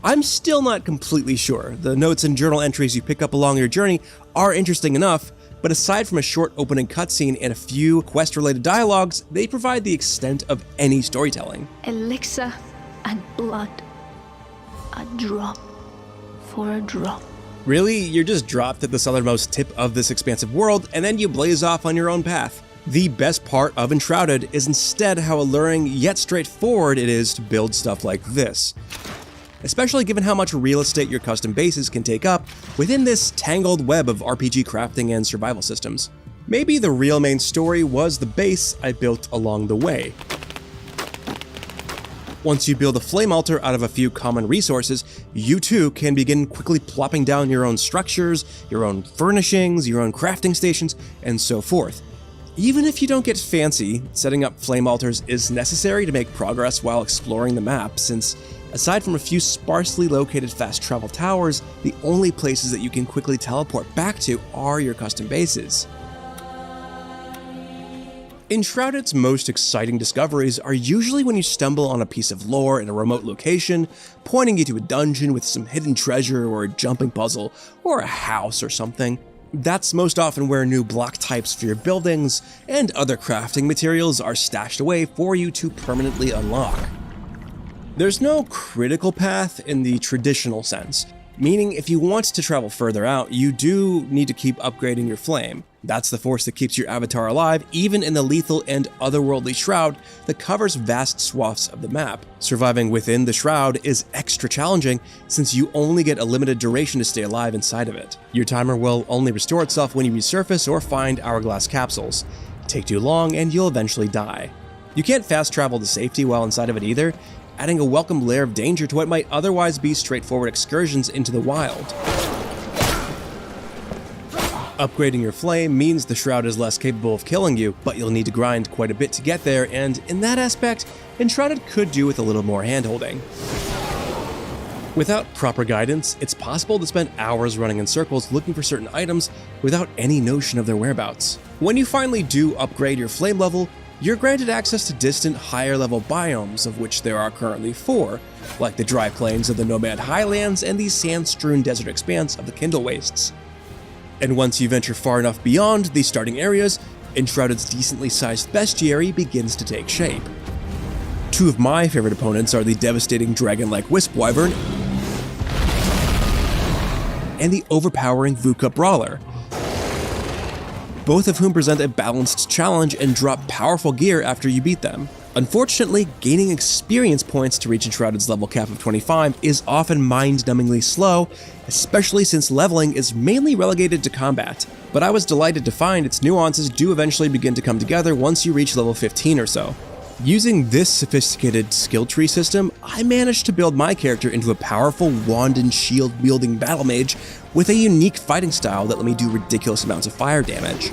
I'm still not completely sure. The notes and journal entries you pick up along your journey are interesting enough, but aside from a short opening cutscene and a few quest-related dialogues, they provide the extent of any storytelling. Elixir and blood. A drop for a drop. Really? You're just dropped at the southernmost tip of this expansive world, and then you blaze off on your own path. The best part of Enshrouded is instead how alluring yet straightforward it is to build stuff like this. Especially given how much real estate your custom bases can take up within this tangled web of RPG crafting and survival systems. Maybe the real main story was the base I built along the way. Once you build a flame altar out of a few common resources, you too can begin quickly plopping down your own structures, your own furnishings, your own crafting stations, and so forth. Even if you don't get fancy, setting up flame altars is necessary to make progress while exploring the map, since aside from a few sparsely located fast travel towers, the only places that you can quickly teleport back to are your custom bases. Enshrouded's most exciting discoveries are usually when you stumble on a piece of lore in a remote location, pointing you to a dungeon with some hidden treasure or a jumping puzzle, or a house or something. That's most often where new block types for your buildings and other crafting materials are stashed away for you to permanently unlock. There's no critical path in the traditional sense, meaning if you want to travel further out, you do need to keep upgrading your flame. That's the force that keeps your avatar alive, even in the lethal and otherworldly shroud that covers vast swaths of the map. Surviving within the shroud is extra challenging since you only get a limited duration to stay alive inside of it. Your timer will only restore itself when you resurface or find hourglass capsules. Take too long and you'll eventually die. You can't fast travel to safety while inside of it either, adding a welcome layer of danger to what might otherwise be straightforward excursions into the wild. Upgrading your flame means the shroud is less capable of killing you, but you'll need to grind quite a bit to get there, and in that aspect, Enshrouded could do with a little more handholding. Without proper guidance, it's possible to spend hours running in circles looking for certain items without any notion of their whereabouts. When you finally do upgrade your flame level, you're granted access to distant, higher-level biomes, of which there are currently 4, like the dry plains of the Nomad Highlands and the sand-strewn desert expanse of the Kindle Wastes. And once you venture far enough beyond these starting areas, Enshrouded's decently sized bestiary begins to take shape. 2 of my favorite opponents are the devastating dragon-like Wisp Wyvern and the overpowering VUCA Brawler, both of whom present a balanced challenge and drop powerful gear after you beat them. Unfortunately, gaining experience points to reach Enshrouded's level cap of 25 is often mind-numbingly slow, especially since leveling is mainly relegated to combat. But I was delighted to find its nuances do eventually begin to come together once you reach level 15 or so. Using this sophisticated skill tree system, I managed to build my character into a powerful wand and shield wielding battle mage with a unique fighting style that let me do ridiculous amounts of fire damage.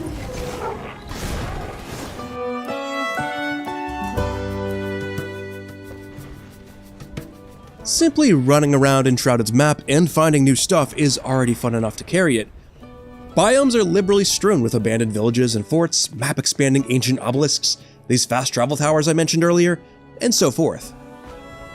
Simply running around Enshrouded's map and finding new stuff is already fun enough to carry it. Biomes are liberally strewn with abandoned villages and forts, map-expanding ancient obelisks, these fast travel towers I mentioned earlier, and so forth.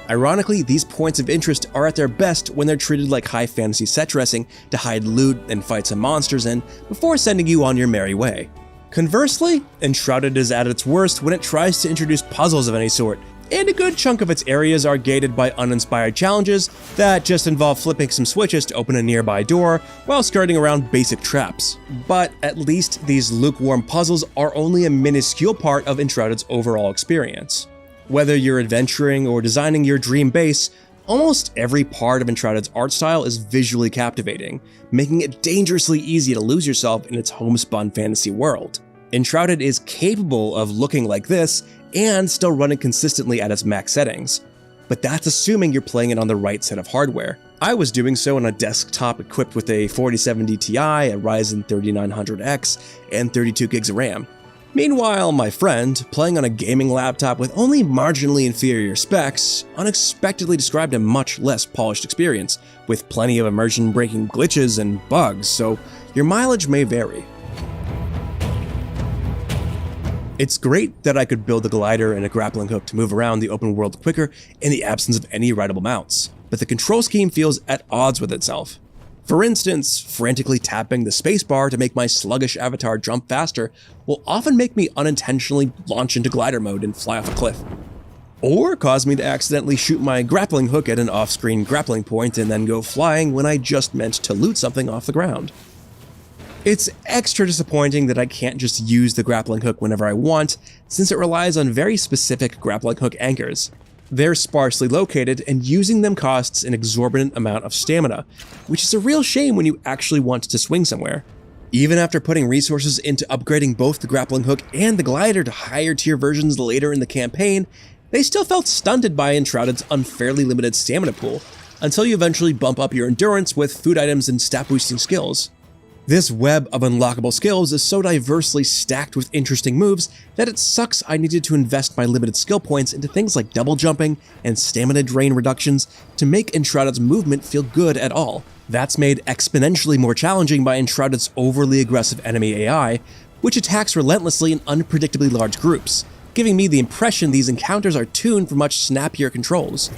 Ironically, these points of interest are at their best when they're treated like high fantasy set dressing to hide loot and fight some monsters in before sending you on your merry way. Conversely, Enshrouded is at its worst when it tries to introduce puzzles of any sort, and a good chunk of its areas are gated by uninspired challenges that just involve flipping some switches to open a nearby door while skirting around basic traps. But at least these lukewarm puzzles are only a minuscule part of Enshrouded's overall experience. Whether you're adventuring or designing your dream base, almost every part of Enshrouded's art style is visually captivating, making it dangerously easy to lose yourself in its homespun fantasy world. Enshrouded is capable of looking like this and still running consistently at its max settings, but that's assuming you're playing it on the right set of hardware. I was doing so on a desktop equipped with a 4070 Ti, a Ryzen 3900X, and 32 gigs of RAM. Meanwhile, my friend, playing on a gaming laptop with only marginally inferior specs, unexpectedly described a much less polished experience, with plenty of immersion-breaking glitches and bugs, so your mileage may vary. It's great that I could build a glider and a grappling hook to move around the open world quicker in the absence of any rideable mounts. but the control scheme feels at odds with itself. For instance, frantically tapping the spacebar to make my sluggish avatar jump faster will often make me unintentionally launch into glider mode and fly off a cliff. Or cause me to accidentally shoot my grappling hook at an off-screen grappling point and then go flying when I just meant to loot something off the ground. It's extra disappointing that I can't just use the grappling hook whenever I want, since it relies on very specific grappling hook anchors. They're sparsely located, and using them costs an exorbitant amount of stamina, which is a real shame when you actually want to swing somewhere. Even after putting resources into upgrading both the grappling hook and the glider to higher tier versions later in the campaign, they still felt stunted by Enshrouded's unfairly limited stamina pool, until you eventually bump up your endurance with food items and stat boosting skills. This web of unlockable skills is so diversely stacked with interesting moves that it sucks I needed to invest my limited skill points into things like double jumping and stamina drain reductions to make Enshrouded's movement feel good at all. That's made exponentially more challenging by Enshrouded's overly aggressive enemy AI, which attacks relentlessly in unpredictably large groups, giving me the impression these encounters are tuned for much snappier controls.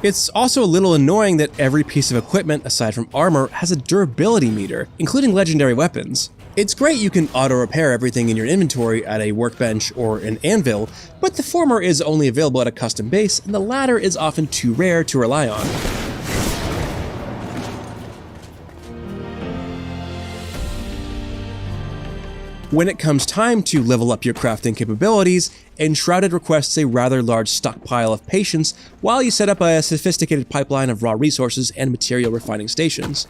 It's also a little annoying that every piece of equipment aside from armor has a durability meter, including legendary weapons. It's great you can auto-repair everything in your inventory at a workbench or an anvil, but the former is only available at a custom base, and the latter is often too rare to rely on. When it comes time to level up your crafting capabilities, Enshrouded requests a rather large stockpile of patience while you set up a sophisticated pipeline of raw resources and material refining stations.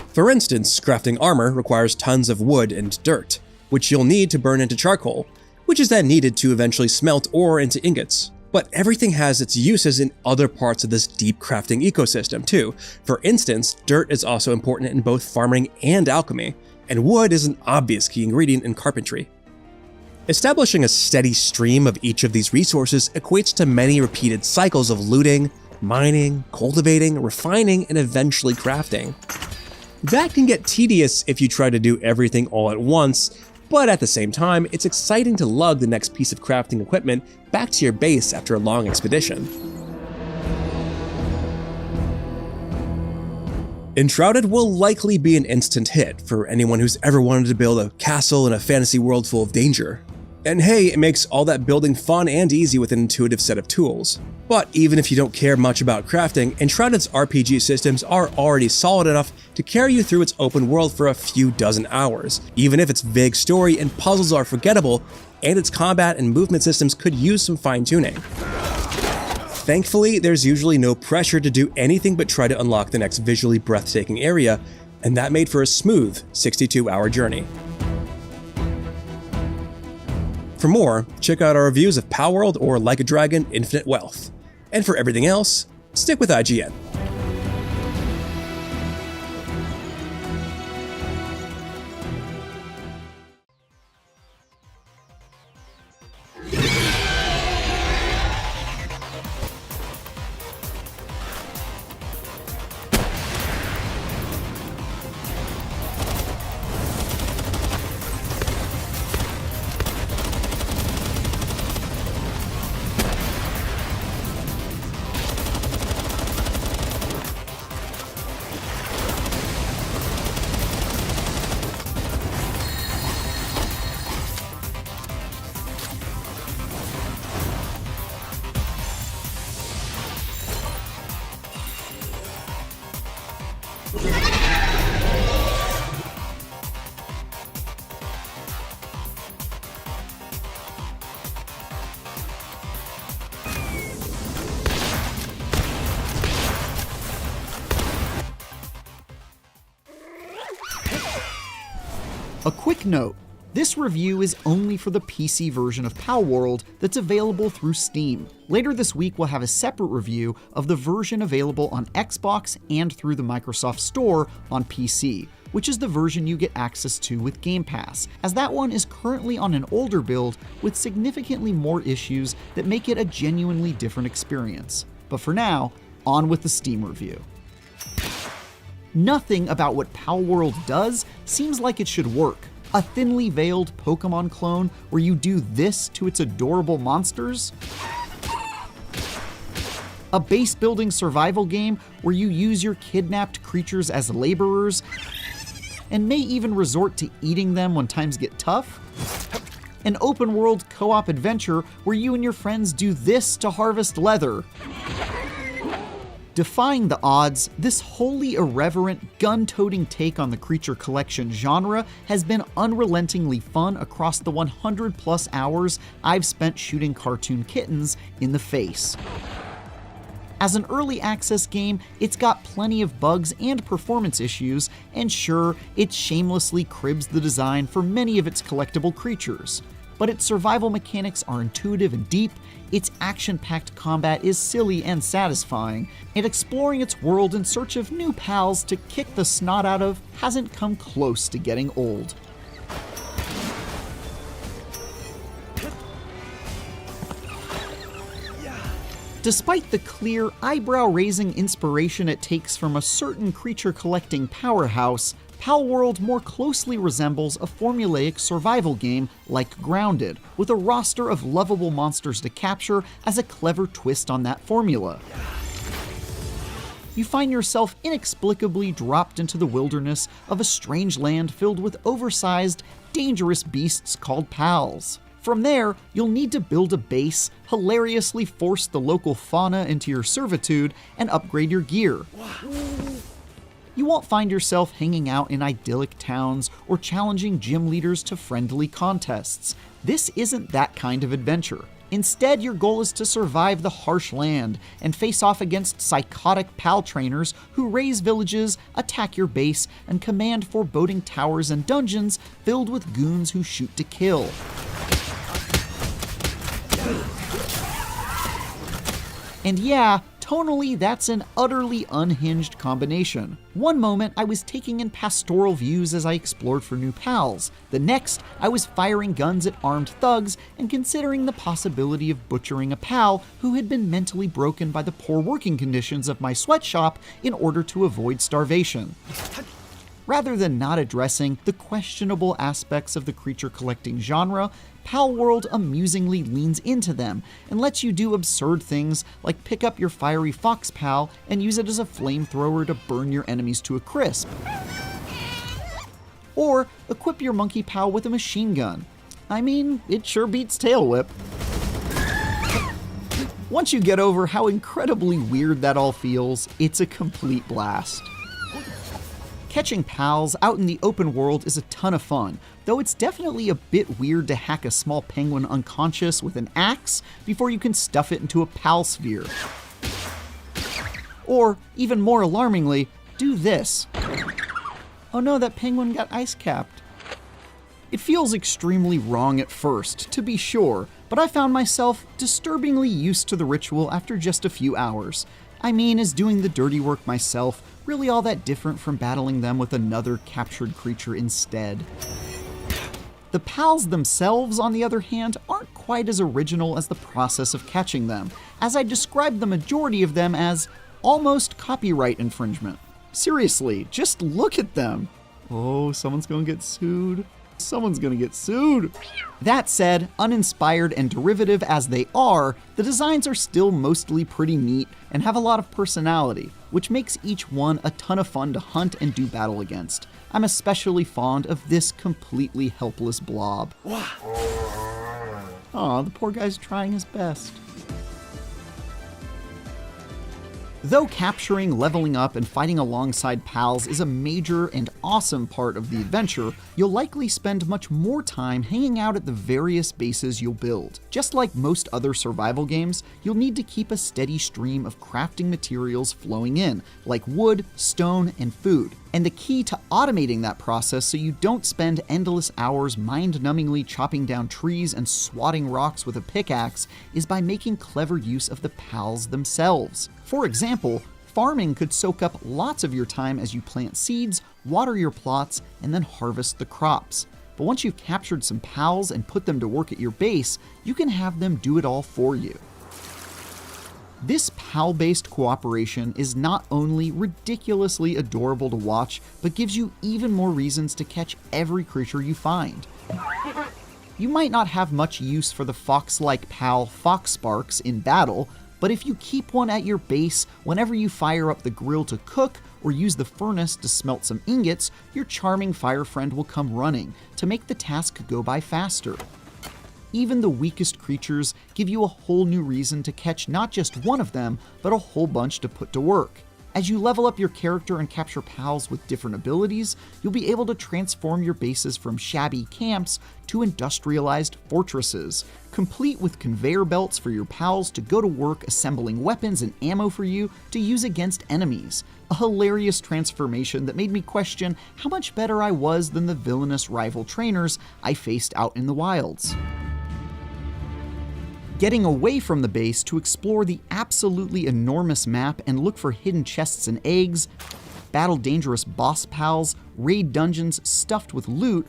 For instance, crafting armor requires tons of wood and dirt, which you'll need to burn into charcoal, which is then needed to eventually smelt ore into ingots. But everything has its uses in other parts of this deep crafting ecosystem too. For instance, dirt is also important in both farming and alchemy, and wood is an obvious key ingredient in carpentry. Establishing a steady stream of each of these resources equates to many repeated cycles of looting, mining, cultivating, refining, and eventually crafting. That can get tedious if you try to do everything all at once, but at the same time, it's exciting to lug the next piece of crafting equipment back to your base after a long expedition. Enshrouded will likely be an instant hit for anyone who's ever wanted to build a castle in a fantasy world full of danger. And hey, it makes all that building fun and easy with an intuitive set of tools. But even if you don't care much about crafting, Enshrouded's RPG systems are already solid enough to carry you through its open world for a few dozen hours, even if its vague story and puzzles are forgettable, and its combat and movement systems could use some fine-tuning. Thankfully, there's usually no pressure to do anything but try to unlock the next visually breathtaking area, and that made for a smooth 62-hour journey. For more, check out our reviews of Palworld or Like a Dragon: Infinite Wealth. And for everything else, stick with IGN. A quick note, this review is only for the PC version of Palworld that's available through Steam. Later this week we'll have a separate review of the version available on Xbox and through the Microsoft Store on PC, which is the version you get access to with Game Pass, as that one is currently on an older build with significantly more issues that make it a genuinely different experience. But for now, on with the Steam review. Nothing about what Palworld does seems like it should work. A thinly veiled Pokemon clone where you do this to its adorable monsters? A base-building survival game where you use your kidnapped creatures as laborers and may even resort to eating them when times get tough. An open-world co-op adventure where you and your friends do this to harvest leather. Defying the odds, this wholly irreverent, gun-toting take on the creature collection genre has been unrelentingly fun across the 100+ hours I've spent shooting cartoon kittens in the face. As an early access game, it's got plenty of bugs and performance issues, and sure, it shamelessly cribs the design for many of its collectible creatures. But its survival mechanics are intuitive and deep, its action-packed combat is silly and satisfying, and exploring its world in search of new pals to kick the snot out of hasn't come close to getting old. Despite the clear, eyebrow-raising inspiration it takes from a certain creature-collecting powerhouse, Palworld more closely resembles a formulaic survival game like Grounded, with a roster of lovable monsters to capture as a clever twist on that formula. You find yourself inexplicably dropped into the wilderness of a strange land filled with oversized, dangerous beasts called pals. From there, you'll need to build a base, hilariously force the local fauna into your servitude, and upgrade your gear. You won't find yourself hanging out in idyllic towns or challenging gym leaders to friendly contests. This isn't that kind of adventure. Instead, your goal is to survive the harsh land and face off against psychotic pal trainers who raise villages, attack your base, and command foreboding towers and dungeons filled with goons who shoot to kill. And yeah, tonally, that's an utterly unhinged combination. One moment, I was taking in pastoral views as I explored for new pals. The next, I was firing guns at armed thugs and considering the possibility of butchering a pal who had been mentally broken by the poor working conditions of my sweatshop in order to avoid starvation. Rather than not addressing the questionable aspects of the creature collecting genre, Palworld amusingly leans into them and lets you do absurd things like pick up your fiery fox pal and use it as a flamethrower to burn your enemies to a crisp. Or equip your monkey pal with a machine gun. I mean, it sure beats Tail Whip. Once you get over how incredibly weird that all feels, it's a complete blast. Catching pals out in the open world is a ton of fun, though it's definitely a bit weird to hack a small penguin unconscious with an axe before you can stuff it into a pal sphere. Or, even more alarmingly, do this. Oh no, that penguin got ice capped. It feels extremely wrong at first, to be sure, but I found myself disturbingly used to the ritual after just a few hours. I mean, is doing the dirty work myself really all that different from battling them with another captured creature instead? The pals themselves, on the other hand, aren't quite as original as the process of catching them, as I described the majority of them as almost copyright infringement. Seriously, just look at them. Oh, someone's gonna get sued. Someone's gonna get sued. That said, uninspired and derivative as they are, the designs are still mostly pretty neat and have a lot of personality, which makes each one a ton of fun to hunt and do battle against. I'm especially fond of this completely helpless blob. Aw, the poor guy's trying his best. Though capturing, leveling up, and fighting alongside pals is a major and awesome part of the adventure, you'll likely spend much more time hanging out at the various bases you'll build. Just like most other survival games, you'll need to keep a steady stream of crafting materials flowing in, like wood, stone, and food. And the key to automating that process so you don't spend endless hours mind-numbingly chopping down trees and swatting rocks with a pickaxe is by making clever use of the pals themselves. For example, farming could soak up lots of your time as you plant seeds, water your plots, and then harvest the crops. But once you've captured some pals and put them to work at your base, you can have them do it all for you. This pal-based cooperation is not only ridiculously adorable to watch, but gives you even more reasons to catch every creature you find. You might not have much use for the fox-like pal Foxsparks in battle, But if you keep one at your base whenever you fire up the grill to cook or use the furnace to smelt some ingots, your charming fire friend will come running to make the task go by faster. Even the weakest creatures give you a whole new reason to catch not just one of them, but a whole bunch to put to work. As you level up your character and capture pals with different abilities, you'll be able to transform your bases from shabby camps to industrialized fortresses, complete with conveyor belts for your pals to go to work assembling weapons and ammo for you to use against enemies. A hilarious transformation that made me question how much better I was than the villainous rival trainers I faced out in the wilds. Getting away from the base to explore the absolutely enormous map and look for hidden chests and eggs, battle dangerous boss pals, raid dungeons stuffed with loot,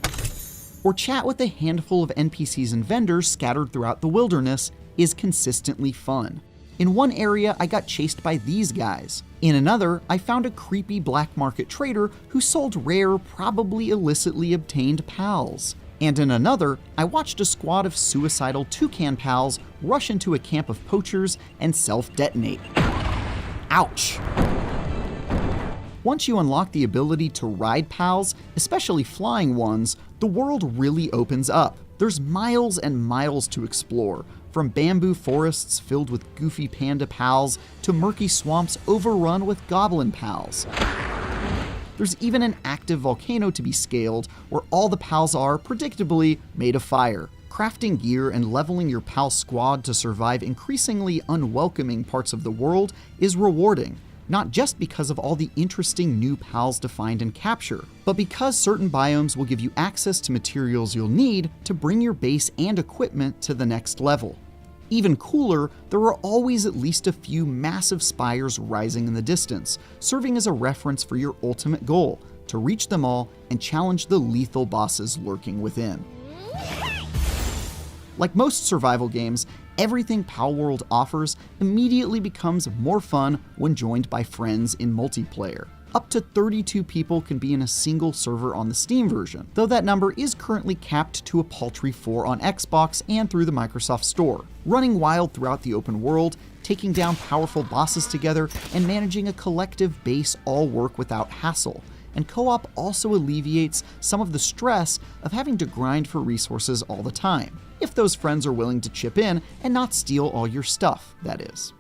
or chat with a handful of NPCs and vendors scattered throughout the wilderness is consistently fun. In one area, I got chased by these guys. In another, I found a creepy black market trader who sold rare, probably illicitly obtained pals. And in another, I watched a squad of suicidal toucan pals rush into a camp of poachers and self-detonate. Ouch! Once you unlock the ability to ride pals, especially flying ones, the world really opens up. There's miles and miles to explore, from bamboo forests filled with goofy panda pals to murky swamps overrun with goblin pals. There's even an active volcano to be scaled where all the pals are, predictably, made of fire. Crafting gear and leveling your pal squad to survive increasingly unwelcoming parts of the world is rewarding, not just because of all the interesting new pals to find and capture, but because certain biomes will give you access to materials you'll need to bring your base and equipment to the next level. Even cooler, there are always at least a few massive spires rising in the distance, serving as a reference for your ultimate goal, to reach them all and challenge the lethal bosses lurking within. Like most survival games, everything Palworld offers immediately becomes more fun when joined by friends in multiplayer. Up to 32 people can be in a single server on the Steam version, though that number is currently capped to a paltry 4 on Xbox and through the Microsoft Store. Running wild throughout the open world, taking down powerful bosses together, and managing a collective base all work without hassle. And co-op also alleviates some of the stress of having to grind for resources all the time, if those friends are willing to chip in and not steal all your stuff, that is.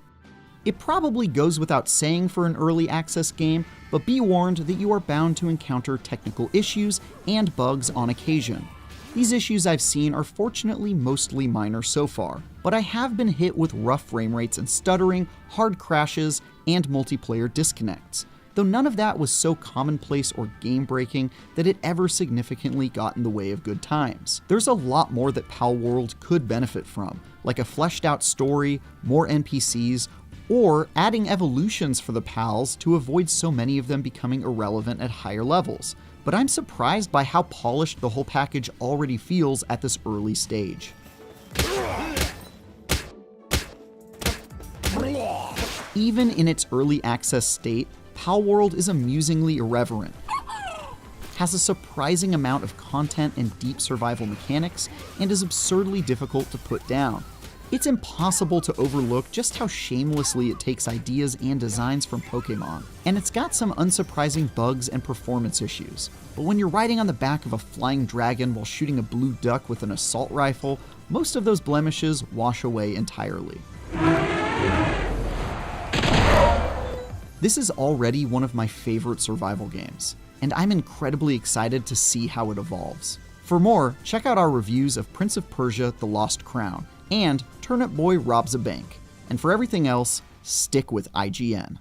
It probably goes without saying for an early access game, but be warned that you are bound to encounter technical issues and bugs on occasion. These issues I've seen are fortunately mostly minor so far, but I have been hit with rough frame rates and stuttering, hard crashes, and multiplayer disconnects, though none of that was so commonplace or game-breaking that it ever significantly got in the way of good times. There's a lot more that Palworld could benefit from, like a fleshed-out story, more NPCs, or adding evolutions for the pals to avoid so many of them becoming irrelevant at higher levels. But I'm surprised by how polished the whole package already feels at this early stage. Even in its early access state, Palworld is amusingly irreverent, has a surprising amount of content and deep survival mechanics, and is absurdly difficult to put down. It's impossible to overlook just how shamelessly it takes ideas and designs from Pokémon, and it's got some unsurprising bugs and performance issues. But when you're riding on the back of a flying dragon while shooting a blue duck with an assault rifle, most of those blemishes wash away entirely. This is already one of my favorite survival games, and I'm incredibly excited to see how it evolves. For more, check out our reviews of Prince of Persia: The Lost Crown, and Turnip Boy Robs a Bank. And for everything else, stick with IGN.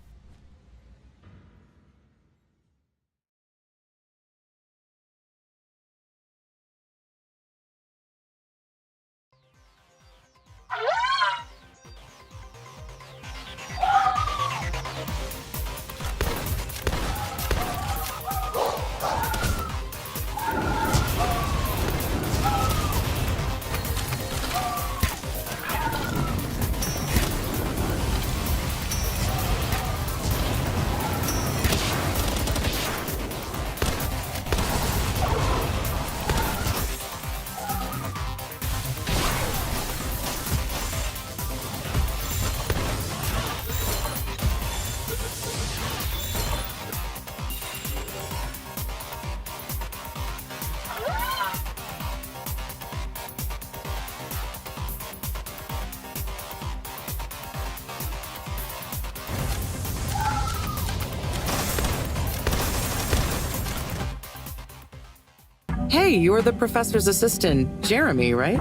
Hey, you're the professor's assistant, Jeremy, right?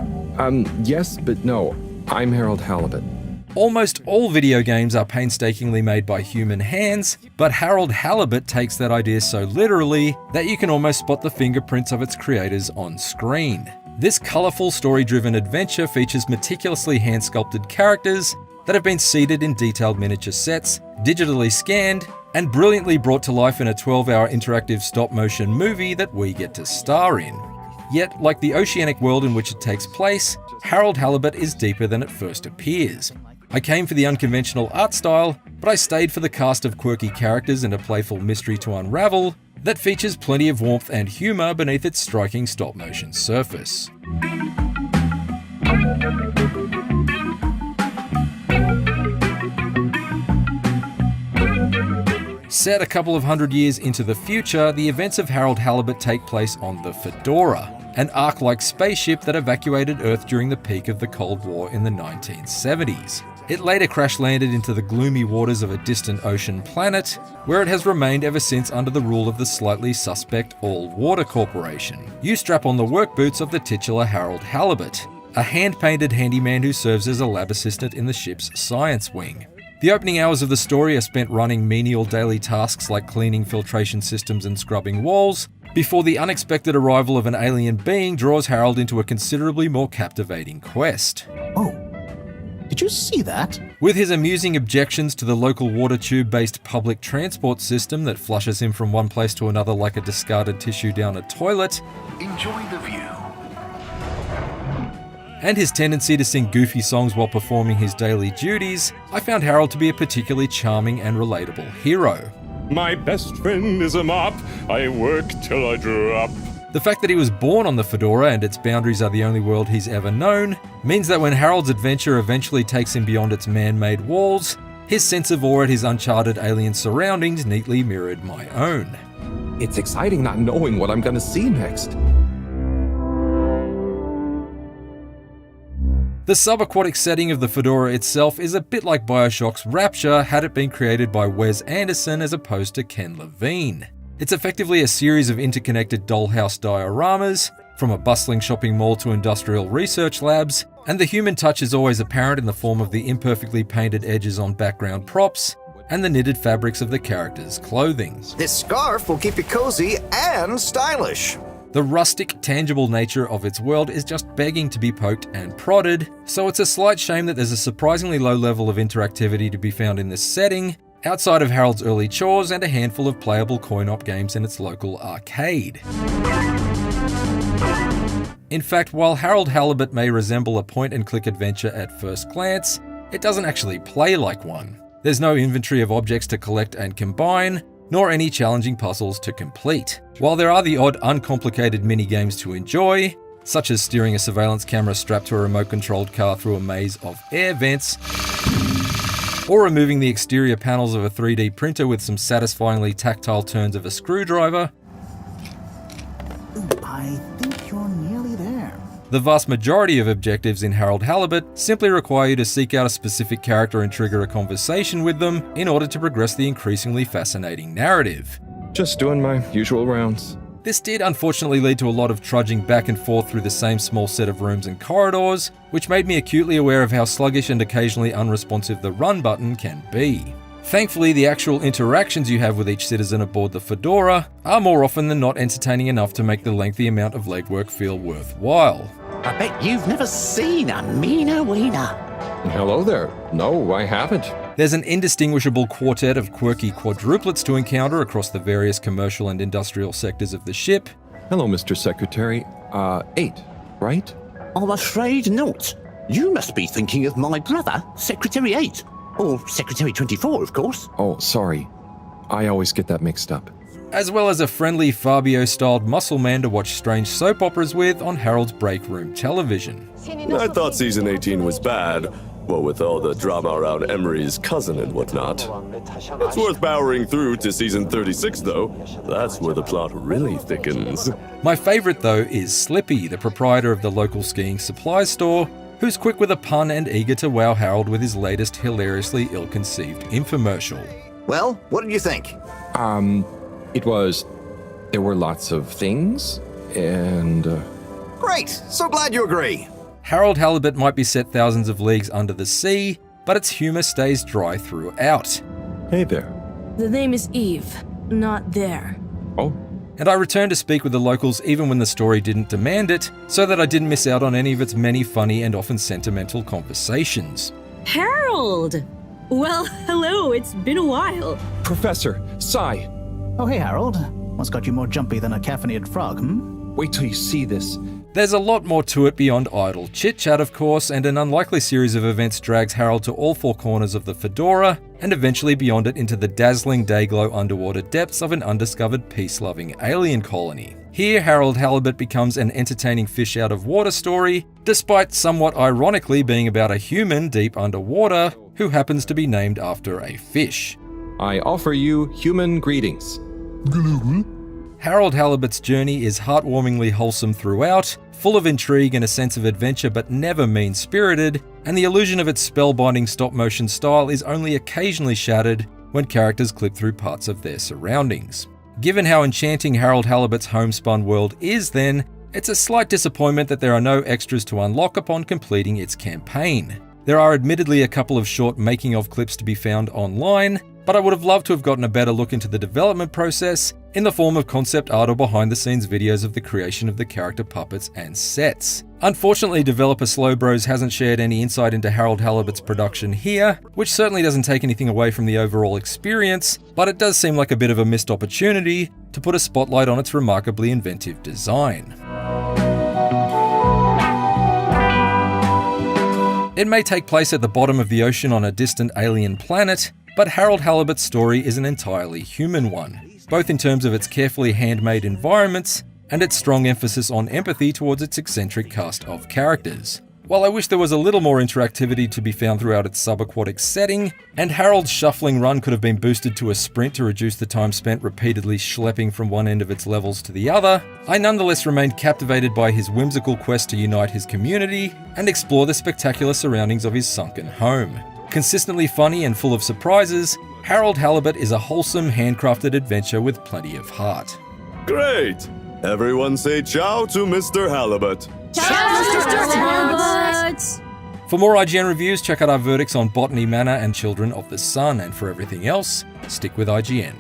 Yes, but no. I'm Harold Halibut. Almost all video games are painstakingly made by human hands, but Harold Halibut takes that idea so literally that you can almost spot the fingerprints of its creators on screen. This colourful, story-driven adventure features meticulously hand-sculpted characters that have been seated in detailed miniature sets, digitally scanned, and brilliantly brought to life in a 12-hour interactive stop-motion movie that we get to star in. Yet, like the oceanic world in which it takes place, Harold Halibut is deeper than it first appears. I came for the unconventional art style, but I stayed for the cast of quirky characters and a playful mystery to unravel that features plenty of warmth and humour beneath its striking stop-motion surface. Set a couple of hundred years into the future, the events of Harold Halibut take place on the Fedora, an Ark-like spaceship that evacuated Earth during the peak of the Cold War in the 1970s. It later crash-landed into the gloomy waters of a distant ocean planet, where it has remained ever since under the rule of the slightly suspect All Water Corporation. You strap on the work boots of the titular Harold Halibut, a hand-painted handyman who serves as a lab assistant in the ship's science wing. The opening hours of the story are spent running menial daily tasks like cleaning filtration systems and scrubbing walls, before the unexpected arrival of an alien being draws Harold into a considerably more captivating quest. Oh, did you see that? With his amusing objections to the local water tube-based public transport system that flushes him from one place to another like a discarded tissue down a toilet, Enjoy the view. and his tendency to sing goofy songs while performing his daily duties, I found Harold to be a particularly charming and relatable hero. My best friend is a mop. I work till I drop. The fact that he was born on the Fedora and its boundaries are the only world he's ever known means that when Harold's adventure eventually takes him beyond its man-made walls, his sense of awe at his uncharted alien surroundings neatly mirrored my own. It's exciting not knowing what I'm gonna see next. The subaquatic setting of the Fedora itself is a bit like Bioshock's Rapture had it been created by Wes Anderson as opposed to Ken Levine. It's effectively a series of interconnected dollhouse dioramas, from a bustling shopping mall to industrial research labs, and the human touch is always apparent in the form of the imperfectly painted edges on background props and the knitted fabrics of the characters' clothing. This scarf will keep you cozy and stylish. The rustic, tangible nature of its world is just begging to be poked and prodded, so it's a slight shame that there's a surprisingly low level of interactivity to be found in this setting, outside of Harold's early chores and a handful of playable coin-op games in its local arcade. In fact, while Harold Halibut may resemble a point-and-click adventure at first glance, it doesn't actually play like one. There's no inventory of objects to collect and combine, nor any challenging puzzles to complete. While there are the odd uncomplicated mini-games to enjoy, such as steering a surveillance camera strapped to a remote-controlled car through a maze of air vents, or removing the exterior panels of a 3D printer with some satisfyingly tactile turns of a screwdriver, I think you're nearly there. the vast majority of objectives in Harold Halibut simply require you to seek out a specific character and trigger a conversation with them in order to progress the increasingly fascinating narrative. Just doing my usual rounds. This did unfortunately lead to a lot of trudging back and forth through the same small set of rooms and corridors, which made me acutely aware of how sluggish and occasionally unresponsive the run button can be. Thankfully, the actual interactions you have with each citizen aboard the Fedora are more often than not entertaining enough to make the lengthy amount of legwork feel worthwhile. I bet you've never seen a meaner wiener. Hello there. No, I haven't. There's an indistinguishable quartet of quirky quadruplets to encounter across the various commercial and industrial sectors of the ship. Hello, Mr. Secretary. 8, right? I'm afraid not. You must be thinking of my brother, Secretary 8. Or Secretary 24, of course. Oh, sorry. I always get that mixed up. As well as a friendly Fabio-styled muscle man to watch strange soap operas with on Harold's break room television. I thought season 18 was bad. Well, with all the drama around Emery's cousin and whatnot. It's worth powering through to season 36, though. That's where the plot really thickens. My favourite, though, is Slippy, the proprietor of the local skiing supply store, who's quick with a pun and eager to wow Harold with his latest hilariously ill-conceived infomercial. Well, what did you think? There were lots of things. And, Great! So glad you agree. Harold Halibut might be set thousands of leagues under the sea, but its humour stays dry throughout. hey there. The name is Eve, not there. Oh, And I returned to speak with the locals even when the story didn't demand it, so that I didn't miss out on any of its many funny and often sentimental conversations. Harold! Well, hello, it's been a while. Professor, Sai, Oh, hey, Harold. What's got you more jumpy than a caffeinated frog, wait till you see this. There's a lot more to it beyond idle chit-chat, of course, and an unlikely series of events drags Harold to all four corners of the Fedora, and eventually beyond it into the dazzling dayglow underwater depths of an undiscovered peace-loving alien colony. Here, Harold Halibut becomes an entertaining fish-out-of-water story, despite somewhat ironically being about a human deep underwater who happens to be named after a fish. I offer you human greetings. Harold Halibut's journey is heartwarmingly wholesome throughout, full of intrigue and a sense of adventure but never mean-spirited, and the illusion of its spellbinding stop-motion style is only occasionally shattered when characters clip through parts of their surroundings. Given how enchanting Harold Halibut's homespun world is then, it's a slight disappointment that there are no extras to unlock upon completing its campaign. There are admittedly a couple of short making-of clips to be found online, but I would have loved to have gotten a better look into the development process in the form of concept art or behind-the-scenes videos of the creation of the character puppets and sets. Unfortunately, developer Slowbros hasn't shared any insight into Harold Halibut's production here, which certainly doesn't take anything away from the overall experience, but it does seem like a bit of a missed opportunity to put a spotlight on its remarkably inventive design. It may take place at the bottom of the ocean on a distant alien planet, but Harold Halibut's story is an entirely human one, both in terms of its carefully handmade environments and its strong emphasis on empathy towards its eccentric cast of characters. While I wish there was a little more interactivity to be found throughout its subaquatic setting, and Harold's shuffling run could have been boosted to a sprint to reduce the time spent repeatedly schlepping from one end of its levels to the other, I nonetheless remained captivated by his whimsical quest to unite his community and explore the spectacular surroundings of his sunken home. Consistently funny and full of surprises, Harold Halibut is a wholesome, handcrafted adventure with plenty of heart. Great! Everyone say ciao to Mr. Halibut. For more IGN reviews, check out our verdicts on Botany Manor and Children of the Sun, and for everything else, stick with IGN.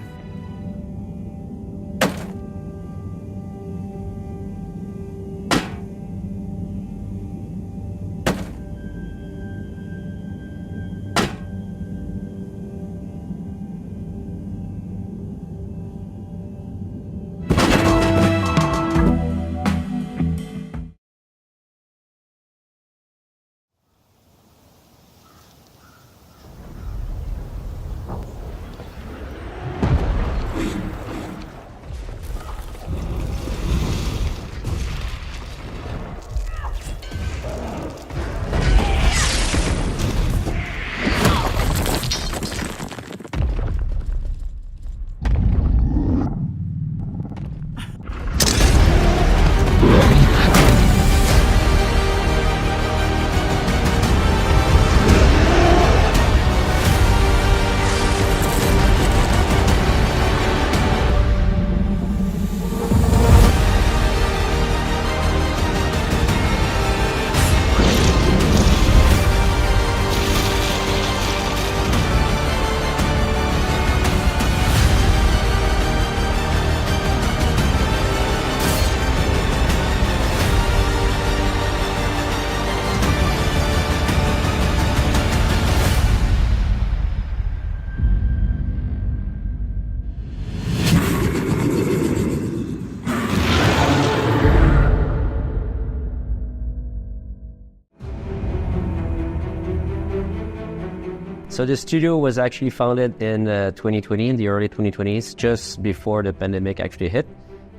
So the studio was actually founded in 2020, in the early 2020s, just before the pandemic actually hit.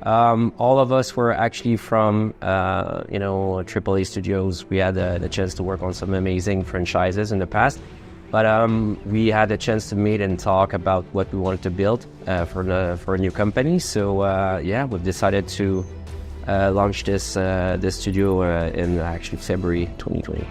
All of us were actually from, AAA studios. We had the chance to work on some amazing franchises in the past, but we had a chance to meet and talk about what we wanted to build for a new company. So we've decided to launch this studio in actually February 2020.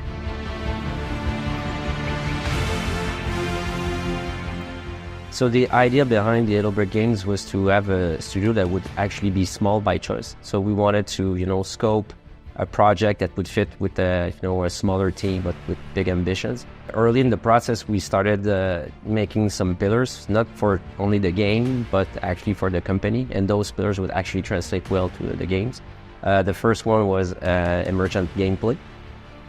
So the idea behind the Yellowbrick Games was to have a studio that would actually be small by choice. So we wanted to, scope a project that would fit with a smaller team, but with big ambitions. Early in the process, we started making some pillars, not for only the game, but actually for the company. And those pillars would actually translate well to the games. The first one was emergent gameplay.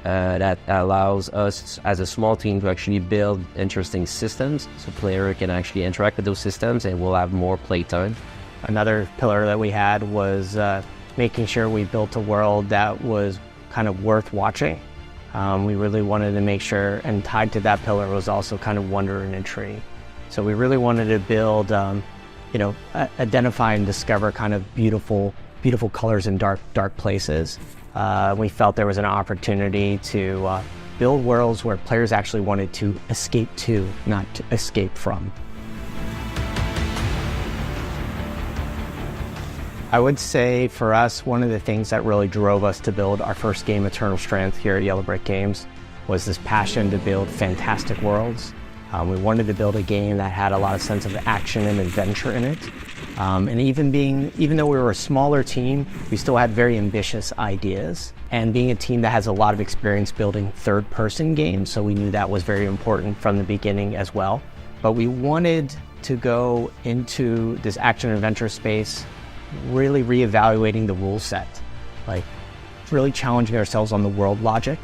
That allows us as a small team to actually build interesting systems so player can actually interact with those systems and we'll have more playtime. Another pillar that we had was making sure we built a world that was kind of worth watching. We really wanted to make sure, and tied to that pillar was also kind of wonder and intrigue. So we really wanted to build, identify and discover kind of beautiful colors in dark places. We felt there was an opportunity to build worlds where players actually wanted to escape to, not to escape from. I would say for us, one of the things that really drove us to build our first game, Eternal Strength, here at Yellowbrick Games, was this passion to build fantastic worlds. We wanted to build a game that had a lot of sense of action and adventure in it. And even though we were a smaller team, we still had very ambitious ideas. And being a team that has a lot of experience building third-person games, so we knew that was very important from the beginning as well. But we wanted to go into this action adventure space, really reevaluating the rule set, like really challenging ourselves on the world logic,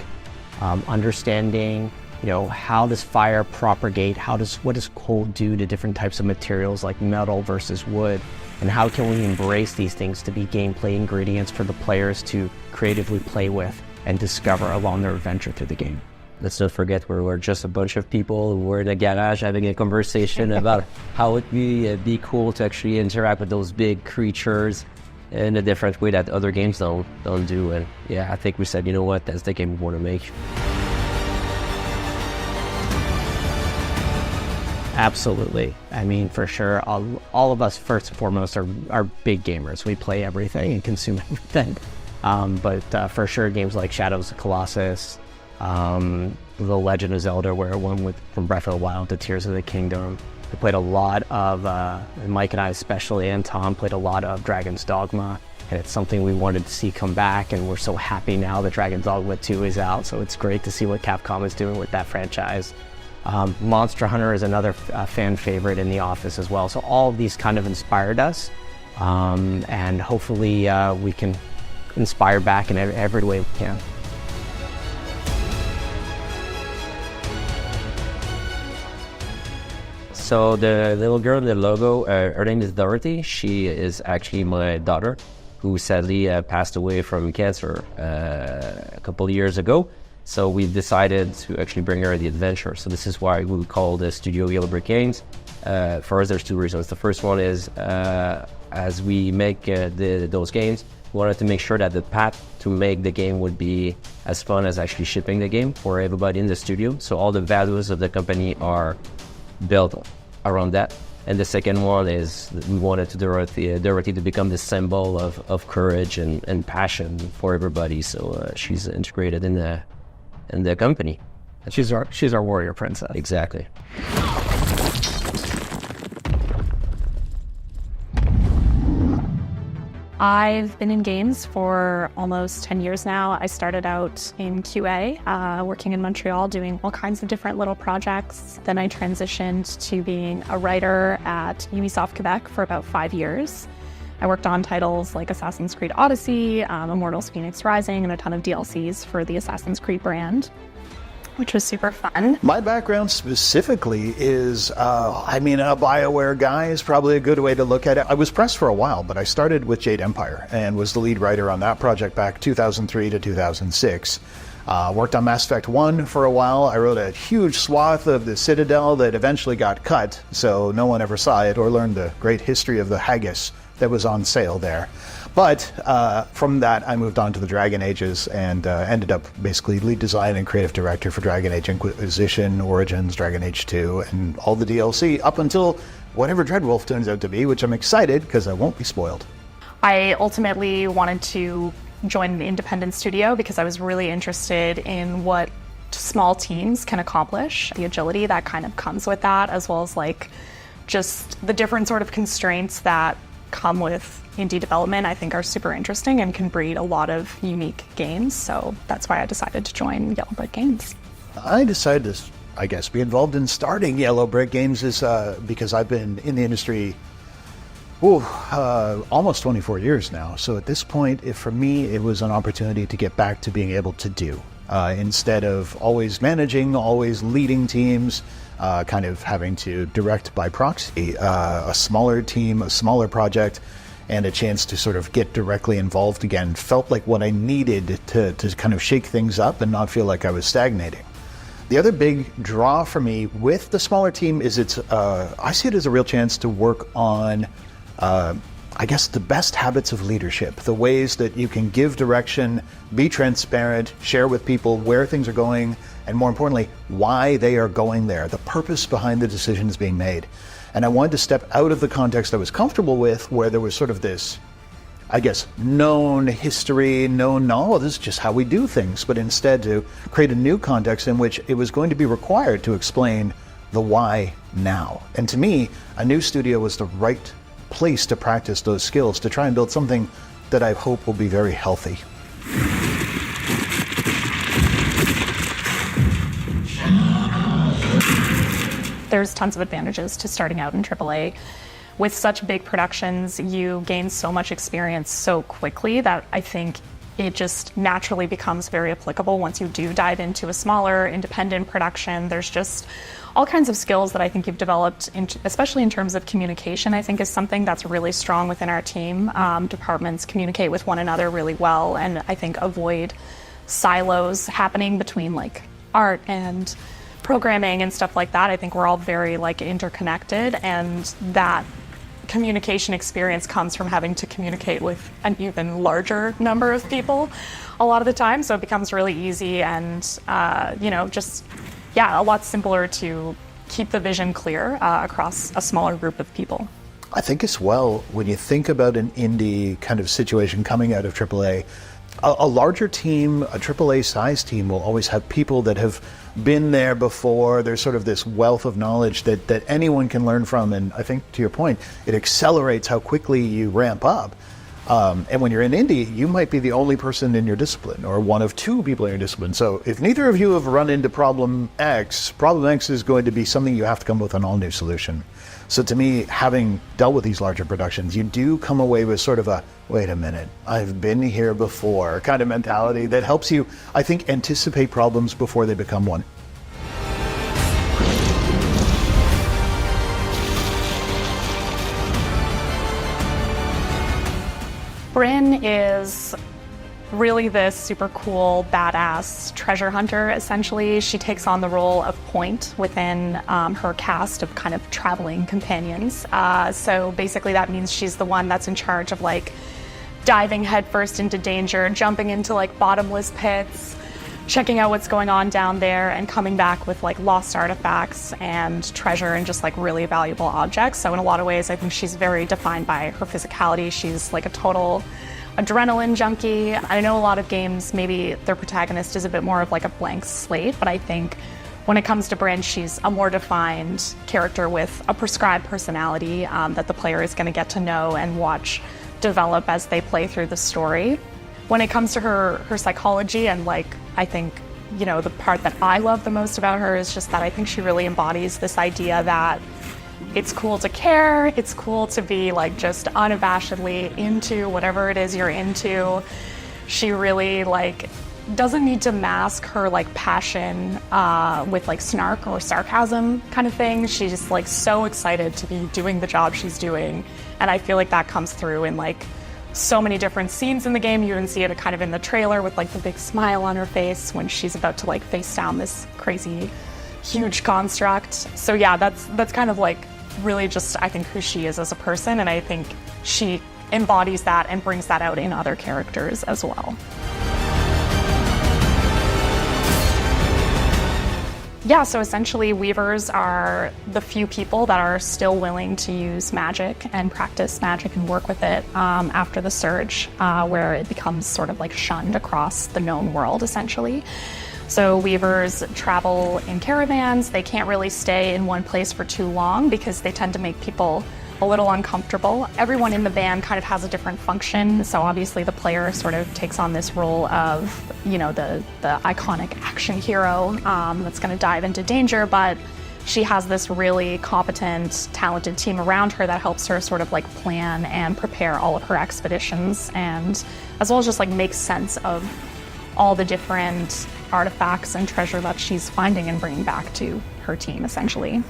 understanding how does fire propagate, what does cold do to different types of materials like metal versus wood, and how can we embrace these things to be gameplay ingredients for the players to creatively play with and discover along their adventure through the game. Let's not forget we're just a bunch of people who were in a garage having a conversation about how it would be cool to actually interact with those big creatures in a different way that other games don't do. And yeah, I think we said, that's the game we want to make. Absolutely. I mean, for sure, all of us, first and foremost, are big gamers. We play everything and consume everything. But for sure, games like Shadows of Colossus, The Legend of Zelda, where it went from Breath of the Wild to Tears of the Kingdom. We played a lot of, Mike and I especially, and Tom played a lot of Dragon's Dogma. And it's something we wanted to see come back, and we're so happy now that Dragon's Dogma 2 is out. So it's great to see what Capcom is doing with that franchise. Monster Hunter is another fan favorite in the office as well. So all of these kind of inspired us, and hopefully we can inspire back in every way we can. So the little girl in the logo, her name is Dorothy. She is actually my daughter, who sadly passed away from cancer a couple of years ago. So we decided to actually bring her the adventure. So this is why we call the studio Yellowbrick Games. For us, there's two reasons. The first one is, as we make those games, we wanted to make sure that the path to make the game would be as fun as actually shipping the game for everybody in the studio. So all the values of the company are built around that. And the second one is we wanted Dorothy to become the symbol of courage and passion for everybody. So she's integrated in the company. She's our warrior princess. Exactly. I've been in games for almost 10 years now. I started out in QA, working in Montreal, doing all kinds of different little projects. Then I transitioned to being a writer at Ubisoft Quebec for about 5 years. I worked on titles like Assassin's Creed Odyssey, Immortals Phoenix Rising, and a ton of DLCs for the Assassin's Creed brand, which was super fun. My background specifically is, a BioWare guy is probably a good way to look at it. I was pressed for a while, but I started with Jade Empire and was the lead writer on that project back 2003 to 2006. Worked on Mass Effect 1 for a while. I wrote a huge swath of the Citadel that eventually got cut, so no one ever saw it or learned the great history of the Haggis that was on sale there. But from that, I moved on to the Dragon Ages and ended up basically lead design and creative director for Dragon Age Inquisition, Origins, Dragon Age 2, and all the DLC up until whatever Dreadwolf turns out to be, which I'm excited because I won't be spoiled. I ultimately wanted to join an independent studio because I was really interested in what small teams can accomplish, the agility that kind of comes with that, as well as like just the different sort of constraints that come with indie development, I think are super interesting and can breed a lot of unique games. So that's why I decided to join Yellow Brick Games. I decided to, I guess, be involved in starting Yellow Brick Games is because I've been in the industry almost 24 years now. So at this point, for me, it was an opportunity to get back to being able to do. Instead of always managing, always leading teams, kind of having to direct by proxy, a smaller team, a smaller project, and a chance to sort of get directly involved again felt like what I needed to kind of shake things up and not feel like I was stagnating. The other big draw for me with the smaller team is I see it as a real chance to work on, I guess, the best habits of leadership, the ways that you can give direction, be transparent, share with people where things are going, and more importantly, why they are going there, the purpose behind the decisions being made. And I wanted to step out of the context I was comfortable with, where there was sort of this, I guess, known history, this is just how we do things, but instead to create a new context in which it was going to be required to explain the why now. And to me, a new studio was the right place to practice those skills, to try and build something that I hope will be very healthy. There's tons of advantages to starting out in AAA. With such big productions, you gain so much experience so quickly that I think it just naturally becomes very applicable once you do dive into a smaller, independent production. There's just all kinds of skills that I think you've developed, especially in terms of communication, I think is something that's really strong within our team. Departments communicate with one another really well, and I think avoid silos happening between like art and programming and stuff like that. I think we're all very like interconnected, and that communication experience comes from having to communicate with an even larger number of people a lot of the time. So it becomes really easy and, a lot simpler to keep the vision clear across a smaller group of people. I think as well, when you think about an indie kind of situation coming out of AAA, a larger team, a AAA size team will always have people that have been there before. There's sort of this wealth of knowledge that anyone can learn from. And I think, to your point, it accelerates how quickly you ramp up. And when you're in indie, you might be the only person in your discipline or one of two people in your discipline. So if neither of you have run into problem X is going to be something you have to come up with an all-new solution. So to me, having dealt with these larger productions, you do come away with sort of a, wait a minute, I've been here before kind of mentality that helps you, I think, anticipate problems before they become one. Brynn is really this super cool, badass treasure hunter, essentially. She takes on the role of Point within her cast of kind of traveling companions. So basically that means she's the one that's in charge of like diving headfirst into danger, jumping into like bottomless pits, checking out what's going on down there, and coming back with like lost artifacts and treasure and just like really valuable objects. So in a lot of ways, I think she's very defined by her physicality. She's like a total adrenaline junkie. I know a lot of games, maybe their protagonist is a bit more of like a blank slate, but I think when it comes to Brynn, she's a more defined character with a prescribed personality that the player is going to get to know and watch develop as they play through the story. When it comes to her psychology, and like, I think, you know, the part that I love the most about her is just that I think she really embodies this idea that it's cool to care, it's cool to be like just unabashedly into whatever it is you're into. She really like doesn't need to mask her like passion with like snark or sarcasm kind of thing. She's just like so excited to be doing the job she's doing, and I feel like that comes through in like so many different scenes in the game. You can see it kind of in the trailer with like the big smile on her face when she's about to like face down this crazy huge construct. So yeah, that's kind of like really just I think who she is as a person, and I think she embodies that and brings that out in other characters as well. Yeah, so essentially Weavers are the few people that are still willing to use magic and practice magic and work with it after the Surge, where it becomes sort of like shunned across the known world, essentially. So weavers travel in caravans. They can't really stay in one place for too long because they tend to make people a little uncomfortable. Everyone in the band kind of has a different function. So obviously the player sort of takes on this role of, you know, the iconic action hero that's going to dive into danger, but she has this really competent, talented team around her that helps her sort of like plan and prepare all of her expeditions, and as well as just like make sense of all the different artifacts and treasure that she's finding and bringing back to her team, essentially.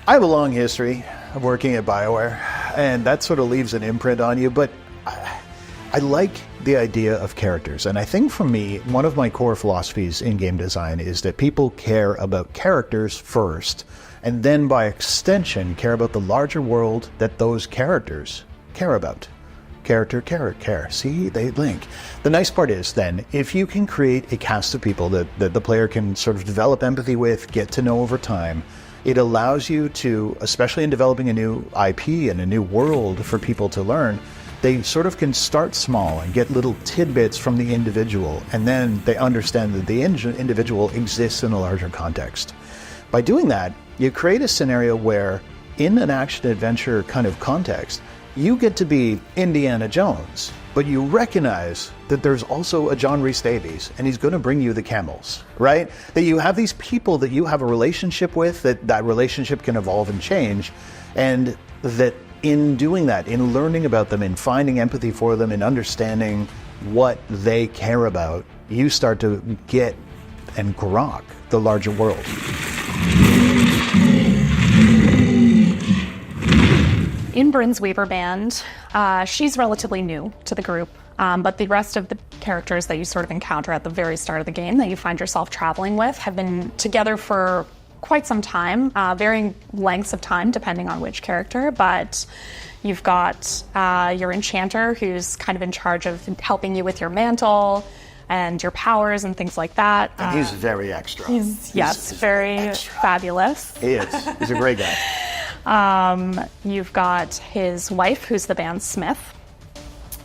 I have a long history of working at BioWare, and that sort of leaves an imprint on you, but I like the idea of characters. And I think for me, one of my core philosophies in game design is that people care about characters first, and then by extension care about the larger world that those characters care about. Care. See, they link. The nice part is then, if you can create a cast of people that the player can sort of develop empathy with, get to know over time, it allows you to, especially in developing a new IP and a new world for people to learn, they sort of can start small and get little tidbits from the individual, and then they understand that the individual exists in a larger context. By doing that, you create a scenario where, in an action-adventure kind of context, you get to be Indiana Jones, but you recognize that there's also a John Rhys Davies, and he's going to bring you the camels, right? That you have these people that you have a relationship with, that relationship can evolve and change, and that in doing that, in learning about them, in finding empathy for them, in understanding what they care about, you start to get and grok the larger world. In Bryn's Weaver band, she's relatively new to the group, but the rest of the characters that you sort of encounter at the very start of the game that you find yourself traveling with have been together for quite some time, varying lengths of time depending on which character, but you've got your enchanter who's kind of in charge of helping you with your mantle and your powers and things like that. And he's very extra. He's very extra. Fabulous. He is. He's a great guy. You've got his wife, who's the band Smith.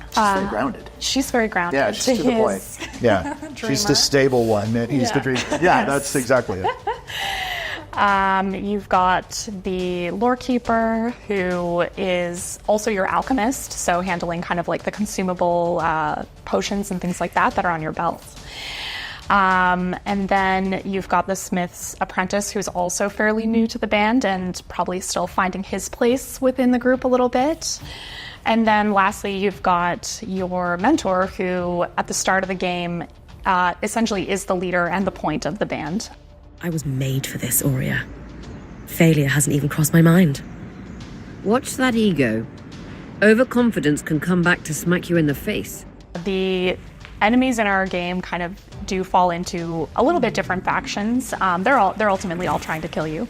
She's very grounded. She's very grounded. Yeah, she's to the point. Yeah, she's the stable one. He's the dreamer. Yeah, yes. That's exactly it. You've got the lore keeper, who is also your alchemist, so handling kind of like the consumable potions and things like that are on your belt. And then you've got the smith's apprentice, who's also fairly new to the band and probably still finding his place within the group a little bit. And then lastly, you've got your mentor, who at the start of the game essentially is the leader and the point of the band. I was made for this, Aurea. Failure hasn't even crossed my mind. Watch that ego. Overconfidence can come back to smack you in the face. The enemies in our game kind of do fall into a little bit different factions. They're ultimately all trying to kill you.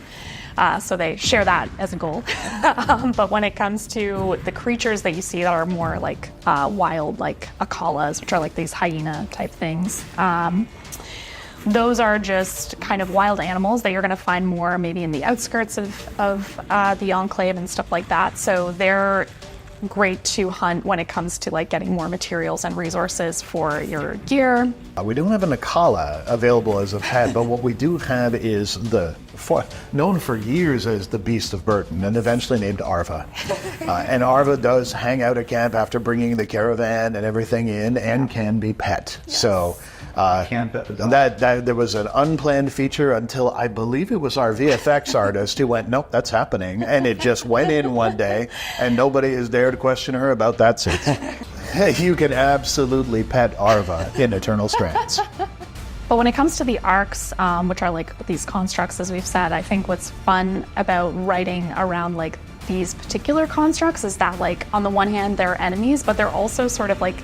So they share that as a goal. But when it comes to the creatures that you see that are more like wild, like akalas, which are like these hyena type things, those are just kind of wild animals that you're going to find more maybe in the outskirts of the Enclave and stuff like that. So they're great to hunt when it comes to like getting more materials and resources for your gear. We don't have an Akala available as a pet, but what we do have is known for years as the Beast of Burden, and eventually named Arva. And Arva does hang out at camp after bringing the caravan and everything in, and can be pet. Yes. So that there was an unplanned feature until I believe it was our VFX artist who went, nope, that's happening, and it just went in one day, and nobody is there to question her about that suit. You can absolutely pet Arva in Eternal Strands. But when it comes to the arcs, which are like these constructs, as we've said, I think what's fun about writing around like these particular constructs is that like on the one hand they're enemies, but they're also sort of like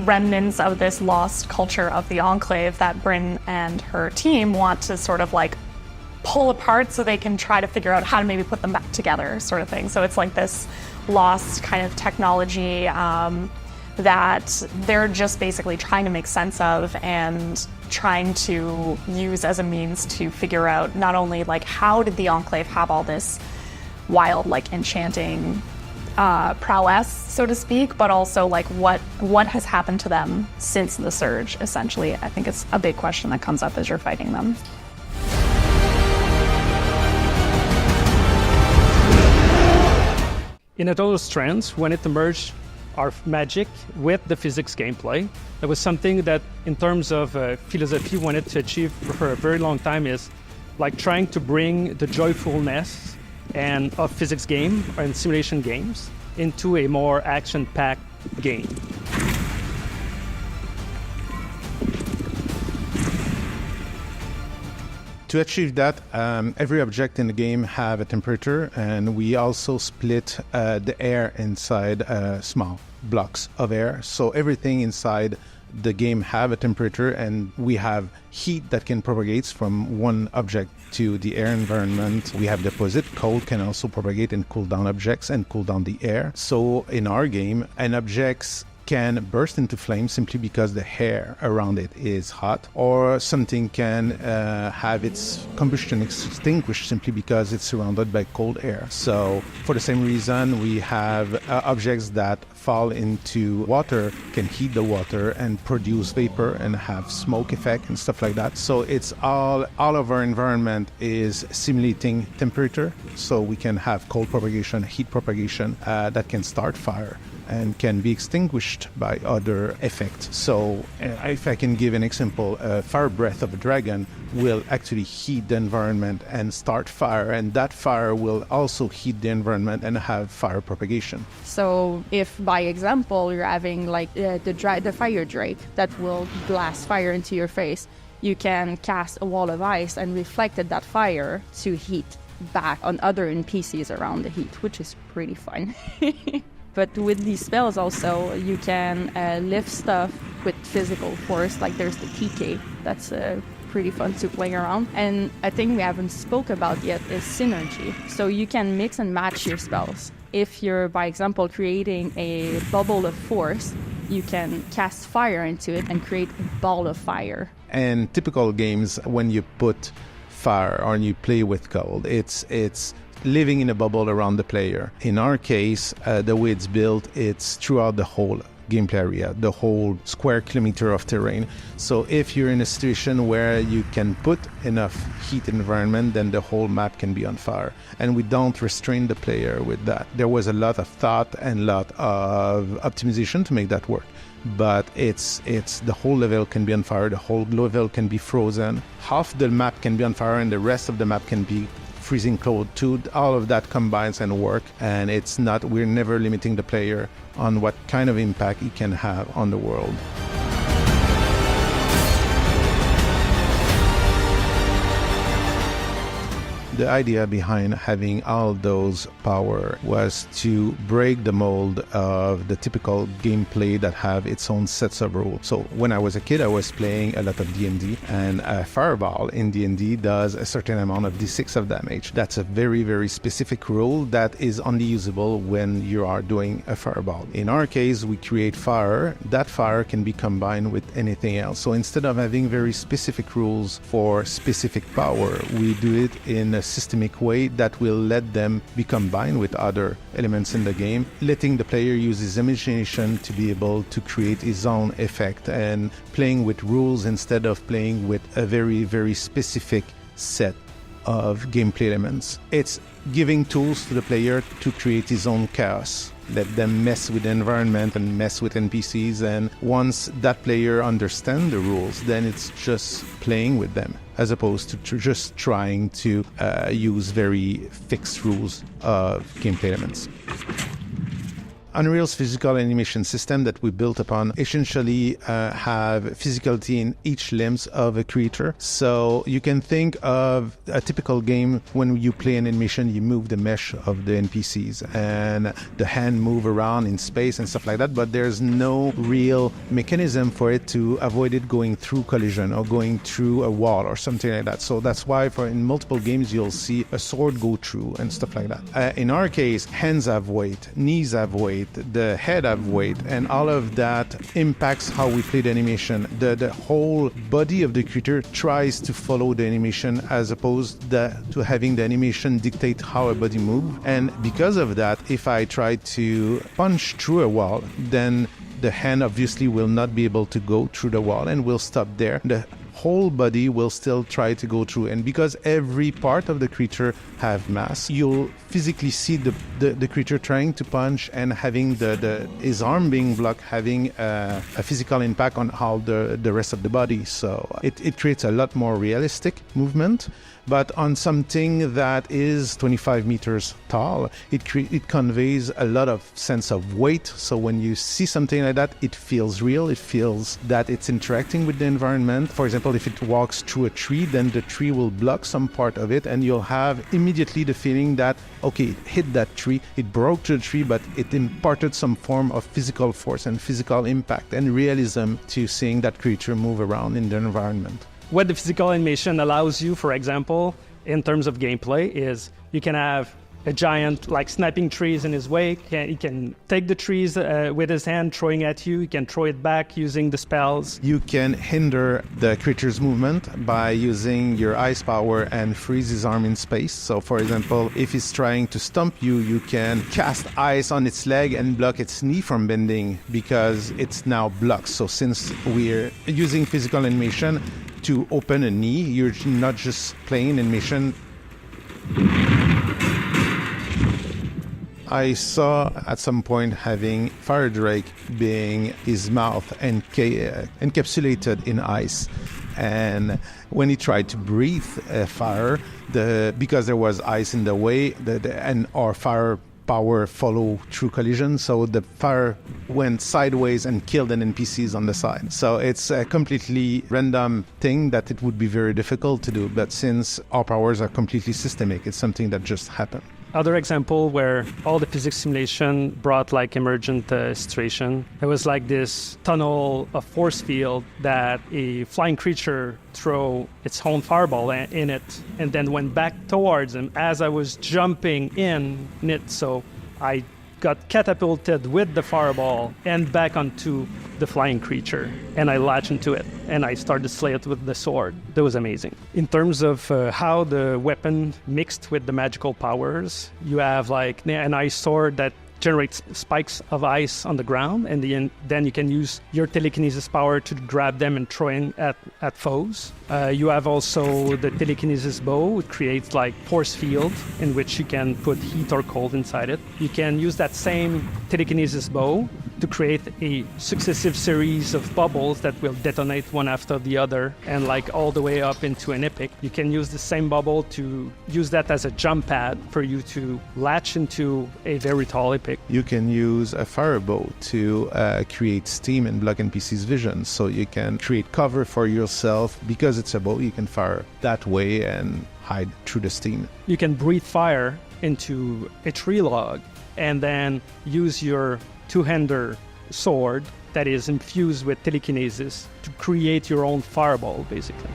remnants of this lost culture of the Enclave that Bryn and her team want to sort of like pull apart so they can try to figure out how to maybe put them back together, sort of thing. So it's like this lost kind of technology that they're just basically trying to make sense of and trying to use as a means to figure out not only like how did the Enclave have all this wild like enchanting prowess, so to speak, but also like what has happened to them since the surge, essentially. I think it's a big question that comes up as you're fighting them. In Total Strength, when it merged our magic with the physics gameplay, that was something that, in terms of philosophy, wanted to achieve for a very long time, is like trying to bring the joyfulness and of physics game and simulation games into a more action-packed game. To achieve that, every object in the game have a temperature, and we also split the air inside small blocks of air. So everything inside the game have a temperature, and we have heat that can propagate from one object to the air environment. We have the opposite. Cold can also propagate and cool down objects and cool down the air. So in our game, an object can burst into flames simply because the air around it is hot, or something can have its combustion extinguished simply because it's surrounded by cold air. So for the same reason, we have objects that fall into water can heat the water and produce vapor and have smoke effect and stuff like that. So it's all of our environment is simulating temperature, so we can have cold propagation, heat propagation that can start fire and can be extinguished by other effects. So if I can give an example, fire breath of a dragon will actually heat the environment and start fire, and that fire will also heat the environment and have fire propagation. So if, by example, you're having like the fire drake that will blast fire into your face, you can cast a wall of ice and reflect that fire to heat back on other NPCs around the heat, which is pretty fun. But with these spells also, you can lift stuff with physical force, like there's the TK. That's pretty fun to play around. And I think we haven't spoke about yet is synergy. So you can mix and match your spells. If you're, by example, creating a bubble of force, you can cast fire into it and create a ball of fire. And typical games, when you put fire or you play with cold, it's living in a bubble around the player. In our case, the way it's built, it's throughout the whole gameplay area, the whole square kilometer of terrain. So if you're in a situation where you can put enough heat environment, then the whole map can be on fire. And we don't restrain the player with that. There was a lot of thought and a lot of optimization to make that work. But it's the whole level can be on fire, the whole level can be frozen. Half the map can be on fire and the rest of the map can be freezing cold too. All of that combines and work, and we're never limiting the player on what kind of impact it can have on the world. The idea behind having all those power was to break the mold of the typical gameplay that have its own sets of rules. So when I was a kid, I was playing a lot of D&D, and a fireball in D&D does a certain amount of D6 of damage. That's a very, very specific rule that is only usable when you are doing a fireball. In our case, we create fire. That fire can be combined with anything else. So instead of having very specific rules for specific power, we do it in a systemic way that will let them be combined with other elements in the game, letting the player use his imagination to be able to create his own effect and playing with rules instead of playing with a very, very specific set of gameplay elements. It's giving tools to the player to create his own chaos. Let them mess with the environment and mess with NPCs, and once that player understands the rules, then it's just playing with them, as opposed to just trying to use very fixed rules of gameplay elements. Unreal's physical animation system that we built upon essentially have physicality in each limbs of a creature. So you can think of a typical game when you play an animation, you move the mesh of the NPCs and the hand move around in space and stuff like that, but there's no real mechanism for it to avoid it going through collision or going through a wall or something like that. So that's why in multiple games you'll see a sword go through and stuff like that. In our case, hands have weight, knees have weight, weight, the head have weight, and all of that impacts how we play the animation. The whole body of the creature tries to follow the animation as opposed to having the animation dictate how a body moves. And because of that, if I try to punch through a wall, then the hand obviously will not be able to go through the wall and will stop there. The whole body will still try to go through, and because every part of the creature have mass, you'll physically see the creature trying to punch and having his arm being blocked, having a physical impact on how the rest of the body. So it creates a lot more realistic movement. But on something that is 25 meters tall, it conveys a lot of sense of weight. So when you see something like that, it feels real. It feels that it's interacting with the environment. For example, if it walks through a tree, then the tree will block some part of it, and you'll have immediately the feeling that, okay, it hit that tree, it broke through the tree, but it imparted some form of physical force and physical impact and realism to seeing that creature move around in the environment. What the physical animation allows you, for example, in terms of gameplay, is you can have a giant like snapping trees in his wake. He can take the trees with his hand, throwing at you. He can throw it back using the spells. You can hinder the creature's movement by using your ice power and freeze his arm in space. So for example, if he's trying to stomp you, you can cast ice on its leg and block its knee from bending because it's now blocked. So since we're using physical animation to open a knee, you're not just playing animation. I saw at some point having Fire Drake being his mouth encapsulated in ice. And when he tried to breathe fire, because there was ice in the way, and our fire power follow through collision, so the fire went sideways and killed an NPCs on the side. So it's a completely random thing that it would be very difficult to do, but since our powers are completely systemic, it's something that just happened. Other example where all the physics simulation brought like emergent situation. There was like this tunnel of force field that a flying creature throw its own fireball in it and then went back towards him as I was jumping in it. So I got catapulted with the fireball and back onto the flying creature, and I latched into it and I started to slay it with the sword. That was amazing. In terms of how the weapon mixed with the magical powers, you have like an ice sword that generates spikes of ice on the ground, and then you can use your telekinesis power to grab them and throw in at foes. You have also the telekinesis bow. It creates like force field in which you can put heat or cold inside it. You can use that same telekinesis bow to create a successive series of bubbles that will detonate one after the other and like all the way up into an epic. You can use the same bubble to use that as a jump pad for you to latch into a very tall epic. You can use a firebow to create steam and block NPC's vision, so you can create cover for yourself. Because it's a bow, you can fire that way and hide through the steam. You can breathe fire into a tree log and then use your two-hander sword that is infused with telekinesis to create your own fireball, basically.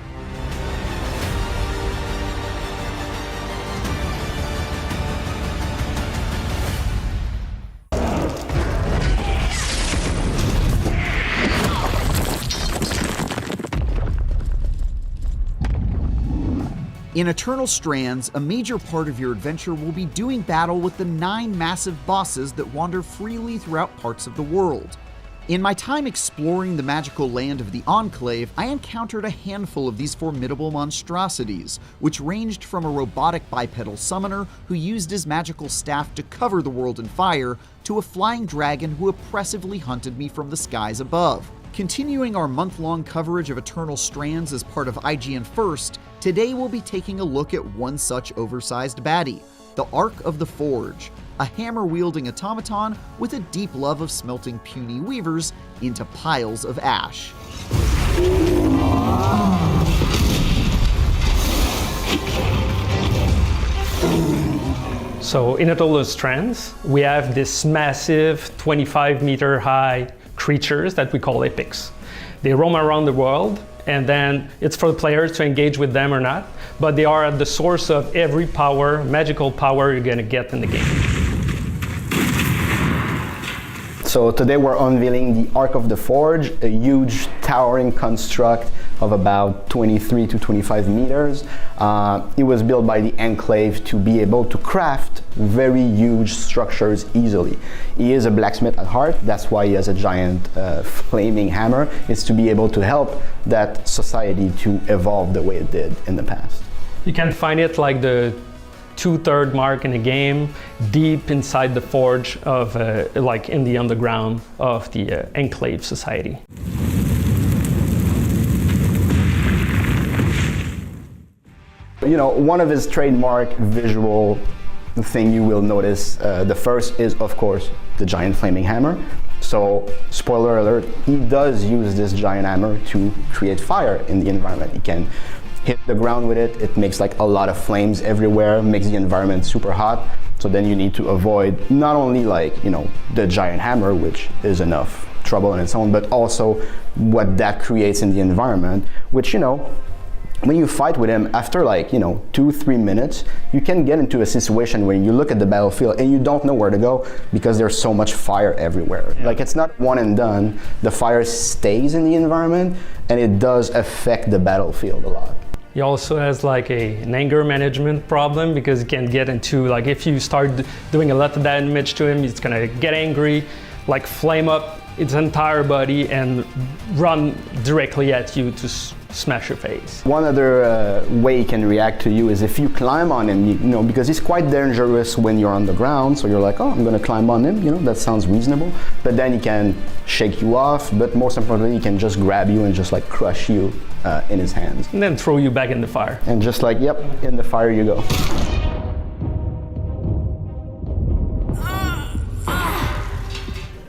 In Eternal Strands, a major part of your adventure will be doing battle with the 9 massive bosses that wander freely throughout parts of the world. In my time exploring the magical land of the Enclave, I encountered a handful of these formidable monstrosities, which ranged from a robotic bipedal summoner who used his magical staff to cover the world in fire, to a flying dragon who oppressively hunted me from the skies above. Continuing our month-long coverage of Eternal Strands as part of IGN First, today we'll be taking a look at one such oversized baddie, the Ark of the Forge, a hammer-wielding automaton with a deep love of smelting puny weavers into piles of ash. So in Eternal Strands, we have this massive 25-meter high creatures that we call epics. They roam around the world, and then it's for the players to engage with them or not, but they are at the source of every power, magical power you're going to get in the game. So today we're unveiling the Ark of the Forge, a huge towering construct of about 23 to 25 meters. It was built by the Enclave to be able to craft very huge structures easily. He is a blacksmith at heart, that's why he has a giant flaming hammer. It's to be able to help that society to evolve the way it did in the past. You can find it like the 2/3 mark in the game, deep inside the forge of, like in the underground of the Enclave society. You know, one of his trademark visual thing you will notice, the first is of course the giant flaming hammer. So, spoiler alert, he does use this giant hammer to create fire in the environment. He can hit the ground with it, it makes like a lot of flames everywhere, makes the environment super hot. So then you need to avoid not only like, you know, the giant hammer, which is enough trouble on its own, but also what that creates in the environment, which, you know, when you fight with him, after like, you know, 2-3 minutes, you can get into a situation where you look at the battlefield and you don't know where to go because there's so much fire everywhere. Yeah. Like, it's not one and done. The fire stays in the environment and it does affect the battlefield a lot. He also has like an anger management problem because he can get into, like, if you start doing a lot of damage to him, he's gonna get angry, like flame up its entire body and run directly at you to smash your face. One other way he can react to you is if you climb on him, you know, because he's quite dangerous when you're on the ground, so you're like, oh, I'm gonna climb on him, you know, that sounds reasonable. But then he can shake you off, but most importantly, he can just grab you and just like crush you in his hands. And then throw you back in the fire. And just like, yep, in the fire you go.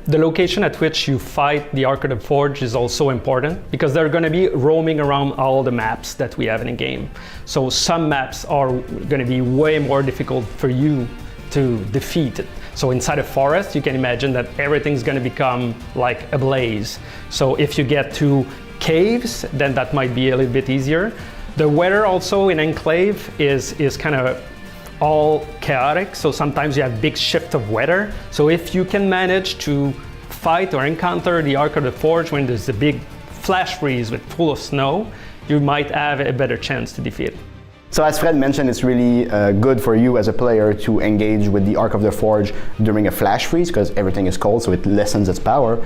The location at which you fight the Ark of the Forge is also important because they're going to be roaming around all the maps that we have in the game. So some maps are going to be way more difficult for you to defeat. So inside a forest, you can imagine that everything's going to become like a blaze. So if you get to caves, then that might be a little bit easier. The weather also in Enclave is kind of all chaotic, so sometimes you have big shift of weather. So if you can manage to fight or encounter the Ark of the Forge when there's a big flash freeze with full of snow, you might have a better chance to defeat it. So as Fred mentioned, it's really good for you as a player to engage with the Ark of the Forge during a flash freeze because everything is cold, so it lessens its power.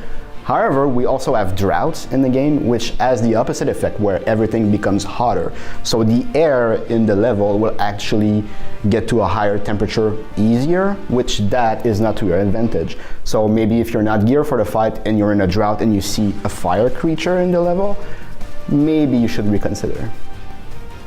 However, we also have droughts in the game, which has the opposite effect where everything becomes hotter. So the air in the level will actually get to a higher temperature easier, which that is not to your advantage. So maybe if you're not geared for the fight and you're in a drought and you see a fire creature in the level, maybe you should reconsider.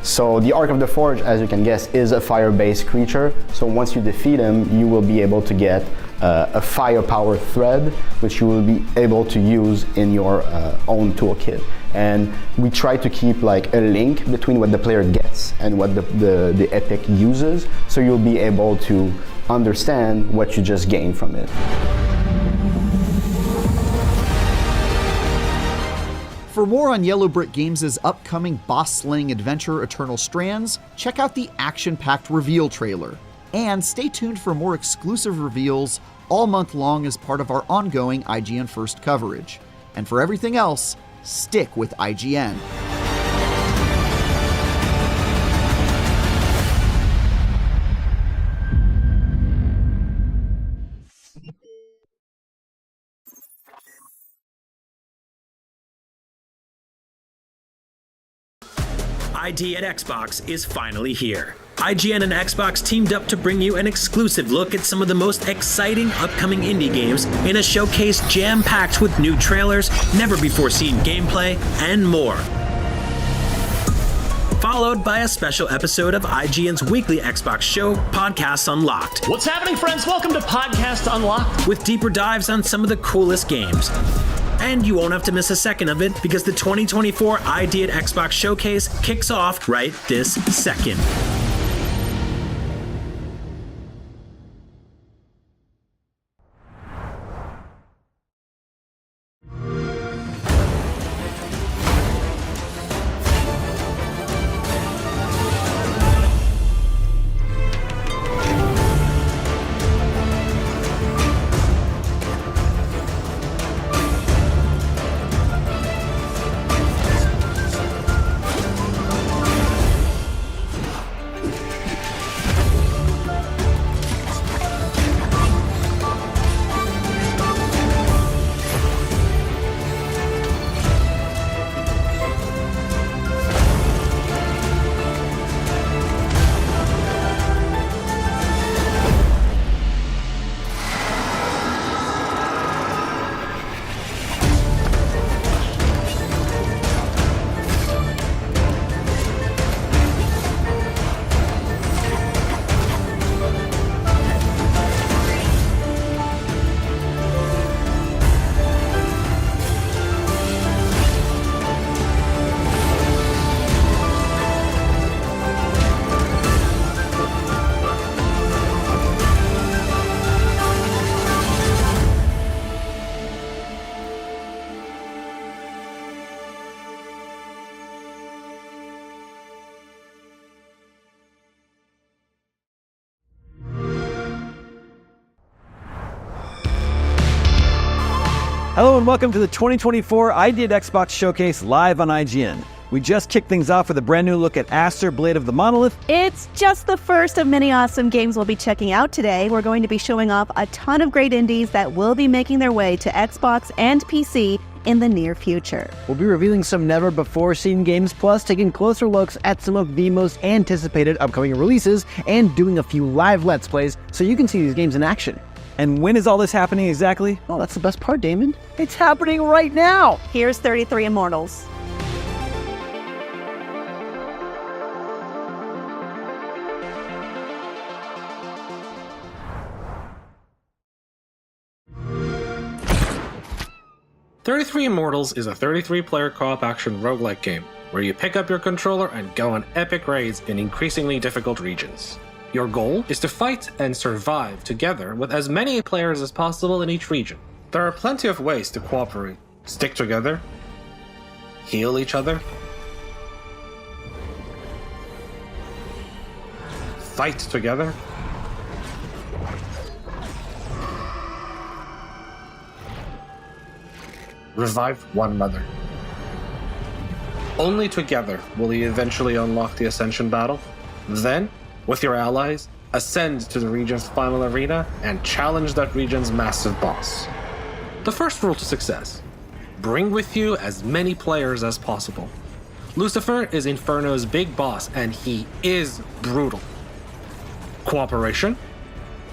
So the Ark of the Forge, as you can guess, is a fire-based creature. So once you defeat him, you will be able to get a firepower thread, which you will be able to use in your own toolkit. And we try to keep like a link between what the player gets and what the epic uses, so you'll be able to understand what you just gained from it. For more on Yellow Brick Games' upcoming boss-slaying adventure Eternal Strands, check out the action-packed reveal trailer. And stay tuned for more exclusive reveals all month long as part of our ongoing IGN First coverage. And for everything else, stick with IGN. ID at Xbox is finally here. IGN and Xbox teamed up to bring you an exclusive look at some of the most exciting upcoming indie games in a showcase jam-packed with new trailers, never-before-seen gameplay, and more. Followed by a special episode of IGN's weekly Xbox show, Podcasts Unlocked. What's happening, friends? Welcome to Podcast Unlocked. With deeper dives on some of the coolest games. And you won't have to miss a second of it because the 2024 ID at Xbox Showcase kicks off right this second. Hello and welcome to the 2024 ID at Xbox Showcase live on IGN. We just kicked things off with a brand new look at Aster Blade of the Monolith. It's just the first of many awesome games we'll be checking out today. We're going to be showing off a ton of great indies that will be making their way to Xbox and PC in the near future. We'll be revealing some never-before-seen games, plus taking closer looks at some of the most anticipated upcoming releases, and doing a few live Let's Plays so you can see these games in action. And when is all this happening exactly? Oh, that's the best part, Damon. It's happening right now! Here's 33 Immortals. "33 Immortals is a 33-player co-op action roguelike game, where you pick up your controller and go on epic raids in increasingly difficult regions. Your goal is to fight and survive together with as many players as possible in each region. There are plenty of ways to cooperate. Stick together, heal each other, fight together, revive one another. Only together will you eventually unlock the Ascension battle. Then, with your allies, ascend to the region's final arena and challenge that region's massive boss. The first rule to success: bring with you as many players as possible. Lucifer is Inferno's big boss, and he is brutal. Cooperation,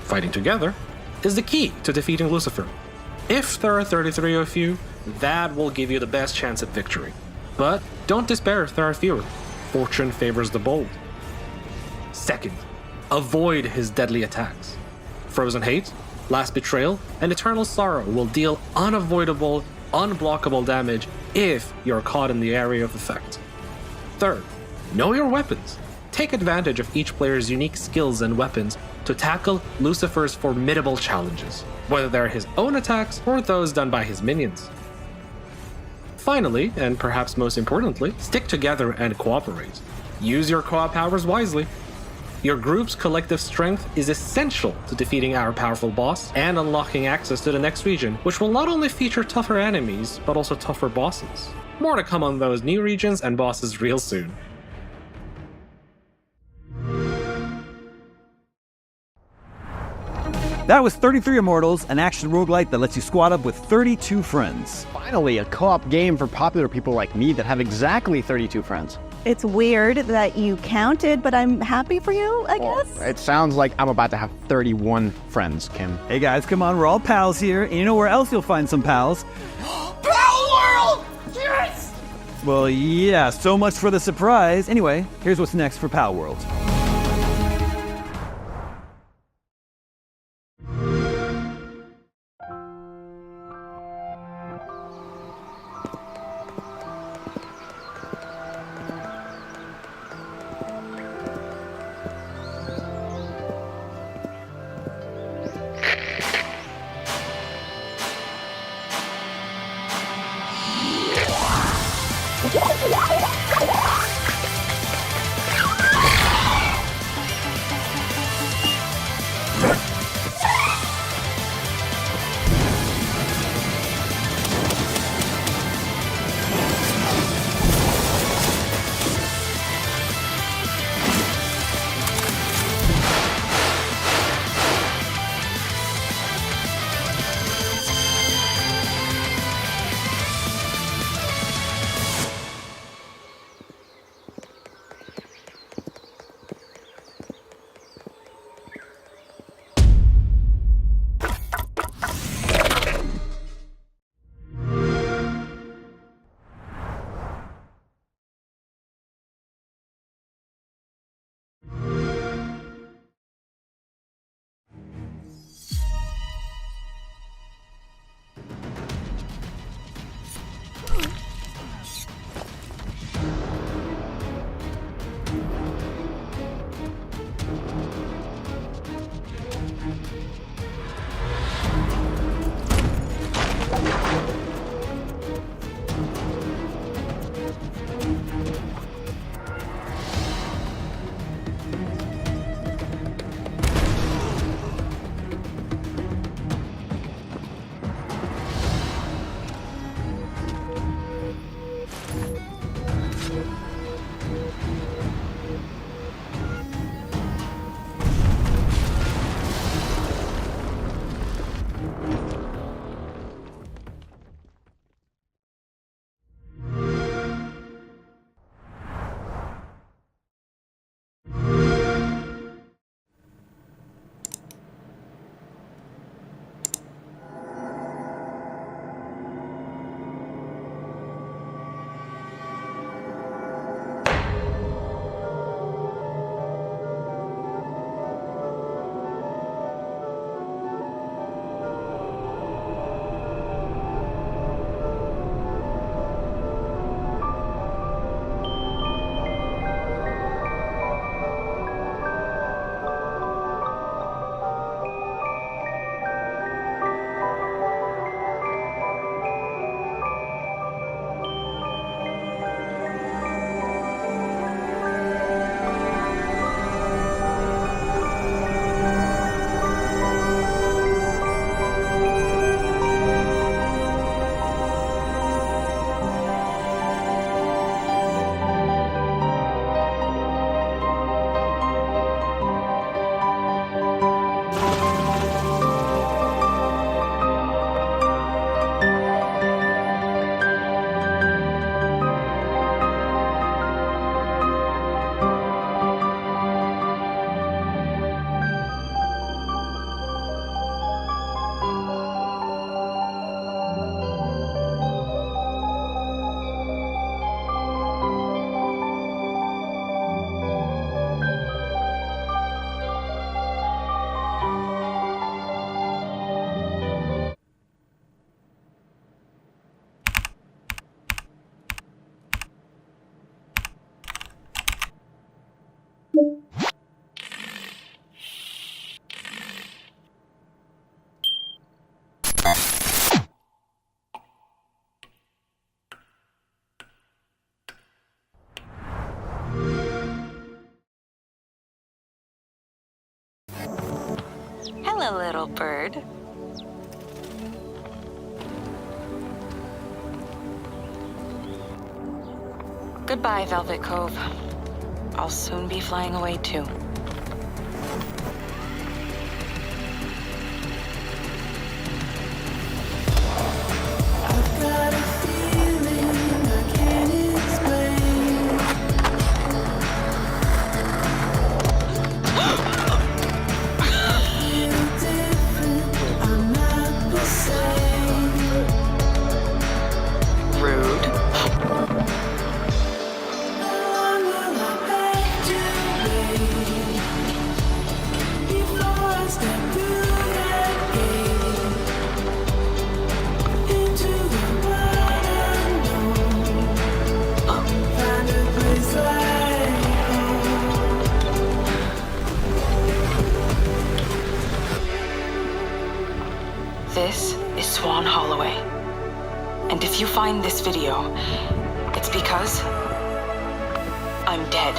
fighting together, is the key to defeating Lucifer. If there are 33 of you, that will give you the best chance at victory. But don't despair if there are fewer. Fortune favors the bold. Second, avoid his deadly attacks. Frozen Hate, Last Betrayal, and Eternal Sorrow will deal unavoidable, unblockable damage if you're caught in the area of effect. Third, know your weapons. Take advantage of each player's unique skills and weapons to tackle Lucifer's formidable challenges, whether they're his own attacks or those done by his minions. Finally, and perhaps most importantly, stick together and cooperate. Use your co-op powers wisely. Your group's collective strength is essential to defeating our powerful boss and unlocking access to the next region, which will not only feature tougher enemies, but also tougher bosses. More to come on those new regions and bosses real soon. That was 33 Immortals, an action roguelite that lets you squad up with 32 friends. Finally, a co-op game for popular people like me that have exactly 32 friends. It's weird that you counted, but I'm happy for you, I guess. It sounds like I'm about to have 31 friends, Kim. Hey guys, come on, we're all pals here, and you know where else you'll find some pals? Pal World! Yes! Well, yeah, so much for the surprise. Anyway, here's what's next for Pal World. Hello, little bird. Goodbye, Velvet Cove. I'll soon be flying away too. This is Swan Holloway. And if you find this video, it's because I'm dead.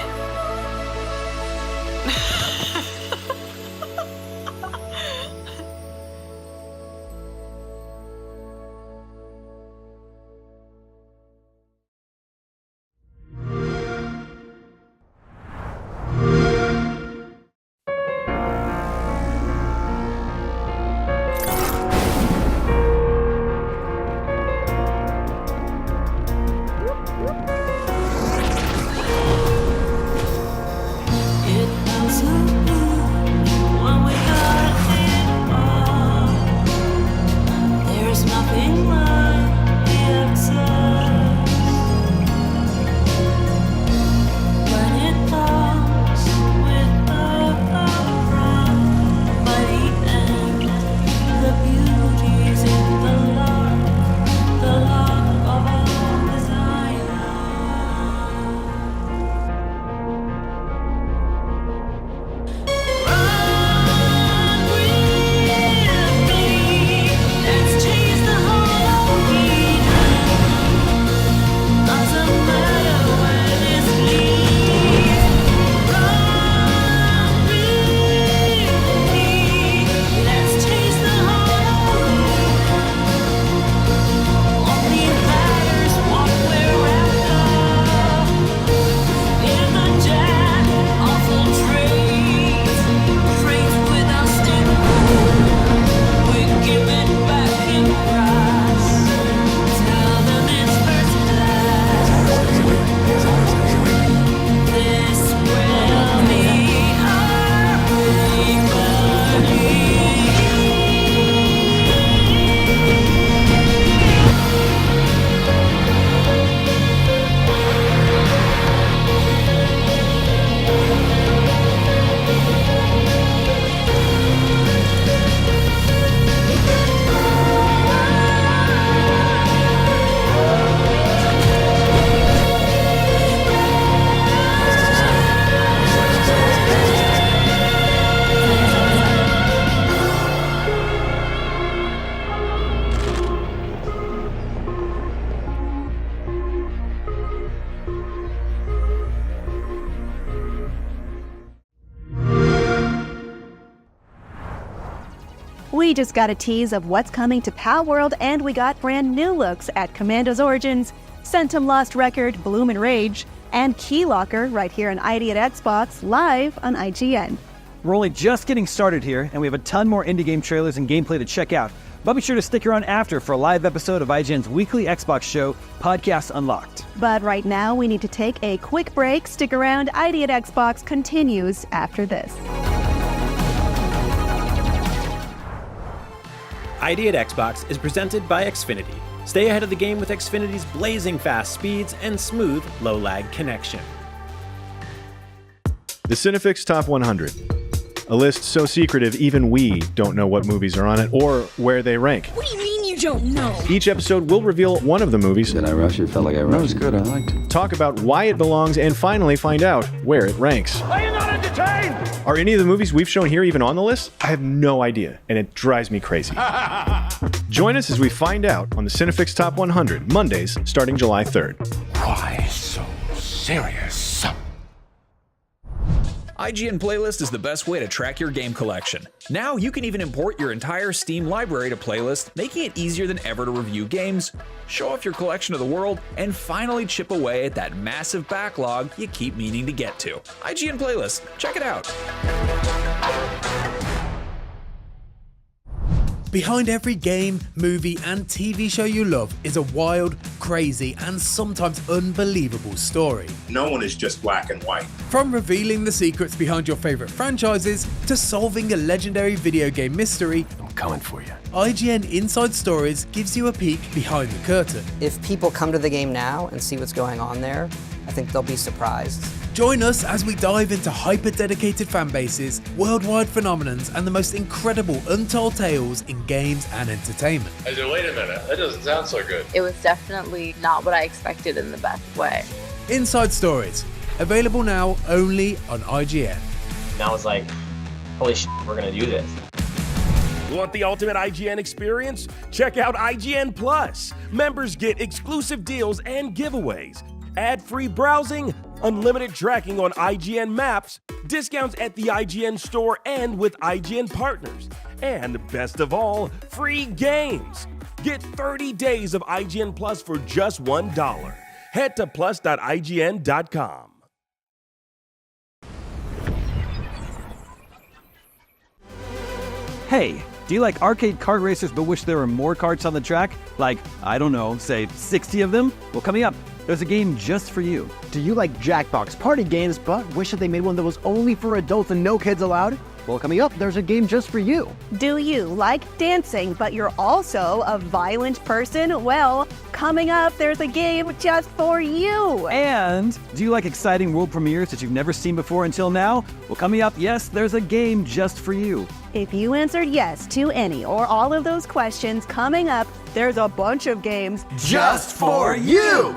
We just got a tease of what's coming to Pal World, and we got brand new looks at Commandos Origins, Centum Lost Record, Bloom and Rage, and Keylocker right here on ID at Xbox, live on IGN. We're only just getting started here, and we have a ton more indie game trailers and gameplay to check out. But be sure to stick around after for a live episode of IGN's weekly Xbox show, Podcast Unlocked. But right now, we need to take a quick break. Stick around. ID at Xbox continues after this. ID at Xbox is presented by Xfinity. Stay ahead of the game with Xfinity's blazing fast speeds and smooth, low-lag connection. The Cinefix Top 100. A list so secretive even we don't know what movies are on it or where they rank. What do you mean you don't know? Each episode will reveal one of the movies. Did I rush it? Felt like I rushed. That was good. I liked it. Talk about why it belongs and finally find out where it ranks. Are you not entertained! Are any of the movies we've shown here even on the list? I have no idea, and it drives me crazy. Join us as we find out on the Cinefix Top 100, Mondays, starting July 3rd. Why so serious? IGN Playlist is the best way to track your game collection. Now you can even import your entire Steam library to Playlist, making it easier than ever to review games, show off your collection to the world, and finally chip away at that massive backlog you keep meaning to get to. IGN Playlist, check it out. Behind every game, movie, and TV show you love is a wild, crazy, and sometimes unbelievable story. No one is just black and white. From revealing the secrets behind your favorite franchises to solving a legendary video game mystery, I'm coming for you. IGN Inside Stories gives you a peek behind the curtain. If people come to the game now and see what's going on there, I think they'll be surprised. Join us as we dive into hyper-dedicated fan bases, worldwide phenomenons, and the most incredible untold tales in games and entertainment. I said, wait a minute, that doesn't sound so good. It was definitely not what I expected in the best way. Inside Stories, available now only on IGN. And I was like, holy shit, we're gonna do this. Want the ultimate IGN experience? Check out IGN Plus. Members get exclusive deals and giveaways, ad-free browsing, unlimited tracking on IGN Maps, discounts at the IGN store and with IGN partners, and best of all, free games. Get 30 days of IGN Plus for just $1. Head to plus.ign.com. Hey, do you like arcade kart racers but wish there were more karts on the track? Like, I don't know, say 60 of them? Well, coming up, there's a game just for you. Do you like Jackbox party games but wish that they made one that was only for adults and no kids allowed? Well, coming up, there's a game just for you. Do you like dancing, but you're also a violent person? Well, coming up, there's a game just for you. And do you like exciting world premieres that you've never seen before until now? Well, coming up, yes, there's a game just for you. If you answered yes to any or all of those questions, coming up, there's a bunch of games just for you.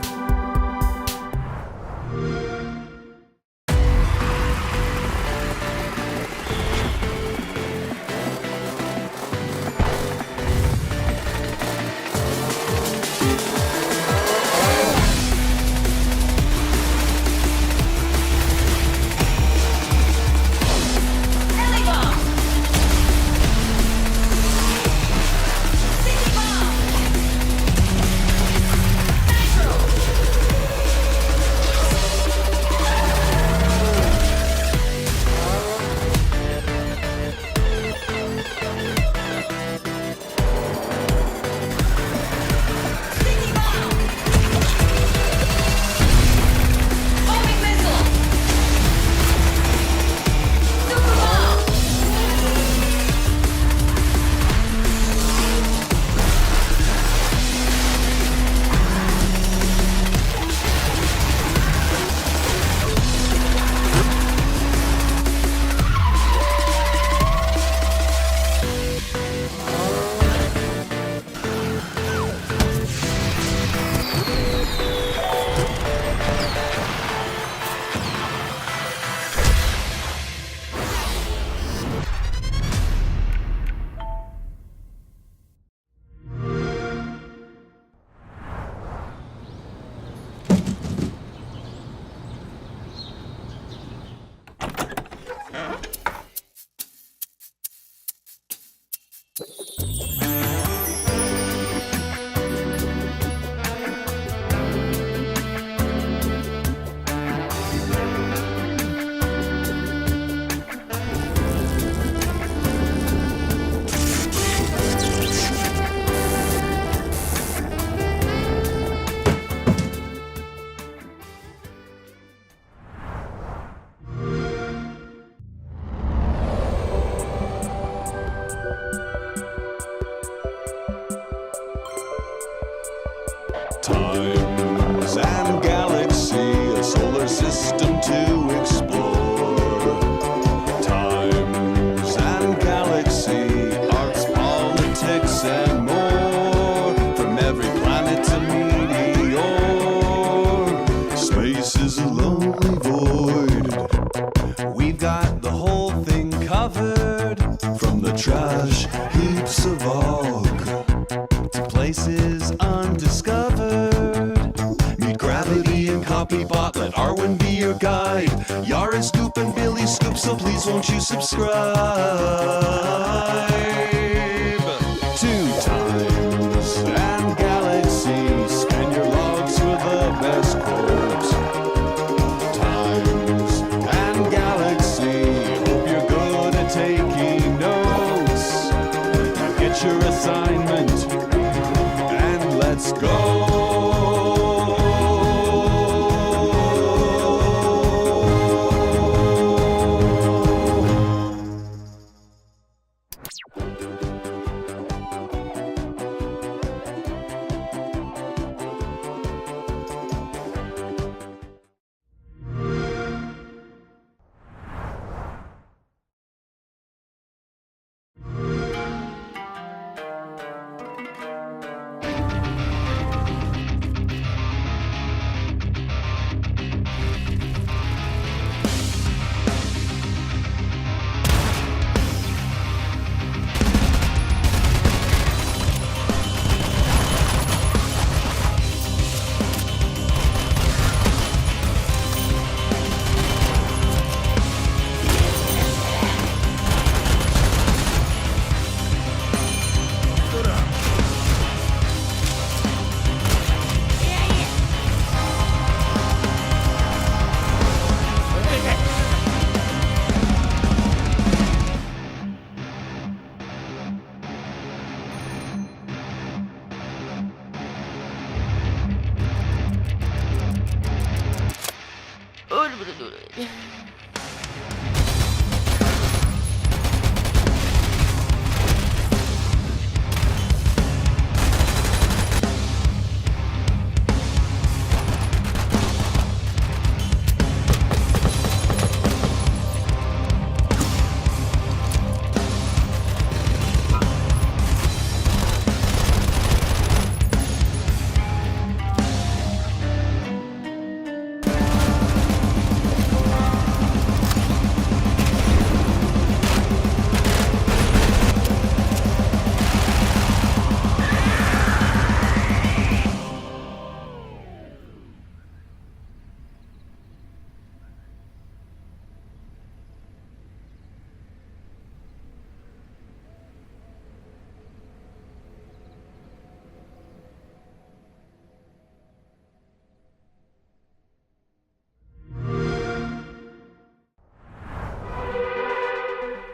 trash, heaps of og, to places undiscovered. Meet Gravity and Copybot, let Arwen be your guide. Yara Scoop and Billy Scoop, so please won't you subscribe? 2 times and Galaxy, scan your logs for the best quotes. Times and Galaxy, hope you're good at taking notes. Now get your assignment and let's go.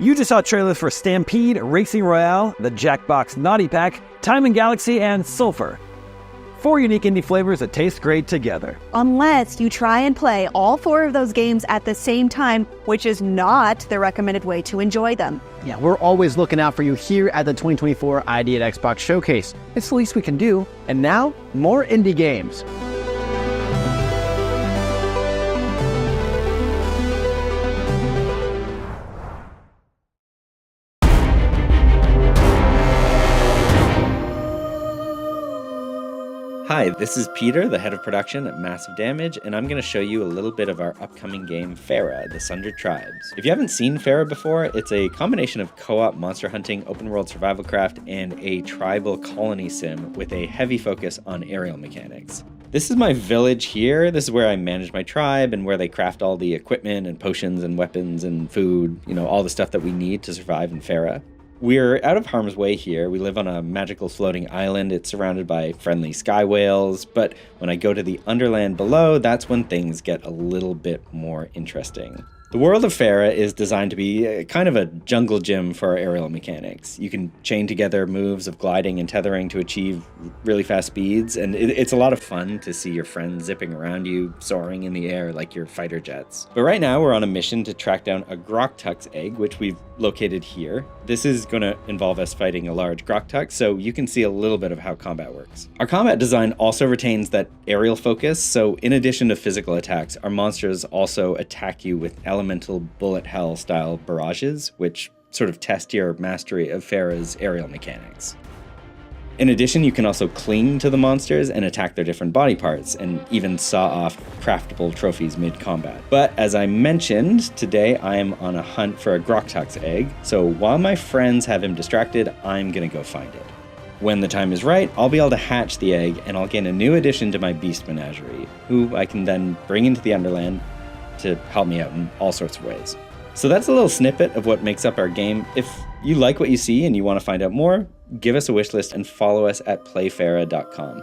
You just saw trailers for Stampede, Racing Royale, the Jackbox Naughty Pack, Time and Galaxy, and Sulphur. 4 unique indie flavors that taste great together. Unless you try and play all 4 of those games at the same time, which is not the recommended way to enjoy them. Yeah, we're always looking out for you here at the 2024 ID at Xbox Showcase. It's the least we can do. And now, more indie games. Hi, this is Peter, the head of production at Massive Damage, and I'm going to show you a little bit of our upcoming game, Farah, The Sundered Tribes. If you haven't seen Farah before, it's a combination of co-op monster hunting, open-world survival craft, and a tribal colony sim with a heavy focus on aerial mechanics. This is my village here. This is where I manage my tribe and where they craft all the equipment and potions and weapons and food, all the stuff that we need to survive in Farah. We're out of harm's way here. We live on a magical floating island. It's surrounded by friendly sky whales, but when I go to the underland below, that's when things get a little bit more interesting. The world of Farah is designed to be kind of a jungle gym for aerial mechanics. You can chain together moves of gliding and tethering to achieve really fast speeds, and it's a lot of fun to see your friends zipping around you, soaring in the air like your fighter jets. But right now we're on a mission to track down a Groktuks egg, which we've located here. This is going to involve us fighting a large Groktuk, so you can see a little bit of how combat works. Our combat design also retains that aerial focus, so in addition to physical attacks, our monsters also attack you with elemental bullet hell style barrages, which sort of test your mastery of Farah's aerial mechanics. In addition, you can also cling to the monsters and attack their different body parts, and even saw off craftable trophies mid-combat. But as I mentioned, today I am on a hunt for a Groktox egg, so while my friends have him distracted, I'm gonna go find it. When the time is right, I'll be able to hatch the egg, and I'll gain a new addition to my beast menagerie, who I can then bring into the Underland to help me out in all sorts of ways. So that's a little snippet of what makes up our game. If you like what you see and you want to find out more, give us a wish list and follow us at playfera.com.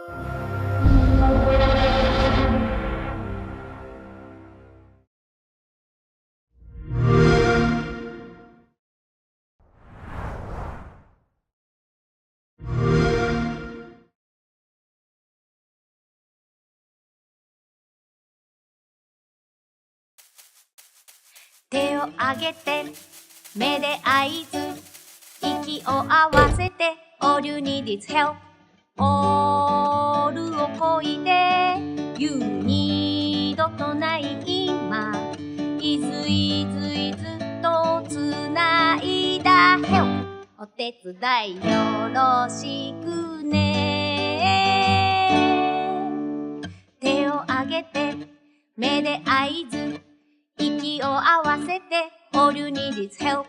手を上げて目で合図息を合わせて All you need is help All をこいで You need とない今いずいずいずっとつないだ Help お手伝いよろしくね手を上げて目で合図息を合わせて All you need is help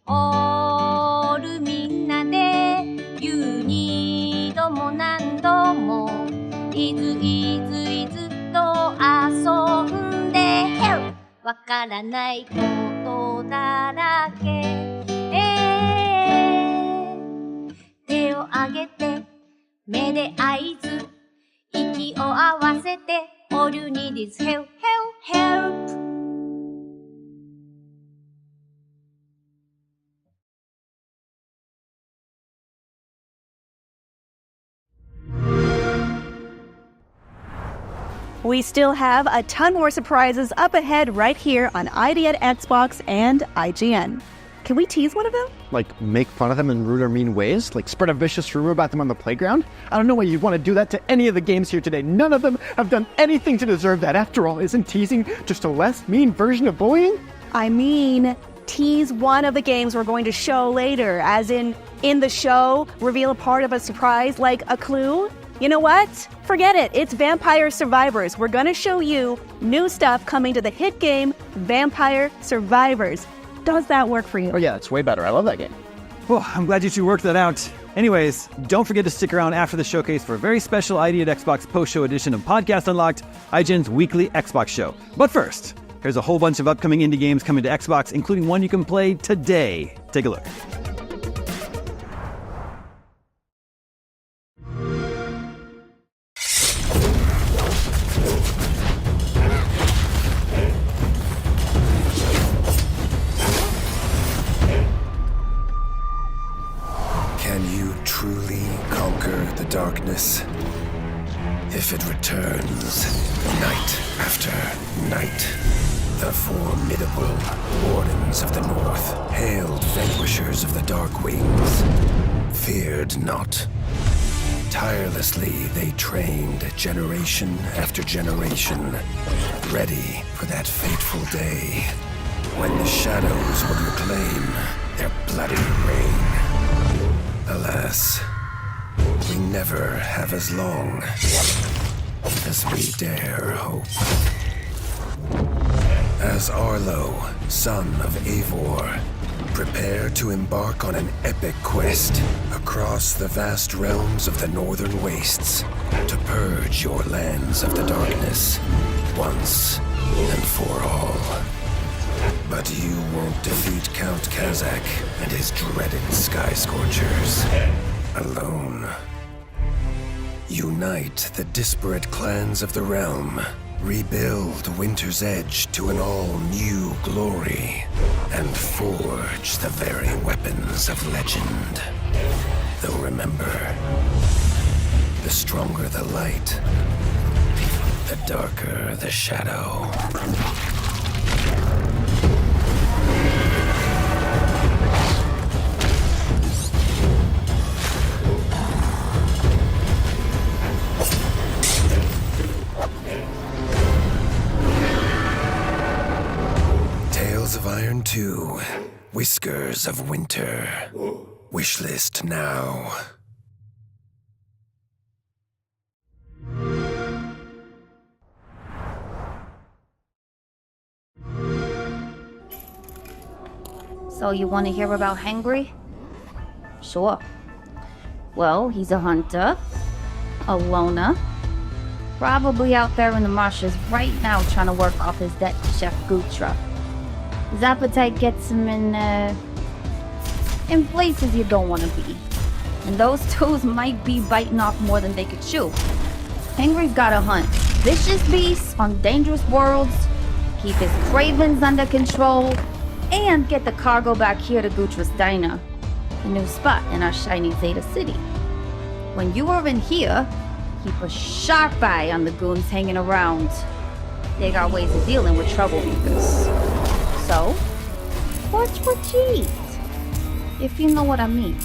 All みんなで You need も何度もいずいずいずっと遊んで Help わからないことだらけ、手を上げて目で合図息を合わせて All you need is help, help, help We still have a ton more surprises up ahead right here on ID at Xbox and IGN. Can we tease one of them? Like, make fun of them in rude or mean ways? Like, spread a vicious rumor about them on the playground? I don't know why you'd want to do that to any of the games here today. None of them have done anything to deserve that. After all, isn't teasing just a less mean version of bullying? I mean, tease one of the games we're going to show later, as in the show, reveal a part of a surprise, like a clue. You know what? Forget it. It's Vampire Survivors. We're gonna show you new stuff coming to the hit game, Vampire Survivors. Does that work for you? Oh yeah, it's way better. I love that game. Well, I'm glad you two worked that out. Anyways, don't forget to stick around after the showcase for a very special ID at Xbox post-show edition of Podcast Unlocked, IGN's weekly Xbox show. But first, here's a whole bunch of upcoming indie games coming to Xbox, including one you can play today. Take a look. Darkness. If it returns, night after night, the formidable Wardens of the North, hailed vanquishers of the Dark Wings, feared not. Tirelessly they trained generation after generation, ready for that fateful day when the shadows would reclaim their bloody reign. Alas, we never have as long as we dare hope. As Arlo, son of Eivor, prepare to embark on an epic quest across the vast realms of the Northern Wastes to purge your lands of the darkness once and for all. But you won't defeat Count Kazak and his dreaded Sky Scorchers alone. Unite the disparate clans of the realm, rebuild Winter's Edge to an all-new glory, and forge the very weapons of legend. Though remember, the stronger the light, the darker the shadow. Of Iron 2, Whiskers of Winter. Wishlist now. So you want to hear about Hangry? Sure. Well, he's a hunter, a loner, probably out there in the marshes right now trying to work off his debt to Chef Gutra. His appetite gets him in places you don't want to be. And those toes might be biting off more than they could chew. Hangry's gotta hunt vicious beasts on dangerous worlds, keep his cravings under control, and get the cargo back here to Gutra's Diner, a new spot in our shiny Zeta City. When you are in here, keep a sharp eye on the goons hanging around. They got ways of dealing with troublemakers. So, watch what you eat, if you know what I mean.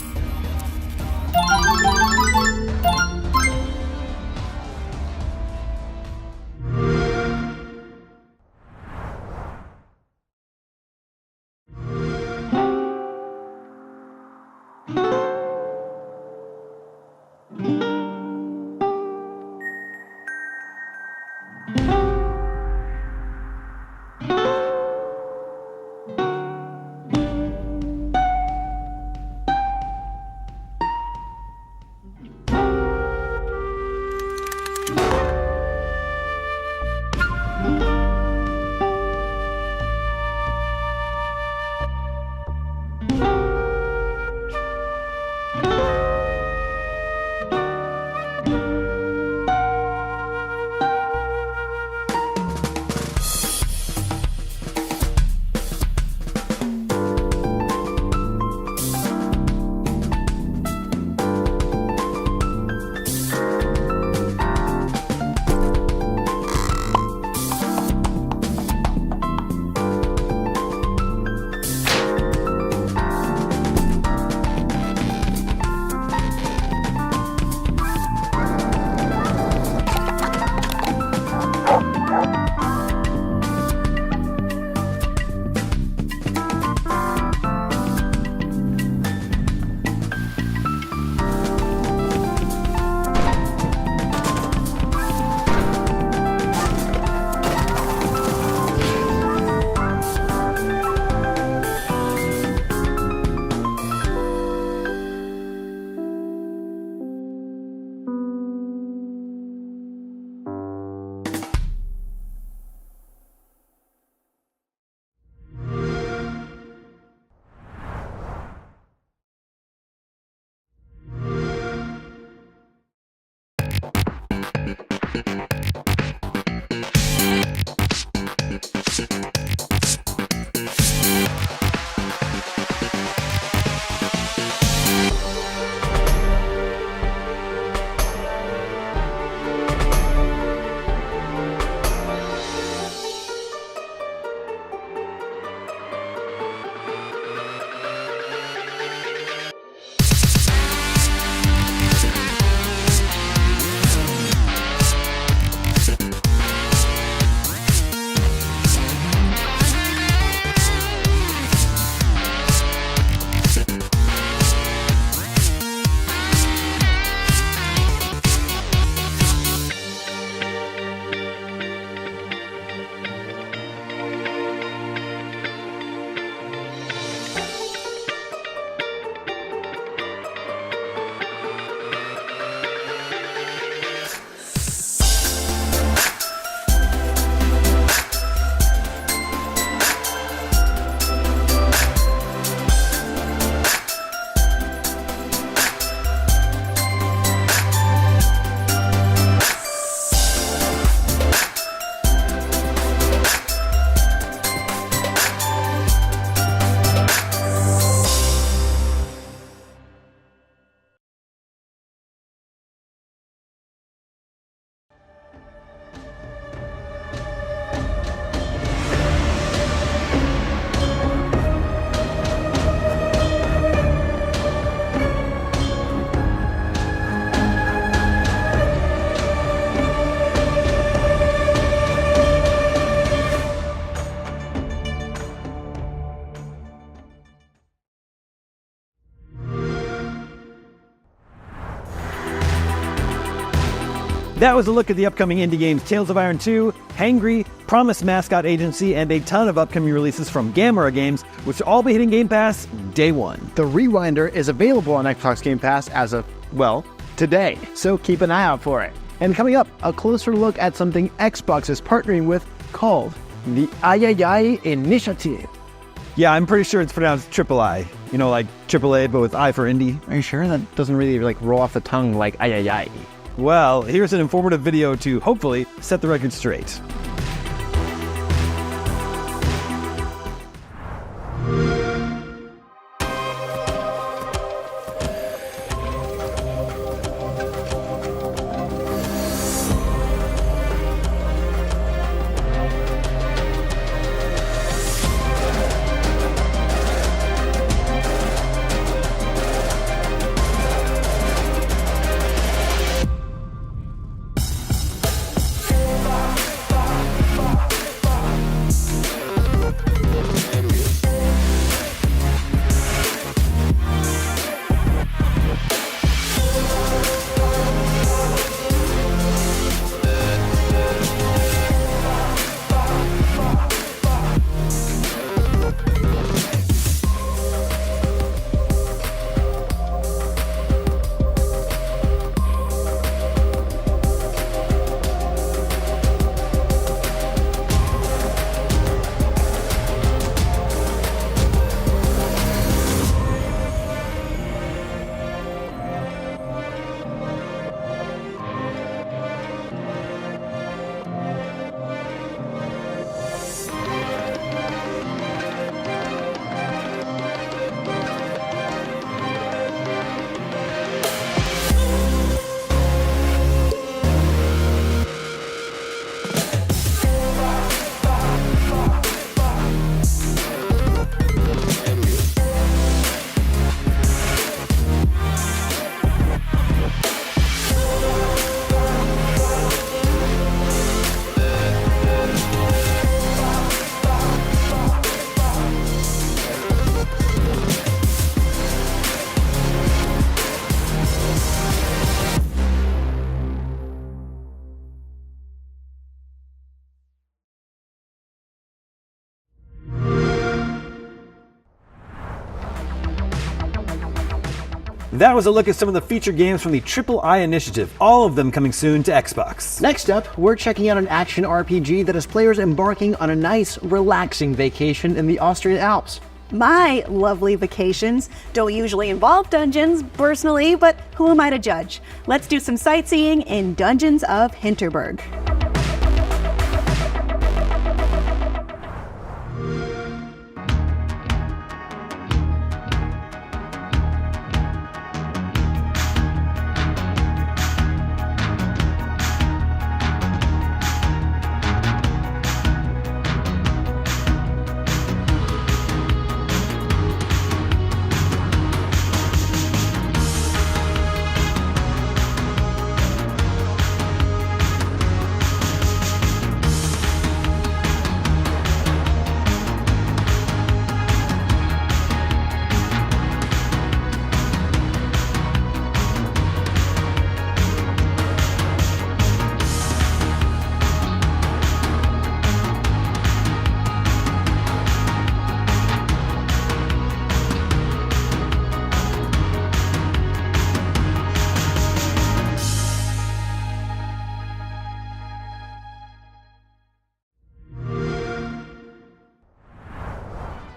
That was a look at the upcoming indie games Tales of Iron 2, Hangry, Promise Mascot Agency, and a ton of upcoming releases from Gamera Games, which will all be hitting Game Pass day one. The Rewinder is available on Xbox Game Pass as of, well, today, so keep an eye out for it. And coming up, a closer look at something Xbox is partnering with called the Ayayay Initiative. Yeah, I'm pretty sure it's pronounced Triple I. You know, like AAA, but with I for indie. Are you sure? That doesn't really roll off the tongue like Ayayay. Well, here's an informative video to hopefully set the record straight. That was a look at some of the featured games from the Triple I Initiative, all of them coming soon to Xbox. Next up, we're checking out an action RPG that has players embarking on a nice, relaxing vacation in the Austrian Alps. My lovely vacations don't usually involve dungeons, personally, but who am I to judge? Let's do some sightseeing in Dungeons of Hinterberg.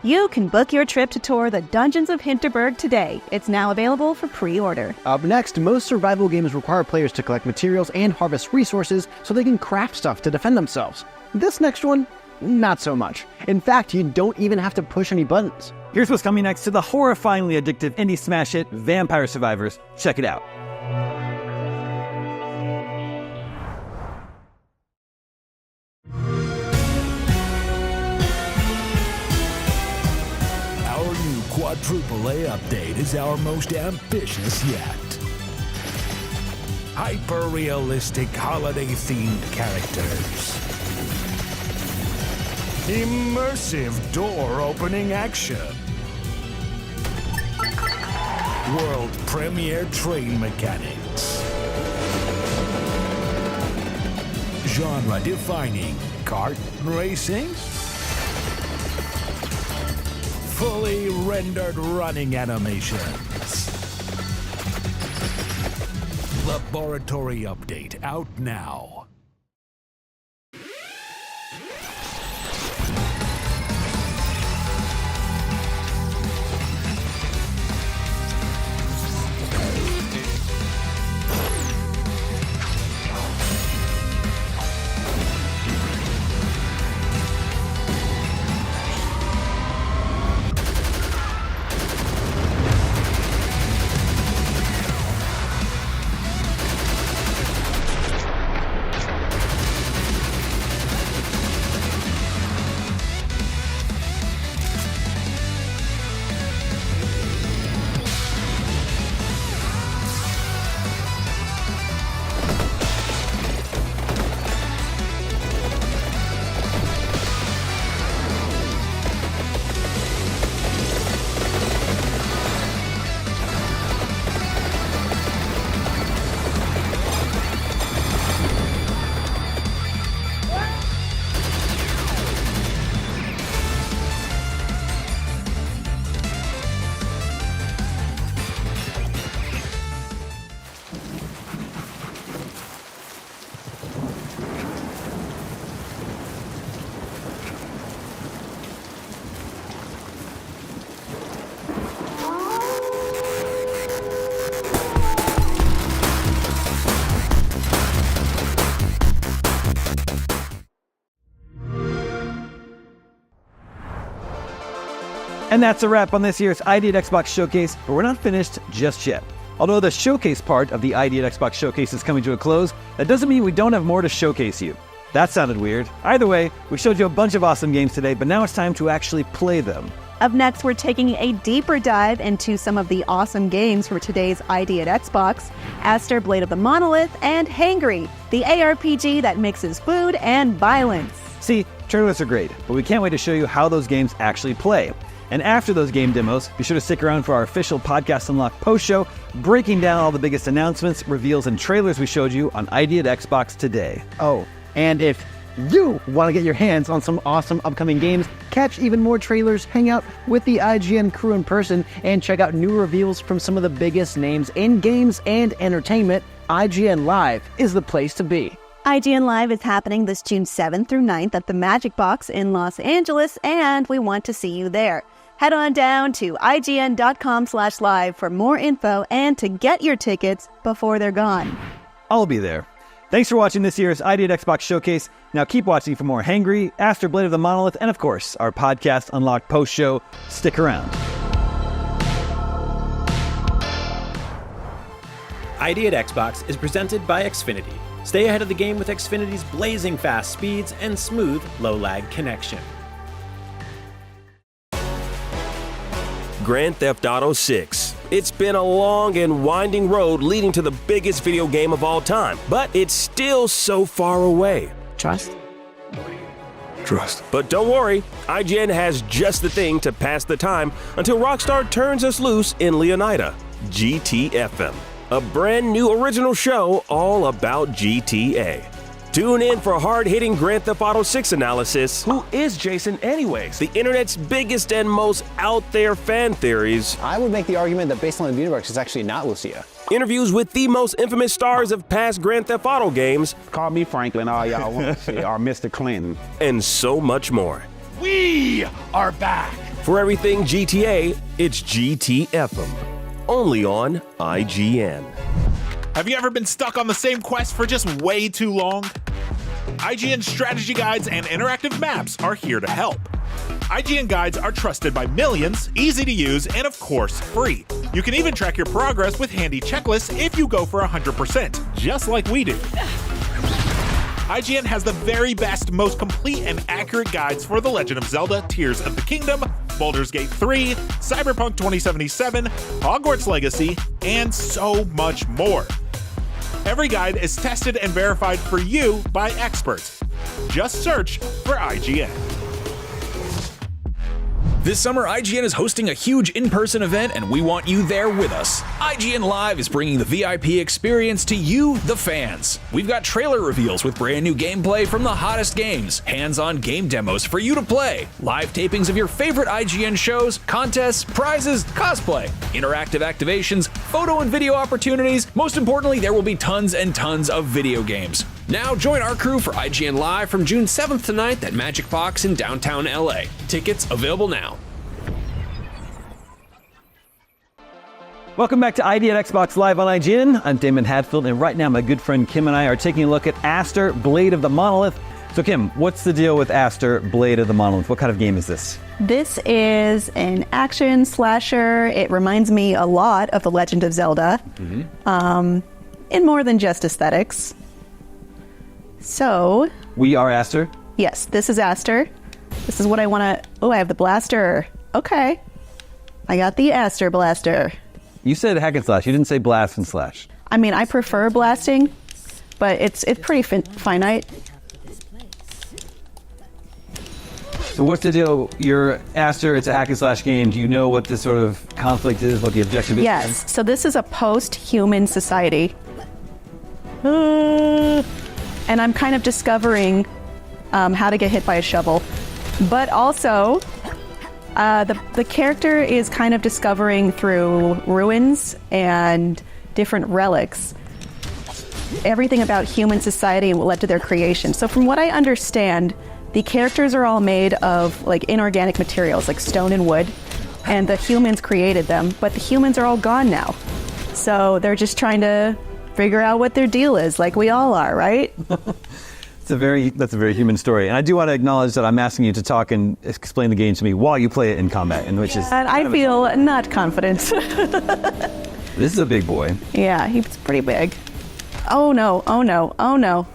You can book your trip to tour the Dungeons of Hinterberg today. It's now available for pre-order. Up next, most survival games require players to collect materials and harvest resources so they can craft stuff to defend themselves. This next one, not so much. In fact, you don't even have to push any buttons. Here's what's coming next to the horrifyingly addictive indie smash hit Vampire Survivors. Check it out. Quadruple A update is our most ambitious yet. Hyper-realistic holiday-themed characters. Immersive door-opening action. World premiere train mechanics. genre-defining kart racing? Fully rendered running animations. Laboratory update out now. And that's a wrap on this year's ID at Xbox Showcase, but we're not finished just yet. Although the showcase part of the ID at Xbox Showcase is coming to a close, that doesn't mean we don't have more to showcase you. That sounded weird. Either way, we showed you a bunch of awesome games today, but now it's time to actually play them. Up next, we're taking a deeper dive into some of the awesome games for today's ID at Xbox: Aster, Blade of the Monolith, and Hangry, the ARPG that mixes food and violence. See, trailers are great, but we can't wait to show you how those games actually play. And after those game demos, be sure to stick around for our official Podcast Unlocked post-show, breaking down all the biggest announcements, reveals, and trailers we showed you on ID at Xbox today. Oh, and if you want to get your hands on some awesome upcoming games, catch even more trailers, hang out with the IGN crew in person, and check out new reveals from some of the biggest names in games and entertainment, IGN Live is the place to be. IGN Live is happening this June 7th through 9th at the Magic Box in Los Angeles, and we want to see you there. Head on down to IGN.com/live for more info and to get your tickets before they're gone. I'll be there. Thanks for watching this year's ID at Xbox Showcase. Now keep watching for more Hangry, Aster, Blade of the Monolith, and of course, our Podcast Unlocked post-show. Stick around. ID at Xbox is presented by Xfinity. Stay ahead of the game with Xfinity's blazing fast speeds and smooth, low-lag connection. Grand Theft Auto 6. It's been a long and winding road leading to the biggest video game of all time, but it's still so far away. Trust? But don't worry, IGN has just the thing to pass the time until Rockstar turns us loose in Leonida, GTFM, a brand new original show all about GTA. Tune in for hard-hitting Grand Theft Auto 6 analysis. Who is Jason anyways? The internet's biggest and most out-there fan theories. I would make the argument that based on the universe, it's actually not Lucia. Interviews with the most infamous stars of past Grand Theft Auto games. Call me Franklin, all y'all want to say, or Mr. Clinton. And so much more. We are back. For everything GTA, it's GTFM. Only on IGN. Have you ever been stuck on the same quest for just way too long? IGN strategy guides and interactive maps are here to help. IGN guides are trusted by millions, easy to use, and of course, free. You can even track your progress with handy checklists if you go for 100%, just like we do. IGN has the very best, most complete and accurate guides for The Legend of Zelda: Tears of the Kingdom, Baldur's Gate 3, Cyberpunk 2077, Hogwarts Legacy, and so much more. Every guide is tested and verified for you by experts. Just search for IGN. This summer, IGN is hosting a huge in-person event, and we want you there with us. IGN Live is bringing the VIP experience to you, the fans. We've got trailer reveals with brand new gameplay from the hottest games, hands-on game demos for you to play, live tapings of your favorite IGN shows, contests, prizes, cosplay, interactive activations, photo and video opportunities. Most importantly, there will be tons and tons of video games. Now join our crew for IGN Live from June 7th to 9th at Magic Box in downtown LA. Tickets available now. Welcome back to ID at Xbox Live on IGN. I'm Damon Hadfield, and right now my good friend Kim and I are taking a look at Aster, Blade of the Monolith. So Kim, what's the deal with Aster, Blade of the Monolith? What kind of game is this? This is an action slasher. It reminds me a lot of The Legend of Zelda, in more than just aesthetics. So... We are Aster? Yes, this is Aster. This is what I want to... Oh, I have the blaster. Okay. I got the Aster blaster. You said hack and slash. You didn't say blast and slash. I mean, I prefer blasting, but it's pretty finite. So what's the deal? You're Aster, it's a hack and slash game. Do you know what the sort of conflict is, what the objective is? Yes, so this is a post-human society. And I'm kind of discovering how to get hit by a shovel. But also, the character is kind of discovering through ruins and different relics everything about human society and what led to their creation. So from what I understand, the characters are all made of like inorganic materials like stone and wood, and the humans created them, but the humans are all gone now. So they're just trying to figure out what their deal is, like we all are, right? That's a very human story. And I do want to acknowledge that I'm asking you to talk and explain the game to me while you play it in combat, and which is... And I feel not confident. This is a big boy. Yeah, he's pretty big. Oh no, oh no, oh no.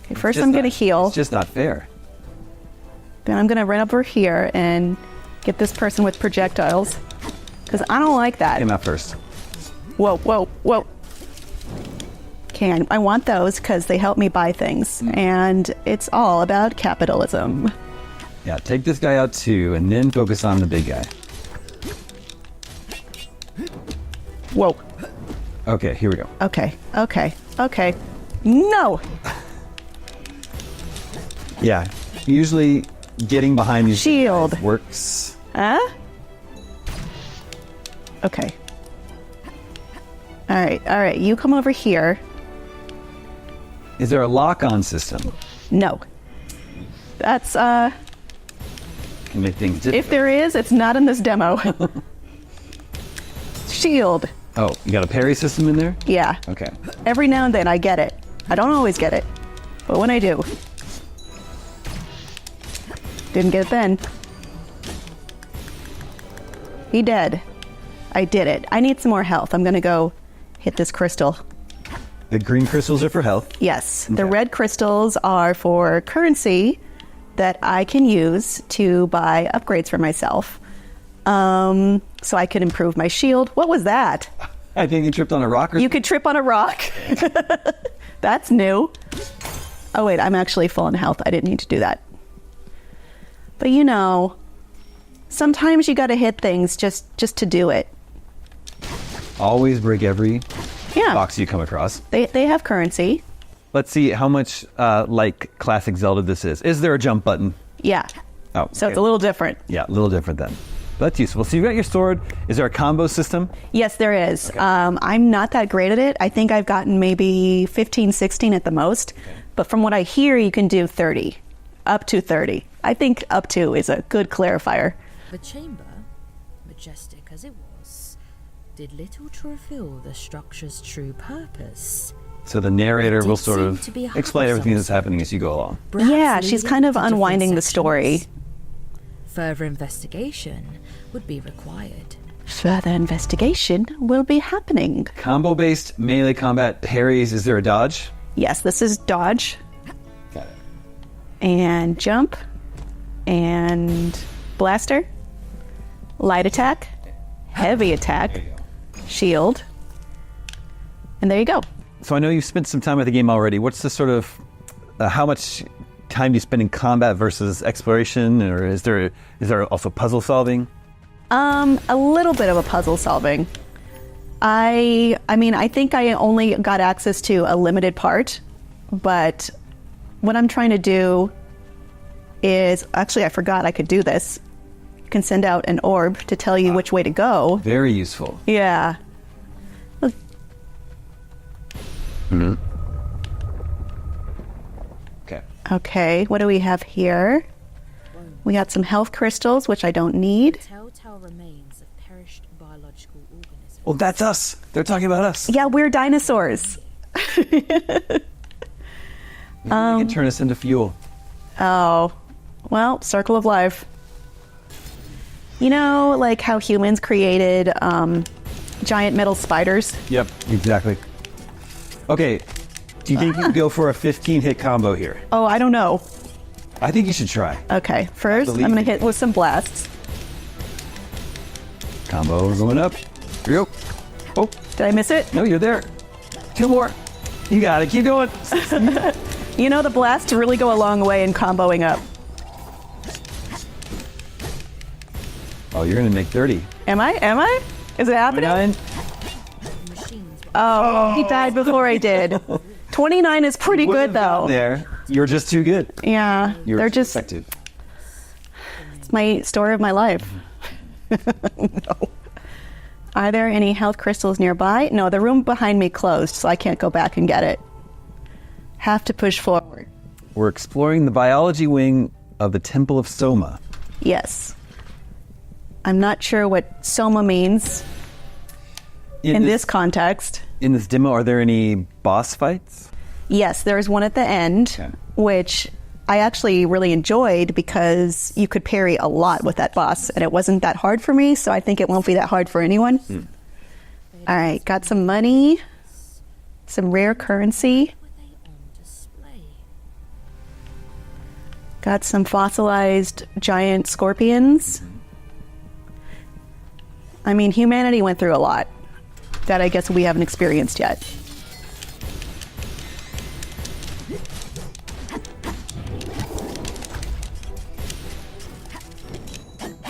Okay, first I'm going to heal. It's just not fair. Then I'm going to run over here and get this person with projectiles, because I don't like that. Came out first. Whoa, whoa, whoa. Okay, I want those because they help me buy things, and it's all about capitalism. Yeah, take this guy out too, and then focus on the big guy. Whoa. Okay, here we go. Okay, okay, okay. No! Yeah, usually getting behind these shield works. Huh? Okay. All right, you come over here. Is there a lock-on system? No. That's, Can make things difficult. if there is, it's not in this demo. Shield. Oh, you got a parry system in there? Yeah. Okay. Every now and then I get it. I don't always get it, but when I do. Didn't get it then. He dead. I did it. I need some more health. I'm gonna go hit this crystal. The green crystals are for health? Yes. Okay. The red crystals are for currency that I can use to buy upgrades for myself. So I could improve my shield. What was that? I think you tripped on a rock or You could trip on a rock. That's new. Oh wait, I'm actually full in health. I didn't need to do that. But you know, sometimes you gotta hit things just to do it. Always break every Yeah. box you come across. They have currency. Let's see how much like classic Zelda this is. Is there a jump button? Yeah. Oh, So okay. it's a little different. Yeah, a little different then. But that's useful. So you've got your sword. Is there a combo system? Yes, there is. Okay. I'm not that great at it. I think I've gotten maybe 15, 16 at the most. Okay. But from what I hear, you can do 30. Up to 30. I think up to is a good clarifier. The chamber, majestic as it was, did little to reveal the structure's true purpose. So the narrator will sort seem of to be a explain hub everything of that's happening as you go along. Yeah, she's kind of unwinding the story. Further investigation would be required. Further investigation will be happening. Combo-based melee combat parries. Is there a dodge? Yes, this is dodge. Got it. And jump. And blaster. Light attack. Heavy attack. Shield. And there you go. So I know you've spent some time with the game already. What's the sort of how much time do you spend in combat versus exploration, or is there also puzzle solving? A little bit of a puzzle solving. I mean, I think I only got access to a limited part, but what I'm trying to do is, actually I forgot I could do this. You can send out an orb to tell you which way to go. Very useful. Yeah. Mm-hmm. Okay. Okay, what do we have here? We got some health crystals, which I don't need. Telltale remains of perished biological organisms. Well, that's us. They're talking about us. Yeah, we're dinosaurs. Maybe they can turn us into fuel. Oh, well, circle of life. You know, like how humans created giant metal spiders? Yep, exactly. Okay, do you think you can go for a 15-hit combo here? Oh, I don't know. I think you should try. Okay, first I'm going to hit with some blasts. Combo going up. Here we go. Oh. Did I miss it? No, you're there. 2 more. You got it. Keep going. You know, the blasts really go a long way in comboing up. Oh, you're going to make 30. Am I? Is it happening? 29. Oh, he died before I did. 29 is pretty good, though. There. You're just too good. Yeah. You're just effective. It's my story of my life. No. Are there any health crystals nearby? No, the room behind me closed, so I can't go back and get it. Have to push forward. We're exploring the biology wing of the Temple of Soma. Yes. I'm not sure what Soma means in this context. In this demo, are there any boss fights? Yes, there's one at the end, which I actually really enjoyed because you could parry a lot with that boss, and it wasn't that hard for me, so I think it won't be that hard for anyone. All right, got some money, some rare currency. Got some fossilized giant scorpions. I mean, humanity went through a lot that I guess we haven't experienced yet.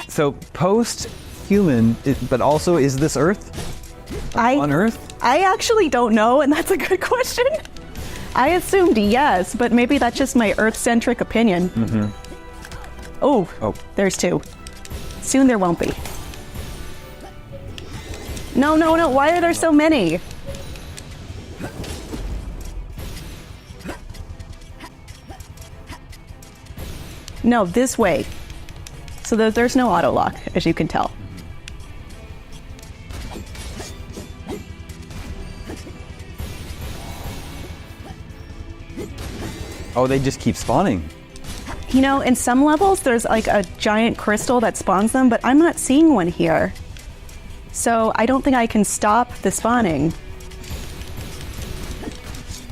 So post-human, but also is this Earth? On Earth? I actually don't know, and that's a good question. I assumed yes, but maybe that's just my Earth-centric opinion. Mm-hmm. Oh, there's 2. Soon there won't be. No, why are there so many? No, this way. So there's no auto lock, as you can tell. Oh, they just keep spawning. You know, in some levels, there's like a giant crystal that spawns them, but I'm not seeing one here. So I don't think I can stop the spawning.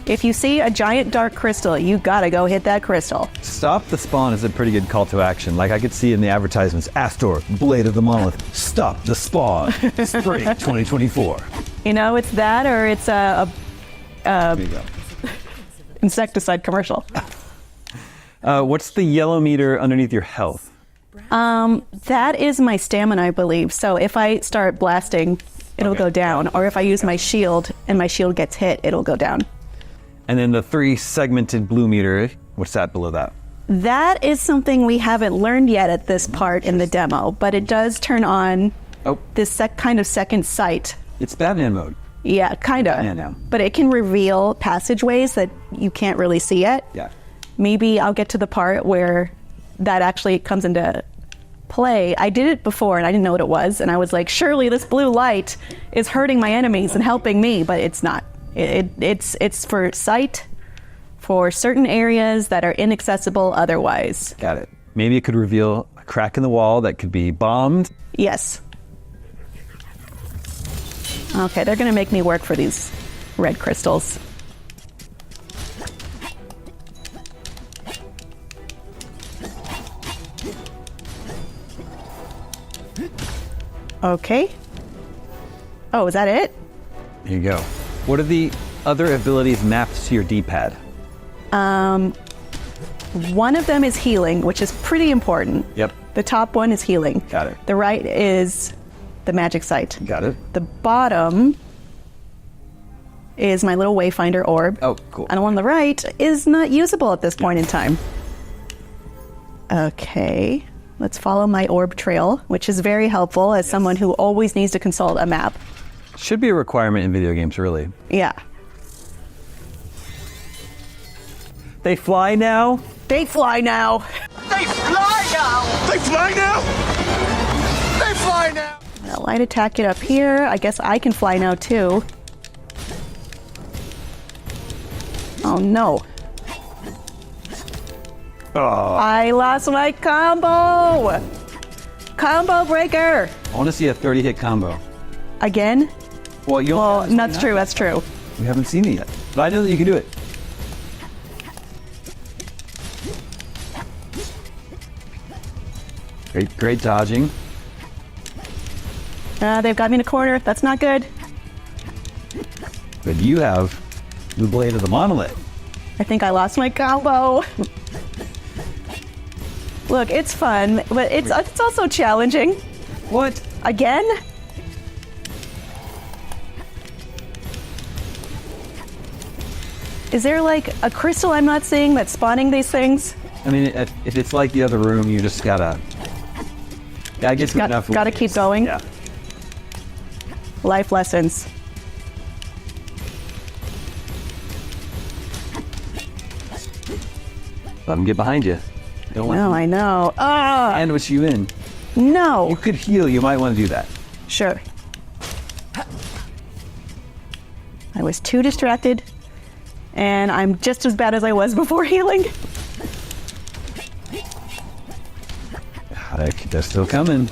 If you see a giant dark crystal, you gotta go hit that crystal. Stop the spawn is a pretty good call to action. Like I could see in the advertisements, Astor, Blade of the Monolith, stop the spawn, spring 2024. You know, it's that or it's a insecticide commercial. What's the yellow meter underneath your health? That is my stamina, I believe. So if I start blasting, it'll go down. Or if I use my shield and my shield gets hit, it'll go down. And then the 3-segmented blue meter, what's that below that? That is something we haven't learned yet at this part in the demo, but it does turn on this kind of second sight. It's Batman mode. Yeah, kind of. Yeah, no. But it can reveal passageways that you can't really see yet. Yeah. Maybe I'll get to the part where that actually comes into play. I did it before and I didn't know what it was, and I was like, surely this blue light is hurting my enemies and helping me, but it's not. It's for sight for certain areas that are inaccessible otherwise. Got it. Maybe it could reveal a crack in the wall that could be bombed. Yes. Okay, they're gonna make me work for these red crystals. Okay. Oh, is that it? Here you go. What are the other abilities mapped to your D-pad? One of them is healing, which is pretty important. Yep. The top one is healing. Got it. The right is the magic sight. Got it. The bottom is my little wayfinder orb. Oh, cool. And the one on the right is not usable at this point in time. Okay, let's follow my orb trail, which is very helpful as someone who always needs to consult a map. Should be a requirement in video games, really. Yeah. They fly now? They fly now. They fly now! They fly now! They fly now! Light attack it up here. I guess I can fly now too. Oh no. Oh. I lost my combo! Combo breaker! I want to see a 30-hit combo. Again? Well, that's true, that's true. We haven't seen it yet. But I know that you can do it. Great dodging. They've got me in a corner. That's not good. But you have the Blade of the Monolith. I think I lost my combo. Look, it's fun, but it's also challenging. What? Again? Is there like a crystal I'm not seeing that's spawning these things? I mean, if it's like the other room, you just gotta get enough. Gotta keep going. Yeah. Life lessons. Let them get behind you. Don't let No, them I know. ambush you in. No. You could heal. You might want to do that. Sure. I was too distracted, and I'm just as bad as I was before healing. They're still coming.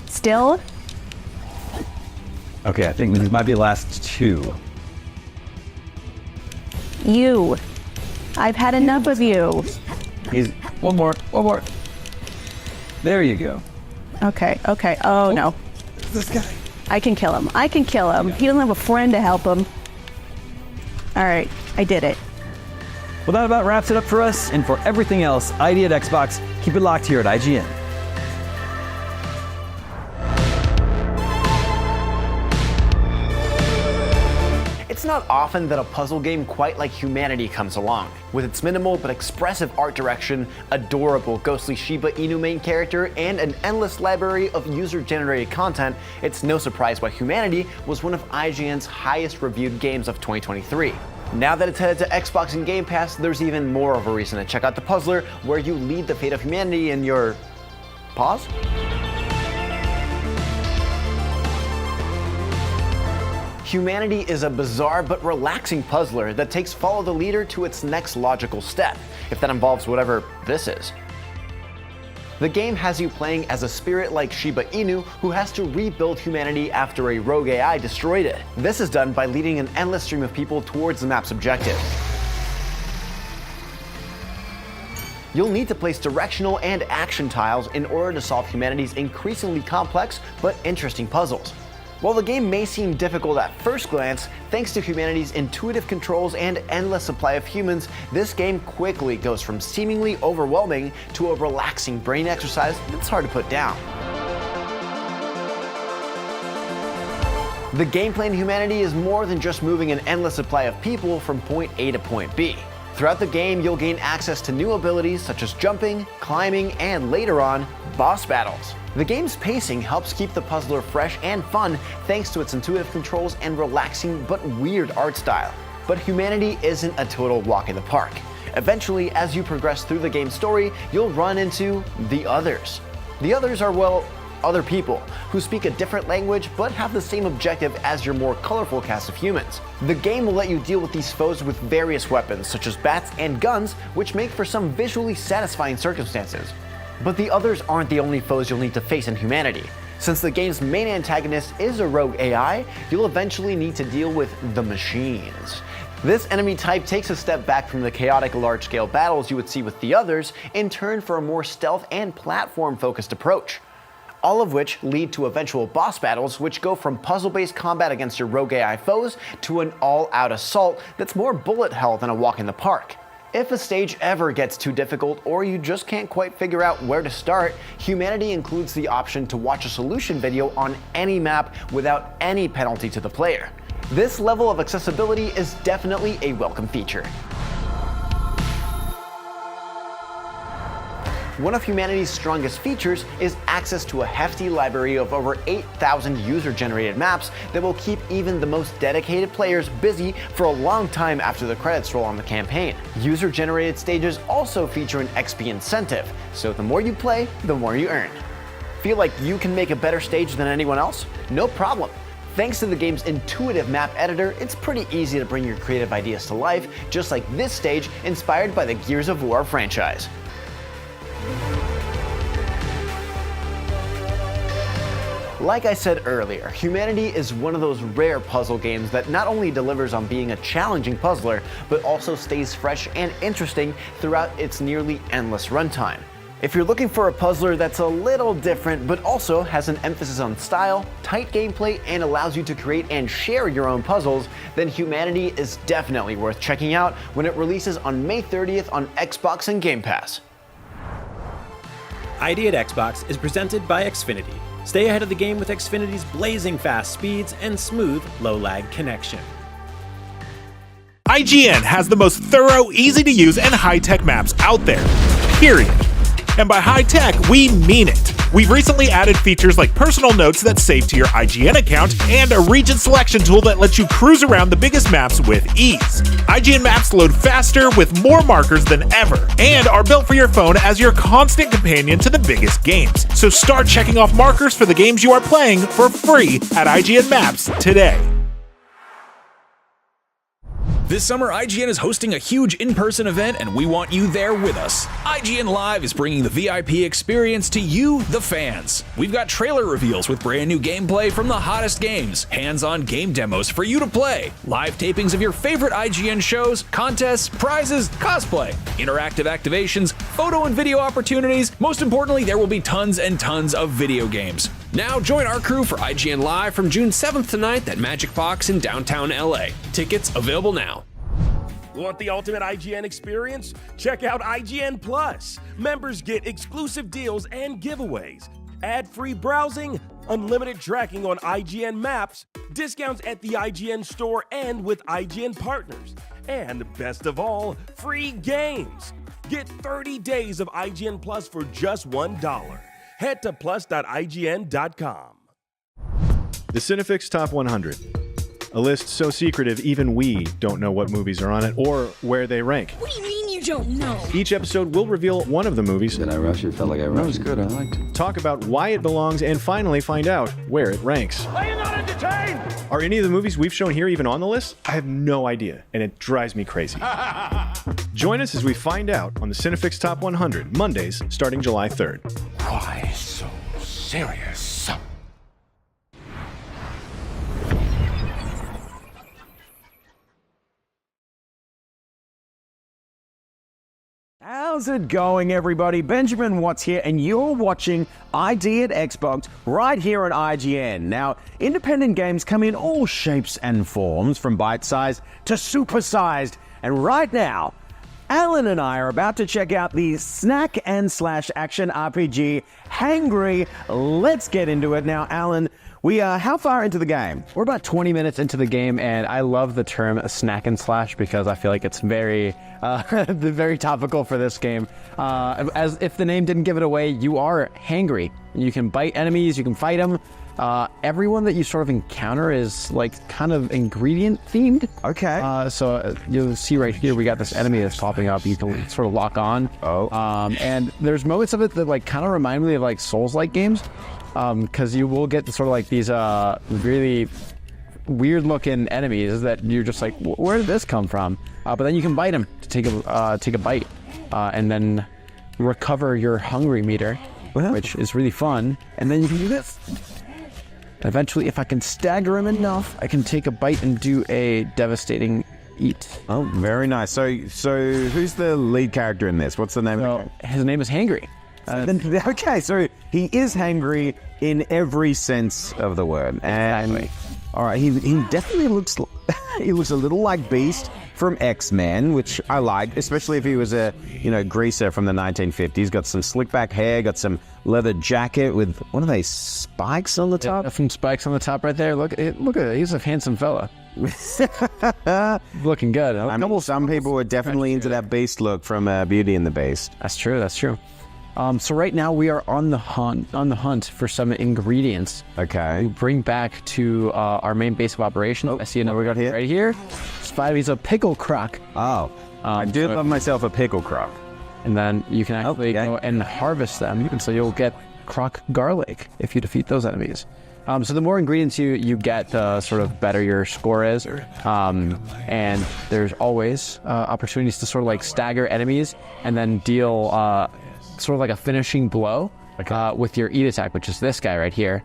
Still? Okay, I think these might be the last two. You. I've had enough of you. One more. There you go. Okay. Oh no. This guy. I can kill him. He doesn't have a friend to help him. All right, I did it. Well, that about wraps it up for us. And for everything else, ID at Xbox, keep it locked here at IGN. It's not often that a puzzle game quite like Humanity comes along. With its minimal but expressive art direction, adorable ghostly Shiba Inu main character, and an endless library of user-generated content, it's no surprise why Humanity was one of IGN's highest reviewed games of 2023. Now that it's headed to Xbox and Game Pass, there's even more of a reason to check out The Puzzler, where you lead the fate of humanity in your... pause? Humanity is a bizarre but relaxing puzzler that takes Follow the Leader to its next logical step, if that involves whatever this is. The game has you playing as a spirit like Shiba Inu who has to rebuild humanity after a rogue AI destroyed it. This is done by leading an endless stream of people towards the map's objective. You'll need to place directional and action tiles in order to solve humanity's increasingly complex but interesting puzzles. While the game may seem difficult at first glance, thanks to humanity's intuitive controls and endless supply of humans, this game quickly goes from seemingly overwhelming to a relaxing brain exercise that's hard to put down. The gameplay in Humanity is more than just moving an endless supply of people from point A to point B. Throughout the game, you'll gain access to new abilities such as jumping, climbing, and later on, boss battles. The game's pacing helps keep the puzzler fresh and fun thanks to its intuitive controls and relaxing but weird art style. But Humanity isn't a total walk in the park. Eventually, as you progress through the game's story, you'll run into the others. The others are, well, other people who speak a different language but have the same objective as your more colorful cast of humans. The game will let you deal with these foes with various weapons such as bats and guns, which make for some visually satisfying circumstances. But the others aren't the only foes you'll need to face in Humanity. Since the game's main antagonist is a rogue AI, you'll eventually need to deal with the machines. This enemy type takes a step back from the chaotic large-scale battles you would see with the others, in turn for a more stealth and platform-focused approach. All of which lead to eventual boss battles, which go from puzzle-based combat against your rogue AI foes to an all-out assault that's more bullet hell than a walk in the park. If a stage ever gets too difficult or you just can't quite figure out where to start, Humanity includes the option to watch a solution video on any map without any penalty to the player. This level of accessibility is definitely a welcome feature. One of Humanity's strongest features is access to a hefty library of over 8,000 user-generated maps that will keep even the most dedicated players busy for a long time after the credits roll on the campaign. User-generated stages also feature an XP incentive, so the more you play, the more you earn. Feel like you can make a better stage than anyone else? No problem. Thanks to the game's intuitive map editor, it's pretty easy to bring your creative ideas to life, just like this stage inspired by the Gears of War franchise. Like I said earlier, Humanity is one of those rare puzzle games that not only delivers on being a challenging puzzler, but also stays fresh and interesting throughout its nearly endless runtime. If you're looking for a puzzler that's a little different, but also has an emphasis on style, tight gameplay, and allows you to create and share your own puzzles, then Humanity is definitely worth checking out when it releases on May 30th on Xbox and Game Pass. ID at Xbox is presented by Xfinity. Stay ahead of the game with Xfinity's blazing fast speeds and smooth, low-lag connection. IGN has the most thorough, easy-to-use, and high-tech maps out there. Period. And by high-tech, we mean it. We've recently added features like personal notes that save to your IGN account and a region selection tool that lets you cruise around the biggest maps with ease. IGN maps load faster with more markers than ever and are built for your phone as your constant companion to the biggest games. So start checking off markers for the games you are playing for free at IGN Maps today. This summer, IGN is hosting a huge in-person event, and we want you there with us. IGN Live is bringing the VIP experience to you, the fans. We've got trailer reveals with brand new gameplay from the hottest games, hands-on game demos for you to play, live tapings of your favorite IGN shows, contests, prizes, cosplay, interactive activations, photo and video opportunities. Most importantly, there will be tons and tons of video games. Now join our crew for IGN Live from June 7th to 9th at Magic Box in downtown LA. Tickets available now. Want the ultimate IGN experience? Check out IGN Plus. Members get exclusive deals and giveaways, ad-free browsing, unlimited tracking on IGN Maps, discounts at the IGN store and with IGN partners, and best of all, free games. Get 30 days of IGN Plus for just $1. Head to plus.ign.com. The Cinefix Top 100. A list so secretive even we don't know what movies are on it or where they rank. What do you mean you don't know? Each episode will reveal one of the movies. Did I rush it? Felt like I rushed. That was good. I liked it. Talk about why it belongs and finally find out where it ranks. Are you not entertained? Are any of the movies we've shown here even on the list? I have no idea, and it drives me crazy. Join us as we find out on the Cinefix Top 100, Mondays starting July 3rd. Why so serious? How's it going, everybody? Benjamin Watts here, and you're watching ID at Xbox right here on IGN. Now, independent games come in all shapes and forms, from bite-sized to super-sized. And right now, Alan and I are about to check out the snack and slash action RPG, Hangry. Let's get into it. Now, Alan, how far into the game? We're about 20 minutes into the game, and I love the term snack and slash because I feel like it's very, very topical for this game. As if the name didn't give it away, you are hangry. You can bite enemies, you can fight them. Everyone that you sort of encounter is like kind of ingredient themed. Okay. So you'll see right here, we got this enemy that's popping up. You can sort of lock on. Oh. And there's moments of it that like kind of remind me of like Souls-like games. Because you will get sort of like these really weird-looking enemies that you're just like, where did this come from? But then you can bite them to take a bite, and then recover your hungry meter, which is really fun. And then you can do this. Eventually, if I can stagger him enough, I can take a bite and do a devastating eat. Oh, very nice. So who's the lead character in this? What's the name of it? His name is Hangry. Okay, so he is hangry in every sense of the word. And All right, he definitely looks he looks a little like Beast from X-Men, which I like, especially if he was a greaser from the 1950s. Got some slick back hair, got some leather jacket with what are they, spikes on the top? Yeah, some spikes on the top right there. Look at it. He's a handsome fella. Looking good. Some people are definitely into that Beast look from Beauty and the Beast. That's true. So right now we are on the hunt for some ingredients. Okay. To bring back to our main base of operations. I see another we got here. Right here. Spidey's a pickle croc. Oh, I do love myself a pickle croc. And then you can actually go and harvest them, and so you'll get croc garlic if you defeat those enemies. So the more ingredients you get, the sort of better your score is. And there's always opportunities to sort of like stagger enemies and then deal sort of like a finishing blow with your eat attack, which is this guy right here.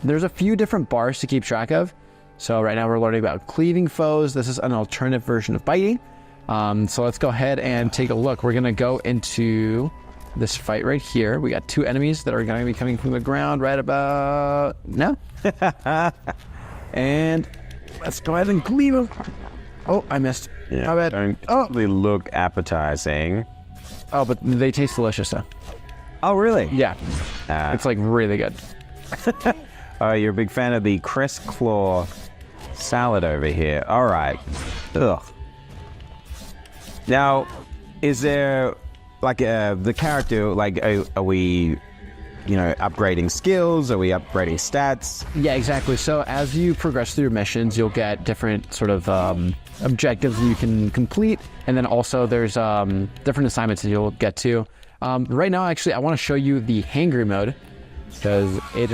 There's a few different bars to keep track of. So right now we're learning about cleaving foes. This is an alternative version of biting. So let's go ahead and take a look. We're going to go into this fight right here. We got two enemies that are going to be coming from the ground right about now. And let's go ahead and cleave them. Oh, I missed. Yeah, how bad? They look appetizing. Oh, but they taste delicious though. Oh, really? Yeah. It's like really good. Oh, you're a big fan of the Crest Claw salad over here. All right. Ugh. Now, is there like the character, like are we upgrading skills? Are we upgrading stats? Yeah, exactly. So as you progress through your missions, you'll get different sort of objectives you can complete, and then also there's different assignments that you'll get to. Right now, actually, I want to show you the hangry mode, because it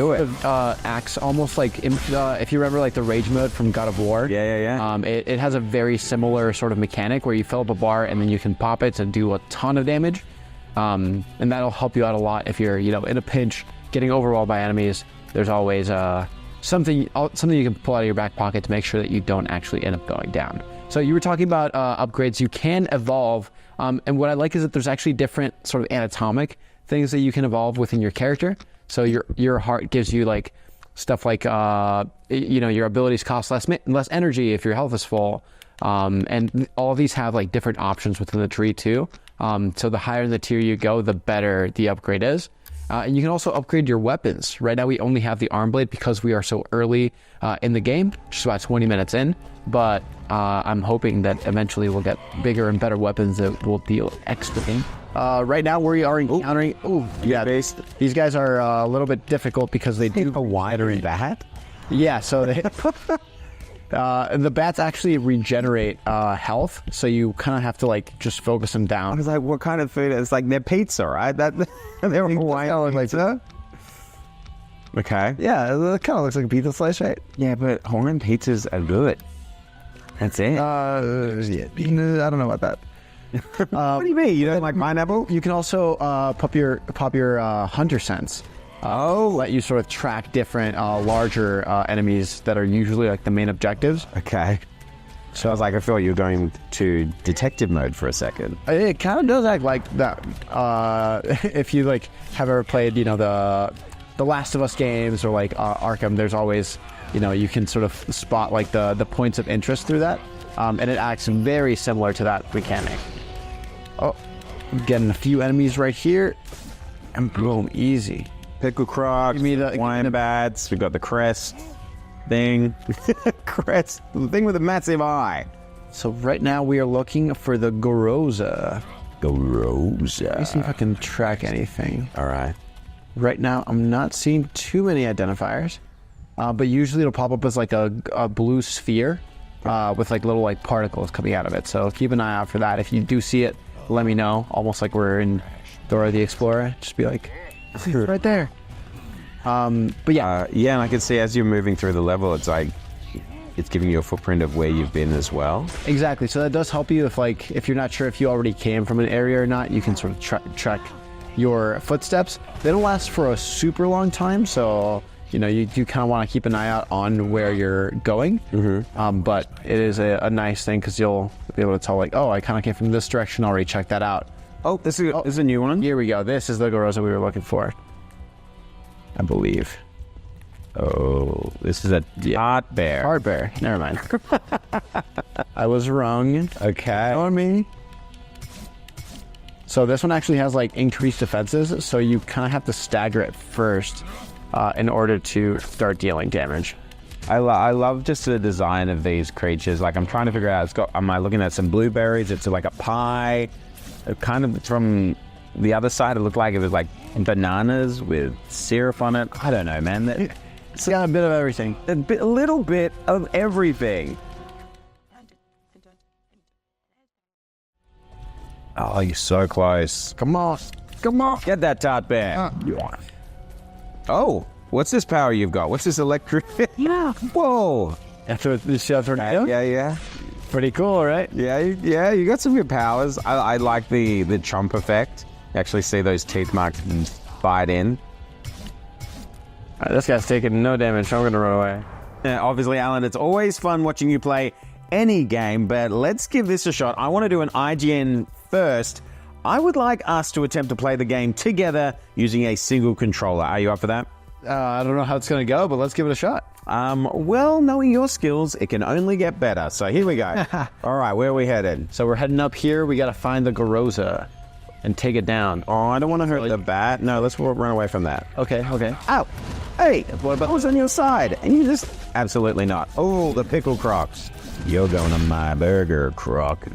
acts almost like if you remember like the rage mode from God of War. Yeah. It has a very similar sort of mechanic where you fill up a bar and then you can pop it to do a ton of damage, and that'll help you out a lot if you're in a pinch, getting overwhelmed by enemies. There's always something you can pull out of your back pocket to make sure that you don't actually end up going down. So you were talking about upgrades. You can evolve, and what I like is that there's actually different sort of anatomic things that you can evolve within your character. So your heart gives you like stuff like your abilities cost less energy if your health is full, and all of these have like different options within the tree too. So the higher in the tier you go, the better the upgrade is. And you can also upgrade your weapons. Right now we only have the arm blade because we are so early in the game, just about 20 minutes in. But I'm hoping that eventually we'll get bigger and better weapons that will deal extra damage. Right now we are encountering... these guys are a little bit difficult because they do... A wider bat? Yeah, so they... the bats actually regenerate health, so you kind of have to like just focus them down. I was like, what kind of food? It's like they're pizza, right? They're Hawaiian pizza. Okay. Yeah, it kind of looks like a pizza slice, right? Yeah, but Hawaiian pizzas are good. That's it. I don't know about that. What do you mean? You don't like pineapple? You can also pop your hunter sense. Let you sort of track different larger enemies that are usually like the main objectives. Okay. So I was like, I feel like you were going to detective mode for a second. It kind of does act like that. If you like have ever played, the Last of Us games or like Arkham, there's always, you can sort of spot like the points of interest through that. And it acts very similar to that mechanic. Oh, I'm getting a few enemies right here. And boom, easy. Pickle crocs, wine bats, we've got the crest thing. Crest, the thing with a massive eye. So right now we are looking for the Goroza. Let me see if I can track anything. All right. Right now I'm not seeing too many identifiers, but usually it'll pop up as like a blue sphere with like little like particles coming out of it. So keep an eye out for that. If you do see it, let me know. Almost like we're in Dora the Explorer. Just be like, it's right there. But yeah. And I can see as you're moving through the level, it's like, it's giving you a footprint of where you've been as well. Exactly. So that does help you if you're not sure if you already came from an area or not, you can sort of track your footsteps. They don't last for a super long time, so you do kind of want to keep an eye out on where you're going. Mm-hmm. But it is a nice thing because you'll be able to tell like, oh, I kind of came from this direction already. Check that out. Oh, this is a new one. Here we go. This is the Goroza we were looking for, I believe. Oh, this is a tart bear. Tart bear. Never mind. I was wrong. Okay. On me. So this one actually has like increased defenses, so you kind of have to stagger it first in order to start dealing damage. I love just the design of these creatures. Like I'm trying to figure out, am I looking at some blueberries? It's like a pie. Kind of from the other side, it looked like it was like bananas with syrup on it. I don't know, man. It's got a bit of everything. A little bit of everything. Oh, you're so close. Come on. Come on. Get that tart bear. Oh, what's this power you've got? What's this electric? Yeah. Whoa. You see that tornado? Yeah. Pretty cool, right? Yeah, you got some good powers. I like the chomp effect. You actually see those teeth marks bite in. All right, this guy's taking no damage, so I'm going to run away. Yeah, obviously, Alan, it's always fun watching you play any game, but let's give this a shot. I want to do an IGN first. I would like us to attempt to play the game together using a single controller. Are you up for that? I don't know how it's going to go, but let's give it a shot. Well, knowing your skills, it can only get better. So here we go. All right, where are we headed? So we're heading up here. We got to find the Garoza and take it down. Oh, I don't want to hurt the bat. No, let's run away from that. Okay. Ow. Hey, what about I was on your side, and you just... Absolutely not. Oh, the pickle crocs. You're going on my burger, croc.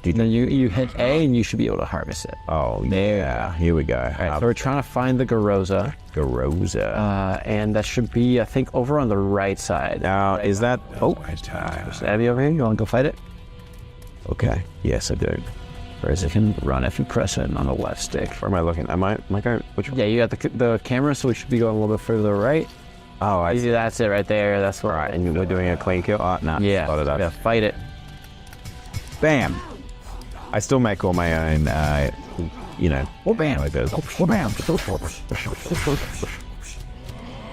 Then you hit A, and you should be able to harvest it. Oh, yeah. Here we go. All right, so we're trying to find the Garoza. And that should be, I think, over on the right side. Now, is that... Oh, there's Abby over here. You want to go fight it? Okay. Yes, I do. Whereas it can run if you press it on the left stick. Where am I looking? Am I going... Which one? Yeah, you got the camera, so we should be going a little bit further right. Oh, I see. That's it right there. That's where... All right, and we're doing a clean kill? Oh, no. Yeah, fight it. Bam. I still make all my own, bam. Like this. Bam.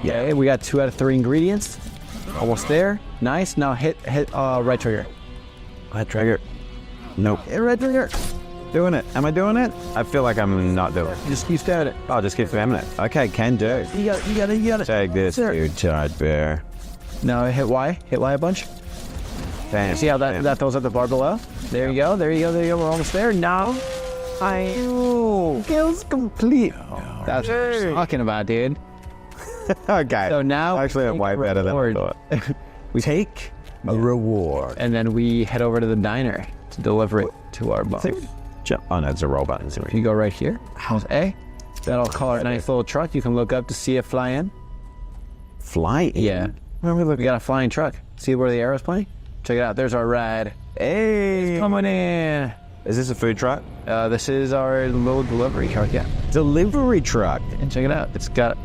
Yeah, we got 2 out of 3 ingredients. Almost there. Nice. Now hit right trigger. Right trigger. Nope. Hit right trigger. Doing it. Am I doing it? I feel like I'm not doing it. Just keep stabbing it. Oh, just keep spamming it. Okay, can do. You got it. Take this, dude, tart bear. Now hit Y. Hit Y a bunch. Bam. See how that throws up the bar below? There you go. We're almost there. Now, kills complete. That's what I'm talking about, dude. Okay. So now, actually, I'm way better than I thought. We take a reward, and then we head over to the diner to deliver it to our boss. Oh no, it's a roll button. If you go right here, how's A? That'll call our nice little truck. You can look up to see it fly in. Fly in? Yeah. Where are we looking? We got a flying truck. See where the arrow's playing? Check it out. There's our ride. Hey, it's coming in. Is this a food truck? This is our little delivery truck. Yeah. Delivery truck. And check it out. It's got.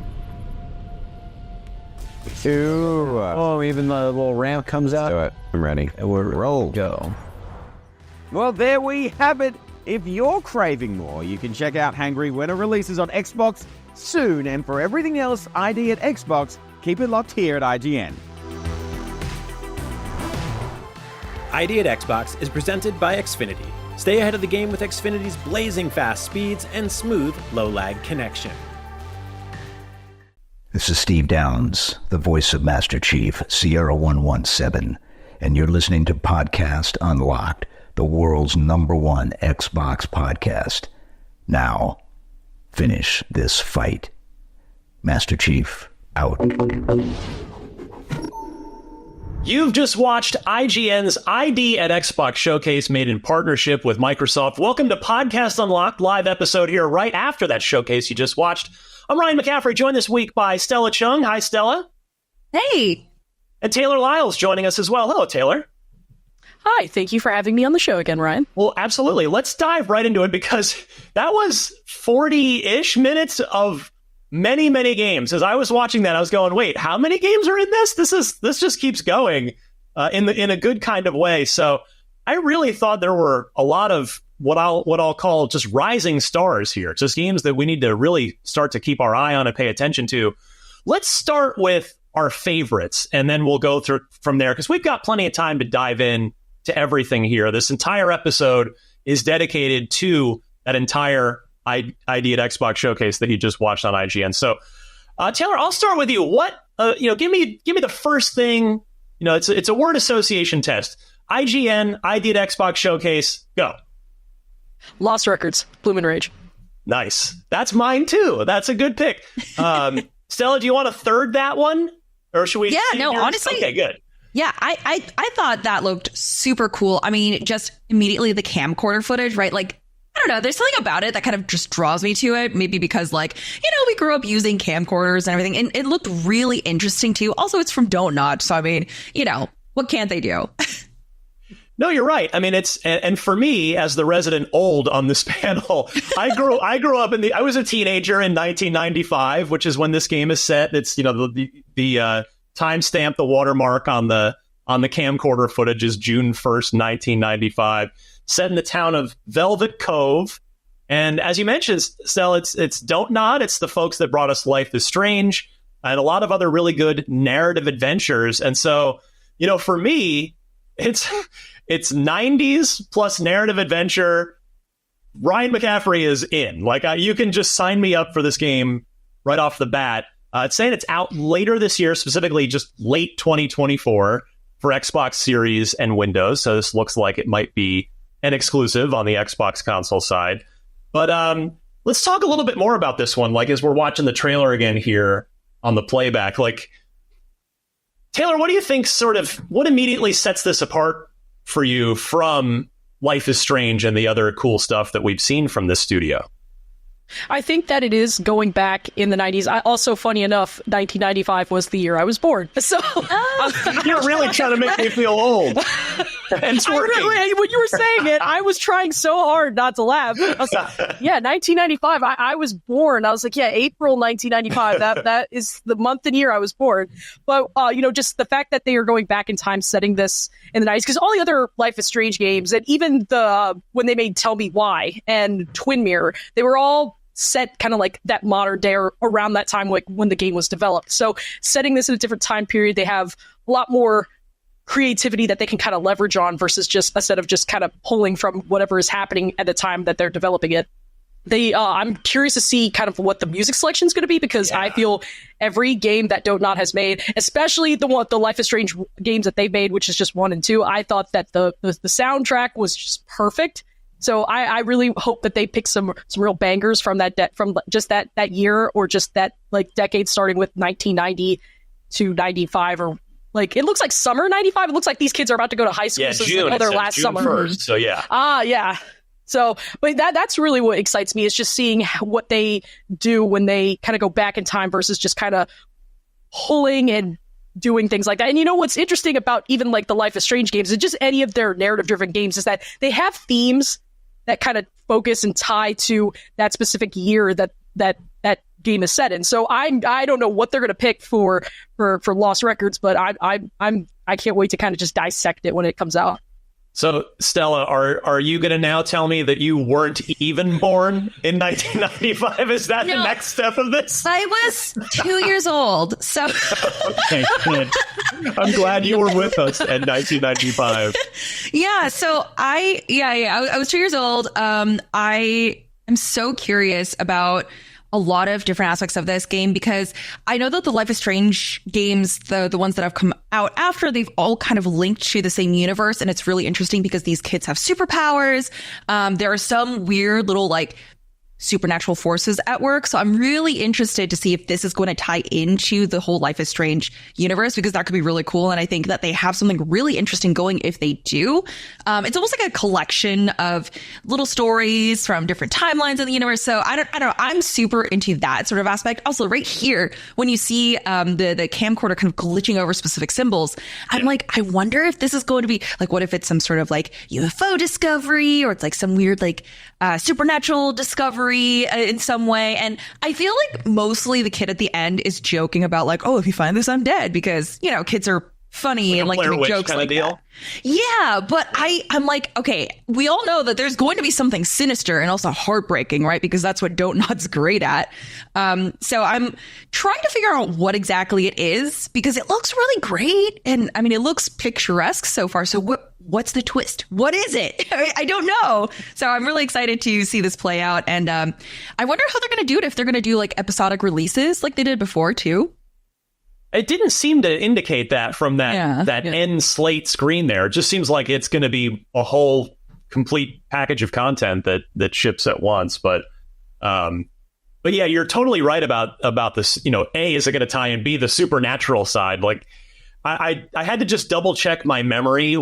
Ooh. Oh, even the little ramp comes out. Do it. I'm ready. And we're roll. Go. Well, there we have it. If you're craving more, you can check out Hangry when it releases on Xbox soon. And for everything else ID at Xbox, keep it locked here at IGN. ID at Xbox is presented by Xfinity. Stay ahead of the game with Xfinity's blazing fast speeds and smooth, low-lag connection. This is Steve Downs, the voice of Master Chief, Sierra 117, and you're listening to Podcast Unlocked, the world's #1 Xbox podcast. Now, finish this fight. Master Chief, out. You've just watched IGN's ID at Xbox showcase made in partnership with Microsoft. Welcome to Podcast Unlocked, live episode here right after that showcase you just watched. I'm Ryan McCaffrey, joined this week by Stella Chung. Hi, Stella. Hey. And Taylor Lyles joining us as well. Hello, Taylor. Hi, thank you for having me on the show again, Ryan. Well, absolutely. Let's dive right into it because that was 40-ish minutes of many, many games. As I was watching that, I was going, wait, how many games are in this? This just keeps going in a good kind of way. So I really thought there were a lot of what I'll call just rising stars here, just games that we need to really start to keep our eye on and pay attention to. Let's start with our favorites, and then we'll go through from there because we've got plenty of time to dive in to everything here. This entire episode is dedicated to that entire ID at Xbox showcase that you just watched on IGN. So, Taylor, I'll start with you. What give me the first thing. It's a word association test. IGN, ID at Xbox Showcase, go. Lost Records, Bloom and Rage. Nice. That's mine too. That's a good pick. Stella, do you want to third that one? Or should we? Yeah, no, yours? honestly. Okay, good. Yeah, I thought that looked super cool. I mean, just immediately the camcorder footage, right? Like, I don't know, there's something about it that kind of just draws me to it. Maybe because, like, we grew up using camcorders and everything, and it looked really interesting too. Also, it's from Don't Nod, so I mean, what can't they do? No, you're right. I mean, and for me, as the resident old on this panel, I grew up I was a teenager in 1995, which is when this game is set. It's, the timestamp, the watermark on the camcorder footage is June 1st, 1995, set in the town of Velvet Cove. And as you mentioned, Stell, it's Don't Nod. It's the folks that brought us Life is Strange and a lot of other really good narrative adventures. And so, for me, it's 90s plus narrative adventure. Ryan McCaffrey is in. Like, you can just sign me up for this game right off the bat. It's saying it's out later this year, specifically just late 2024 for Xbox Series and Windows. So this looks like it might be an exclusive on the Xbox console side. But let's talk a little bit more about this one. Like, as we're watching the trailer again here on the playback, like, Taylor, what do you think what immediately sets this apart for you from Life is Strange and the other cool stuff that we've seen from this studio? I think that it is going back in the 90s. Also, funny enough, 1995 was the year I was born. So you're really trying to make me feel old. And it's working. When you were saying it, I was trying so hard not to laugh. I was like, 1995. I was born. I was like, April 1995. That is the month and year I was born. But just the fact that they are going back in time, setting this in the 90s, because all the other Life is Strange games, and even when they made Tell Me Why and Twin Mirror, they were all set kind of like that modern day or around that time, like when the game was developed. So setting this in a different time period, they have a lot more creativity that they can kind of leverage on versus just instead of just kind of pulling from whatever is happening at the time that they're developing it. I'm curious to see kind of what the music selection is going to be, because I feel every game that Don't Nod has made, especially the Life is Strange games that they've made, which is just 1 and 2, I thought that the soundtrack was just perfect. So I really hope that they pick some real bangers from just that year, or just that like decade starting with 1990 to 95, or like it looks like summer 95. It looks like these kids are about to go to high school. Yeah, so June. It's like, June last summer. 1st, so yeah. Yeah. So, but that's really what excites me, is just seeing what they do when they kind of go back in time versus just kind of pulling and doing things like that. And what's interesting about even like the Life is Strange games, and just any of their narrative driven games, is that they have themes that kind of focus and tie to that specific year that game is set in. So I don't know what they're going to pick for Lost Records, but I can't wait to kind of just dissect it when it comes out. So, Stella, are you going to now tell me that you weren't even born in 1995? Is that the next step of this? I was 2 years old, so... Okay, good. I'm glad you were with us in 1995. Yeah, so I was 2 years old. I am so curious about a lot of different aspects of this game, because I know that the Life is Strange games, the ones that have come out after, they've all kind of linked to the same universe. And it's really interesting because these kids have superpowers. There are some weird little like supernatural forces at work. So I'm really interested to see if this is going to tie into the whole Life is Strange universe, because that could be really cool. And I think that they have something really interesting going if they do. It's almost like a collection of little stories from different timelines in the universe. So I don't know. I'm super into that sort of aspect. Also, right here, when you see the camcorder kind of glitching over specific symbols, I'm like, I wonder if this is going to be like, what if it's some sort of like UFO discovery, or it's like some weird like supernatural discovery in some way. And I feel like mostly the kid at the end is joking about like, oh, if you find this, I'm dead, because kids are funny and like to make jokes like that. Yeah, but I'm like, okay, we all know that there's going to be something sinister and also heartbreaking, right? Because that's what Don't Nod's great at. So I'm trying to figure out what exactly it is, because it looks really great, and I mean, it looks picturesque so far. So what's the twist? What is it? I don't know. So I'm really excited to see this play out, and I wonder how they're going to do it. If they're going to do like episodic releases like they did before too. It didn't seem to indicate that from that end slate screen there. It just seems like it's going to be a whole complete package of content that ships at once. But yeah, you're totally right about this. You know, A, is it going to tie in? B, the supernatural side. Like, I had to just double check my memory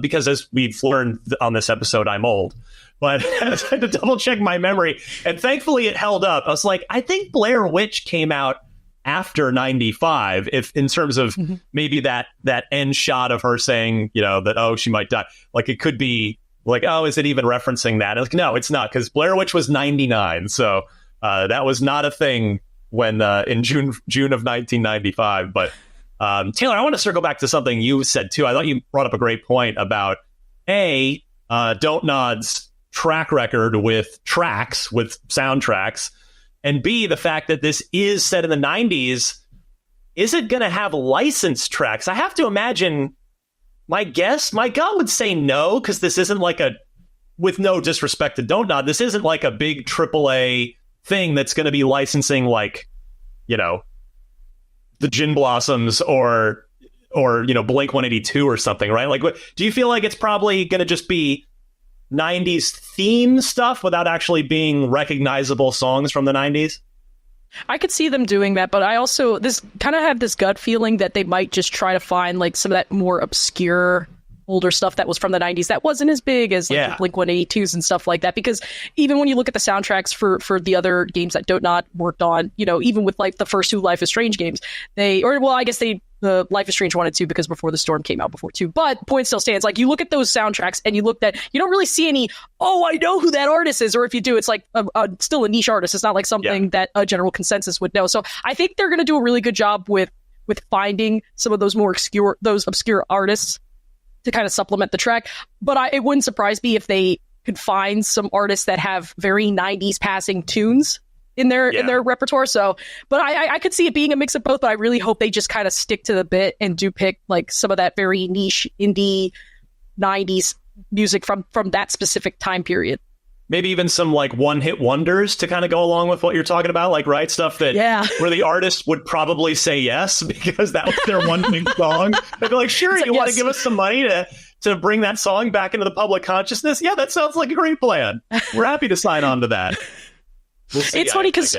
because as we've learned on this episode, I'm old. But I had to double check my memory, and thankfully it held up. I was like, I think Blair Witch came out after 95, if in terms of maybe that end shot of her saying, you know, that, oh, she might die. Like, it could be like, oh, is it even referencing that? Like, no, it's not, because Blair Witch was 99. So that was not a thing when in June of 1995. But Taylor, I want to circle back to something you said, too. I thought you brought up a great point about Don't Nod's track record with soundtracks, and B, the fact that this is set in the 90s. Is it going to have licensed tracks? I have to imagine, my gut would say no, because this isn't like with no disrespect to Don't Nod, this isn't like a big AAA thing that's going to be licensing, like, you know, the Gin Blossoms or you know, Blink-182 or something, right? Like, do you feel like it's probably going to just be 90s theme stuff without actually being recognizable songs from the 90s? I could see them doing that, but I also have this gut feeling that they might just try to find like some of that more obscure older stuff that was from the 90s that wasn't as big as like the Blink-182s and stuff like that, because even when you look at the soundtracks for the other games that Don't Nod worked on, you know, even with like the first two Life is Strange games, the Life is Strange 1 and 2, because Before the Storm came out before 2. But point still stands. Like, you look at those soundtracks and you don't really see any, oh, I know who that artist is. Or if you do, it's like still a niche artist. It's not like something that a general consensus would know. So I think they're going to do a really good job with finding some of those more obscure artists to kind of supplement the track. But it wouldn't surprise me if they could find some artists that have very 90s passing tunes in their repertoire. So, but I could see it being a mix of both, but I really hope they just kind of stick to the bit and do pick like some of that very niche indie 90s music from that specific time period. Maybe even some like one-hit wonders to kind of go along with what you're talking about, like, right, stuff that where the artist would probably say yes because that was their one big song. They'd be like, sure, you want to give us some money to bring that song back into the public consciousness? Yeah, that sounds like a great plan. We're happy to sign on to that. We'll see, it's funny because,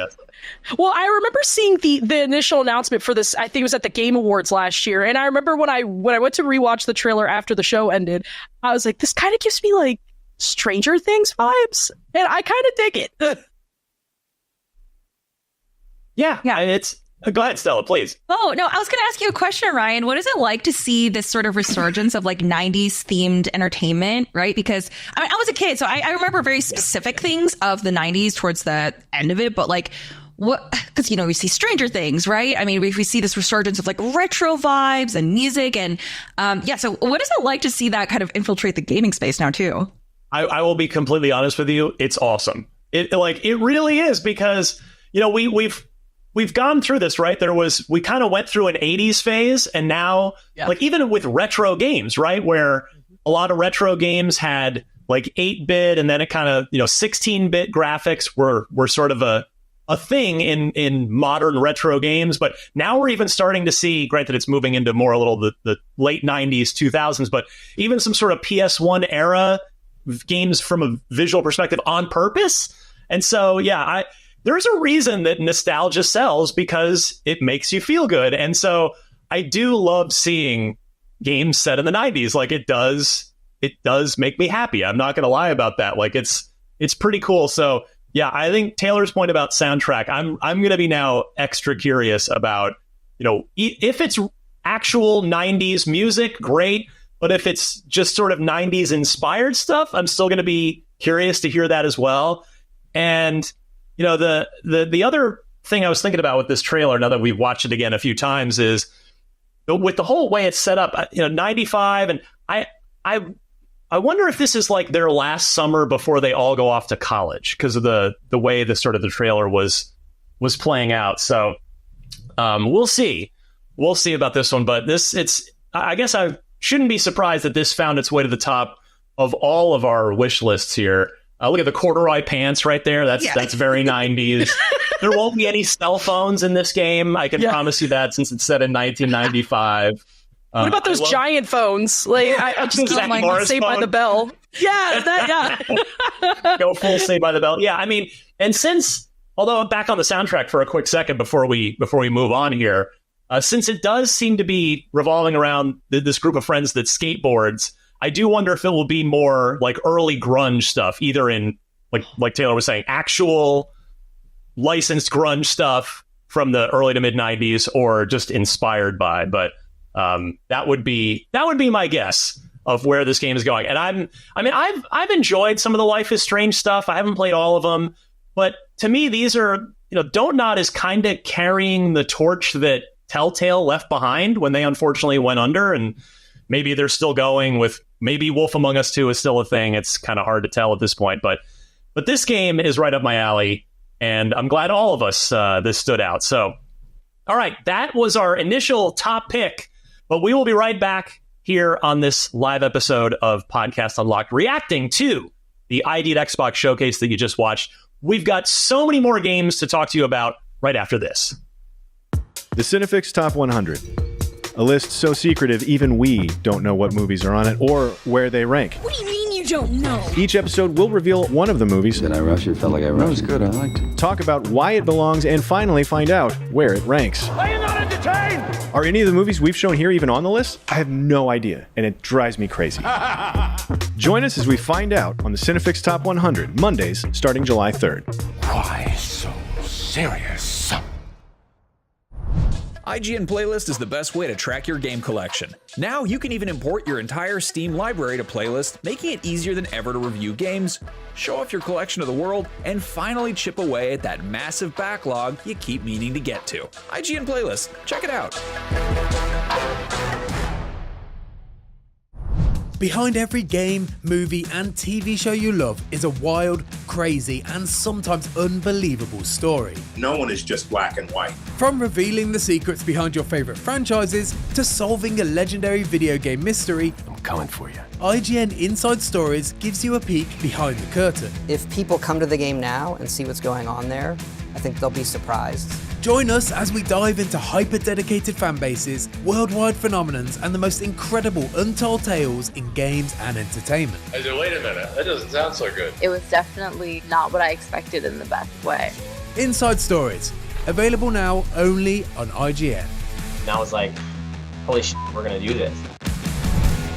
well, I remember seeing the initial announcement for this. I think it was at the Game Awards last year, and I remember when I went to rewatch the trailer after the show ended, I was like, this kind of gives me like Stranger Things vibes, and I kind of dig it. Yeah. It's go ahead, Stella, please. Oh, no, I was going to ask you a question, Ryan. What is it like to see this sort of resurgence of like 90s themed entertainment, right? Because I was a kid, so I remember very specific things of the 90s towards the end of it, but like, what? Because, you know, we see Stranger Things, right? I mean, we see this resurgence of like retro vibes and music, and so what is it like to see that kind of infiltrate the gaming space now too? I will be completely honest with you. It's awesome. It really is, because, you know, we've gone through this, right? We kind of went through an 80s phase, and now like even with retro games, right? Where a lot of retro games had like 8-bit, and then it kind of, you know, 16-bit graphics were sort of a thing in modern retro games. But now we're even starting to see, granted it's moving into more a little the late 90s, 2000s, but even some sort of PS1 era games from a visual perspective on purpose. And so, there's a reason that nostalgia sells, because it makes you feel good. And so I do love seeing games set in the 90s. Like, it does make me happy. I'm not going to lie about that. Like, it's pretty cool. So yeah, I think Taylor's point about soundtrack, I'm going to be now extra curious about, you know, if it's actual 90s music, great. But if it's just sort of 90s inspired stuff, I'm still going to be curious to hear that as well. And, you know, the other thing I was thinking about with this trailer, now that we've watched it again a few times, is with the whole way it's set up, you know, 95. And I wonder if this is like their last summer before they all go off to college, because of the way the sort of the trailer was playing out. So we'll see. We'll see about this one. But I guess I shouldn't be surprised that this found its way to the top of all of our wish lists here. Look at the corduroy pants right there. That's very 90s. There won't be any cell phones in this game. I can promise you that, since it's set in 1995. What about those giant phones? Like, I just keep my Saved by the Bell. Yeah, Go full Saved by the Bell. Yeah, I mean, and although I'm back on the soundtrack for a quick second before we move on here, since it does seem to be revolving around this group of friends that skateboards, I do wonder if it will be more like early grunge stuff, either in, like Taylor was saying, actual licensed grunge stuff from the early to mid 90s, or just inspired by. But that would be my guess of where this game is going. And I've enjoyed some of the Life is Strange stuff. I haven't played all of them, but to me, these are, Don't Nod is kind of carrying the torch that Telltale left behind when they unfortunately went under, and maybe they're still going with, maybe Wolf Among Us 2 is still a thing. It's kind of hard to tell at this point, but this game is right up my alley, and I'm glad all of us this stood out. So, all right, that was our initial top pick, but we will be right back here on this live episode of Podcast Unlocked, reacting to the ID at Xbox showcase that you just watched. We've got so many more games to talk to you about right after this. The Cinefix Top 100. A list so secretive even we don't know what movies are on it or where they rank. What do you mean you don't know? Each episode will reveal one of the movies. Did I rush it? Felt like I rushed. That was good. I liked it. Talk about why it belongs, and finally find out where it ranks. Are you not entertained? Are any of the movies we've shown here even on the list? I have no idea, and it drives me crazy. Join us as we find out on the Cinefix Top 100, Mondays, starting July 3rd. Why so serious? IGN Playlist is the best way to track your game collection. Now you can even import your entire Steam library to Playlist, making it easier than ever to review games, show off your collection of the world, and finally chip away at that massive backlog you keep meaning to get to. IGN Playlist, check it out. Behind every game, movie, and TV show you love is a wild, crazy, and sometimes unbelievable story. No one is just black and white. From revealing the secrets behind your favorite franchises to solving a legendary video game mystery, I'm coming for you. IGN Inside Stories gives you a peek behind the curtain. If people come to the game now and see what's going on there, I think they'll be surprised. Join us as we dive into hyper-dedicated fan bases, worldwide phenomenons, and the most incredible untold tales in games and entertainment. I said, wait a minute, that doesn't sound so good. It was definitely not what I expected in the best way. Inside Stories, available now only on IGN. And I was like, holy shit, we're gonna do this.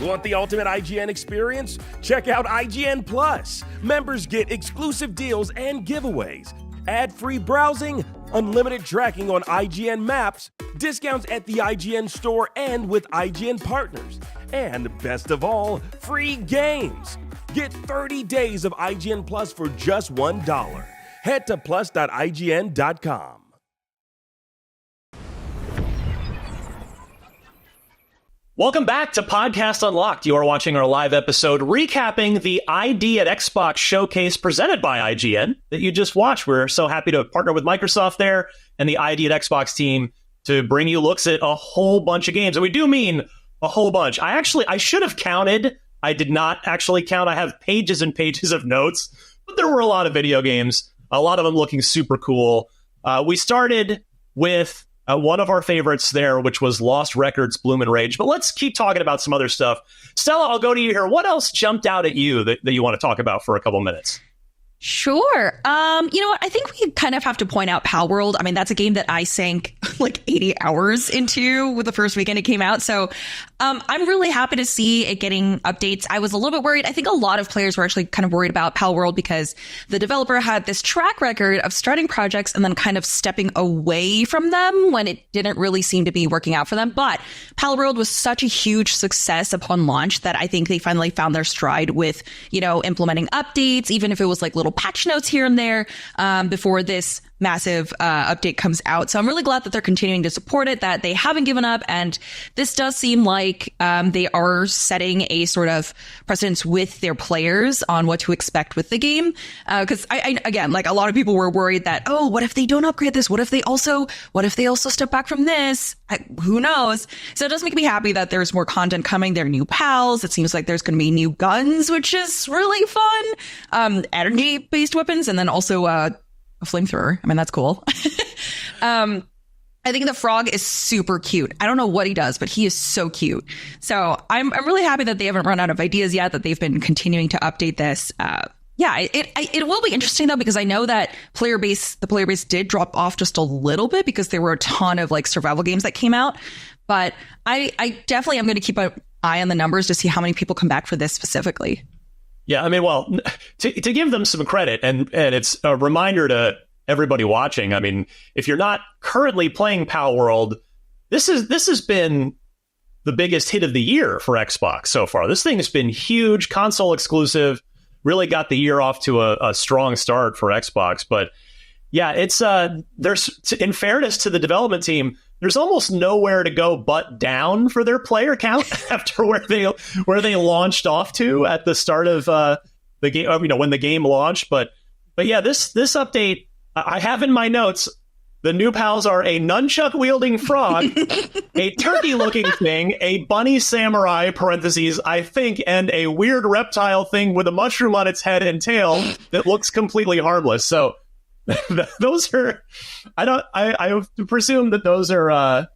Want the ultimate IGN experience? Check out IGN Plus. Members get exclusive deals and giveaways, ad-free browsing, unlimited tracking on IGN Maps, discounts at the IGN store and with IGN partners, and best of all, free games. Get 30 days of IGN Plus for just $1. Head to plus.ign.com. Welcome back to Podcast Unlocked. You are watching our live episode recapping the ID at Xbox showcase presented by IGN that you just watched. We're so happy to partner with Microsoft there and the ID at Xbox team to bring you looks at a whole bunch of games. And we do mean a whole bunch. I should have counted. I did not actually count. I have pages and pages of notes, but there were a lot of video games, a lot of them looking super cool. We started with one of our favorites there, which was Lost Records Bloom and Rage. But let's keep talking about some other stuff. Stella, I'll go to you here. What else jumped out at you that you want to talk about for a couple minutes? Sure. You know what? I think we kind of have to point out Palworld. I mean, that's a game that I sank like 80 hours into with the first weekend it came out. So I'm really happy to see it getting updates. I was a little bit worried. I think a lot of players were actually kind of worried about Palworld because the developer had this track record of starting projects and then kind of stepping away from them when it didn't really seem to be working out for them. But Palworld was such a huge success upon launch that I think they finally found their stride with, you know, implementing updates, even if it was like little patch notes here and there before this massive update comes out. So I'm really glad that they're continuing to support it, that they haven't given up. And this does seem like they are setting a sort of precedence with their players on what to expect with the game. Because I again, like a lot of people were worried that, oh, what if they don't upgrade this? What if they also step back from this? Who knows? So it does make me happy that there's more content coming. There are new pals. It seems like there's going to be new guns, which is really fun. Energy-based weapons, and then also a flamethrower. I mean, that's cool. I think the frog is super cute. I don't know what he does, but he is so cute. So I'm really happy that they haven't run out of ideas yet, that they've been continuing to update this. It will be interesting though, because I know that the player base did drop off just a little bit because there were a ton of like survival games that came out. But I definitely am going to keep an eye on the numbers to see how many people come back for this specifically. Yeah, I mean, well, to give them some credit, and it's a reminder to everybody watching. I mean, if you're not currently playing Palworld, this has been the biggest hit of the year for Xbox so far. This thing has been huge, console exclusive, really got the year off to a strong start for Xbox. But yeah, it's there's, in fairness to the development team, there's almost nowhere to go but down for their player count after where they launched off to at the start of the game, when the game launched. But yeah, this update, I have in my notes, the new pals are a nunchuck-wielding frog, a turkey-looking thing, a bunny samurai, parentheses, I think, and a weird reptile thing with a mushroom on its head and tail that looks completely harmless. So those are, I presume that those are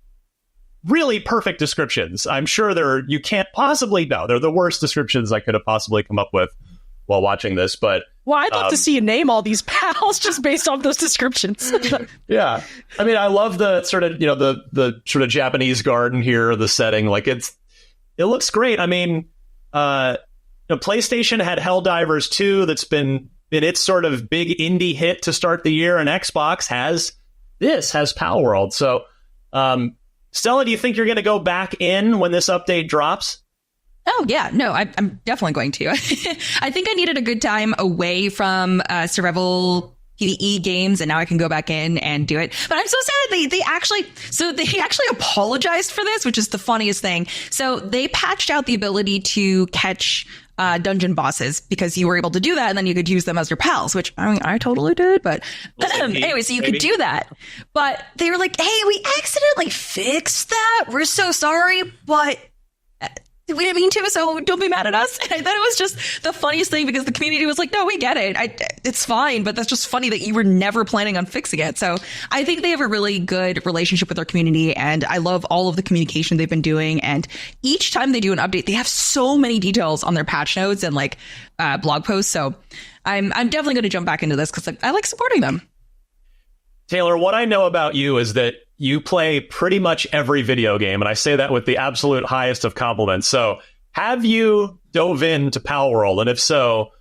really perfect descriptions. I'm sure you can't possibly know. They're the worst descriptions I could have possibly come up with while watching this, but... Well, I'd love to see you name all these pals just based off those descriptions. Yeah. I mean, I love the sort of, the sort of Japanese garden here, the setting. Like, it looks great. I mean, PlayStation had Helldivers 2 that's been its sort of big indie hit to start the year, and Xbox has Palworld. So, Stella, do you think you're going to go back in when this update drops? Oh, yeah. No, I'm definitely going to. I think I needed a good time away from survival PvE games, and now I can go back in and do it. But I'm so sad they actually apologized for this, which is the funniest thing. So they patched out the ability to catch dungeon bosses, because you were able to do that, and then you could use them as your pals, which I mean, I totally did. But anyway, so you could do that. But they were like, hey, we accidentally fixed that. We're so sorry, but... we didn't mean to, so don't be mad at us. And I thought it was just the funniest thing, because the community was like, no, we get it. It's fine. But that's just funny that you were never planning on fixing it. So I think they have a really good relationship with their community, and I love all of the communication they've been doing. And each time they do an update, they have so many details on their patch notes and like blog posts. So I'm definitely going to jump back into this because I like supporting them. Taylor, what I know about you is that you play pretty much every video game, and I say that with the absolute highest of compliments. So have you dove into Palworld? And if so,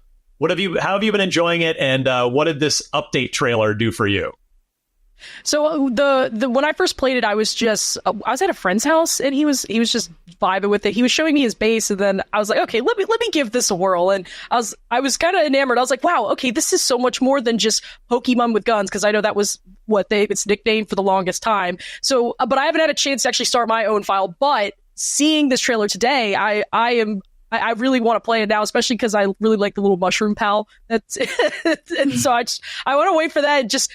how have you been enjoying it, and what did this update trailer do for you? So the when I first played it, I was at a friend's house, and he was just vibing with it. He was showing me his base, and then I was like, okay, let me give this a whirl. And I was kind of enamored. I was like, wow, okay, this is so much more than just Pokemon with guns, because I know that was what it's nicknamed for the longest time. So, but I haven't had a chance to actually start my own file. But seeing this trailer today, I really want to play it now, especially because I really like the little mushroom pal. And so I want to wait for that and just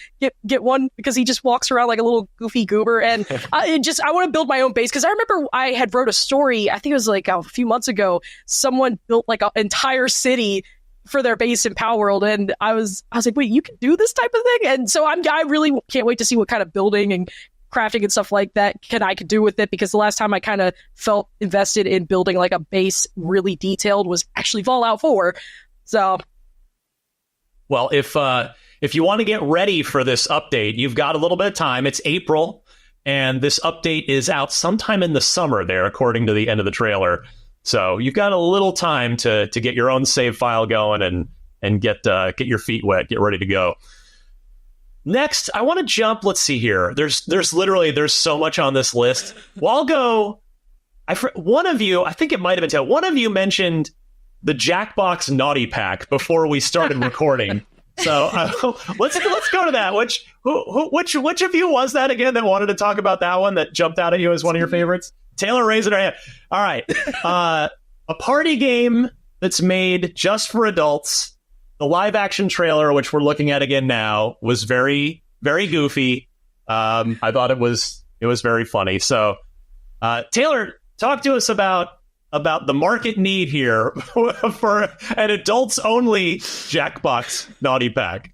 get one, because he just walks around like a little goofy goober. And I want to build my own base, because I remember I had wrote a story, I think it was like a few months ago, someone built like an entire city for their base in Palworld, and I was like, wait, you can do this type of thing? And so I really can't wait to see what kind of building and crafting and stuff like that I could do with it, because the last time I kind of felt invested in building like a base really detailed was actually Fallout 4. So, well, if you want to get ready for this update, you've got a little bit of time. It's April, and this update is out sometime in the summer there, according to the end of the trailer. So you've got a little time to get your own save file going and get your feet wet, get ready to go. Next, I want to jump. Let's see here. There's so much on this list. Well, I'll go. One of you, I think it might have been Taylor, one of you mentioned the Jackbox Naughty Pack before we started recording. So let's go to that. Which of you was that again that wanted to talk about that one that jumped out at you as one of your favorites? Taylor raising her hand. All right, a party game that's made just for adults. The live action trailer, which we're looking at again now, was very, very goofy. I thought it was very funny. So, Taylor, talk to us about the market need here for an adults only Jackbox Naughty Pack.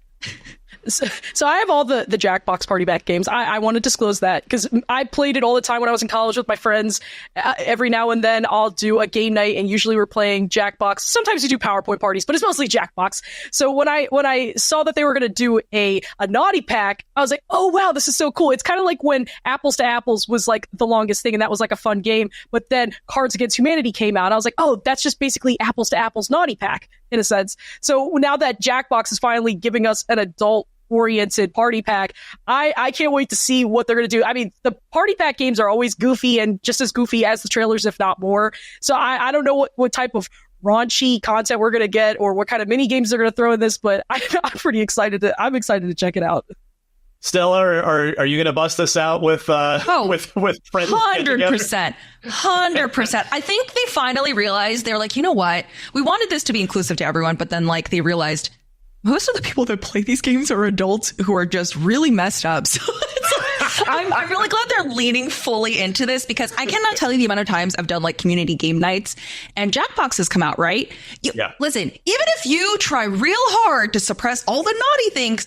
So I have all the Jackbox Party Pack games. I want to disclose that because I played it all the time when I was in college with my friends. Every now and then I'll do a game night, and usually we're playing Jackbox. Sometimes we do PowerPoint parties, but it's mostly Jackbox. So when I saw that they were going to do a Naughty Pack, I was like, oh wow, this is so cool. It's kind of like when Apples to Apples was like the longest thing, and that was like a fun game. But then Cards Against Humanity came out, and I was like, oh, that's just basically Apples to Apples Naughty Pack in a sense. So now that Jackbox is finally giving us an adult-oriented party pack, I can't wait to see what they're going to do. I mean, the party pack games are always goofy and just as goofy as the trailers, if not more. So I don't know what type of raunchy content we're going to get or what kind of mini games they're going to throw in this, but I'm pretty excited. I'm excited to check it out. Stella, are you going to bust this out with friends? 100%. 100%. I think they finally realized, they're like, you know what? We wanted this to be inclusive to everyone, but then like they realized most of the people that play these games are adults who are just really messed up. So I'm really glad they're leaning fully into this because I cannot tell you the amount of times I've done like community game nights and Jackbox has come out, right? Listen, even if you try real hard to suppress all the naughty things,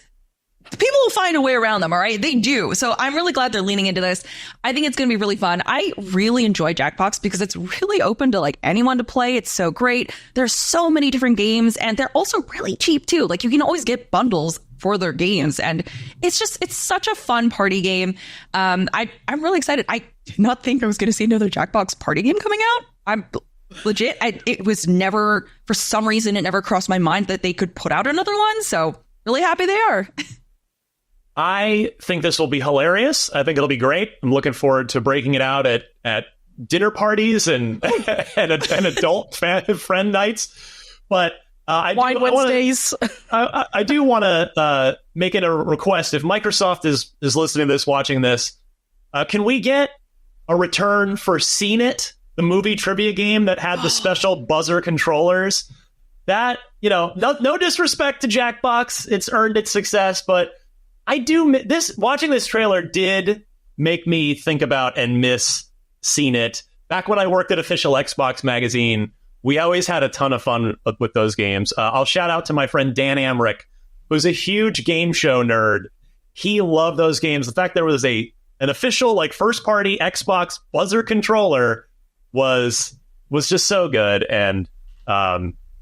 people will find a way around them, all right? They do. So I'm really glad they're leaning into this. I think it's going to be really fun. I really enjoy Jackbox because it's really open to like anyone to play. It's so great. There's so many different games and they're also really cheap too. Like you can always get bundles for their games and it's such a fun party game. I'm really excited. I did not think I was going to see another Jackbox party game coming out. I'm legit. It was never, for some reason, it never crossed my mind that they could put out another one. So really happy they are. I think this will be hilarious. I think it'll be great. I'm looking forward to breaking it out at dinner parties and adult friend nights. But Wine Wednesdays. I do want to make it a request. If Microsoft is listening to this, watching this, can we get a return for Seen It, the movie trivia game that had the special buzzer controllers? That, no disrespect to Jackbox. It's earned its success, but watching this trailer did make me think about and miss Seen It. Back when I worked at Official Xbox Magazine, we always had a ton of fun with those games. I'll shout out to my friend Dan Amrick, who's a huge game show nerd. He loved those games. The fact there was an official like first party Xbox buzzer controller was just so good, and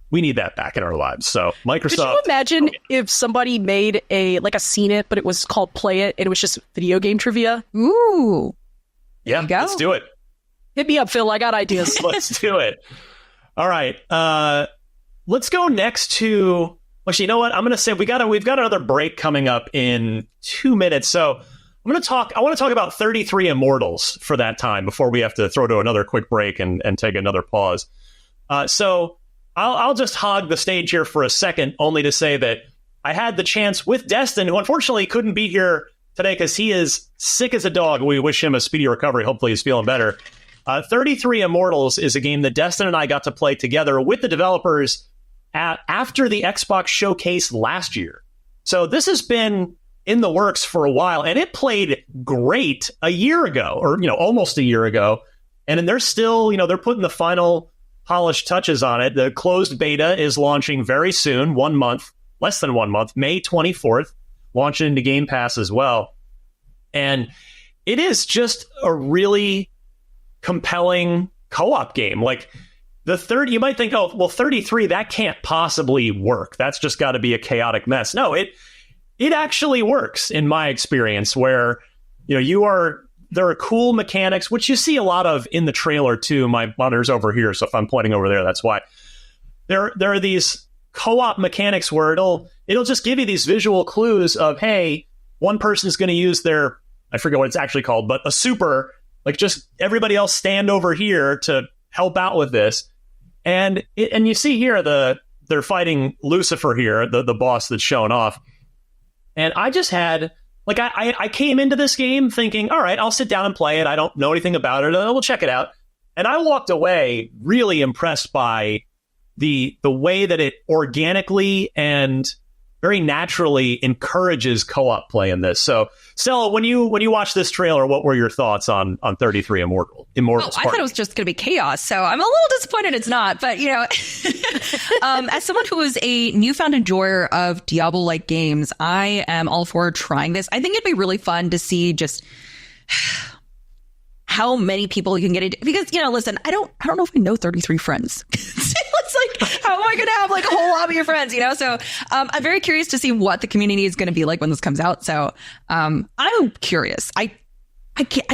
we need that back in our lives. So Microsoft. Could you imagine if somebody made a Seen It, but it was called Play It, and it was just video game trivia? Ooh. Yeah, let's do it. Hit me up, Phil. I got ideas. Let's do it. All right. Let's go next to. Actually, you know what? I'm going to say we've got another break coming up in 2 minutes. So I want to talk about 33 Immortals for that time before we have to throw to another quick break and take another pause. So I'll just hog the stage here for a second, only to say that I had the chance with Destin, who unfortunately couldn't be here today because he is sick as a dog. We wish him a speedy recovery. Hopefully he's feeling better. 33 Immortals is a game that Destin and I got to play together with the developers after the Xbox showcase last year. So this has been in the works for a while, and it played great a year ago, or almost a year ago. And then they're still, they're putting the final polished touches on it. The closed beta is launching very soon, less than 1 month, May 24th, launching into Game Pass as well. And it is just a really compelling co-op game. Like you might think, 33, that can't possibly work. That's just got to be a chaotic mess. No, it actually works in my experience, where there are cool mechanics, which you see a lot of in the trailer too. My monitor's over here, so if I'm pointing over there, that's why. There are these co-op mechanics where it'll just give you these visual clues of, hey, one person's going to use their, I forget what it's actually called, but a super, like just everybody else stand over here to help out with this. And you see here the they're fighting Lucifer here, the boss that's showing off. And I just had, like, I came into this game thinking, all right, I'll sit down and play it. I don't know anything about it. We'll check it out. And I walked away really impressed by the way that it organically and very naturally encourages co-op play in this. So, Stella, when you watched this trailer, what were your thoughts on 33 Immortals? I thought it was just going to be chaos, so I'm a little disappointed it's not. But, you know, as someone who is a newfound enjoyer of Diablo-like games, I am all for trying this. I think it'd be really fun to see just how many people you can get into. Because, you know, listen, I don't know if I know 33 friends. It's like, how am I going to have like a whole lobby of friends, you know? So I'm very curious to see what the community is going to be like when this comes out. So I'm curious. I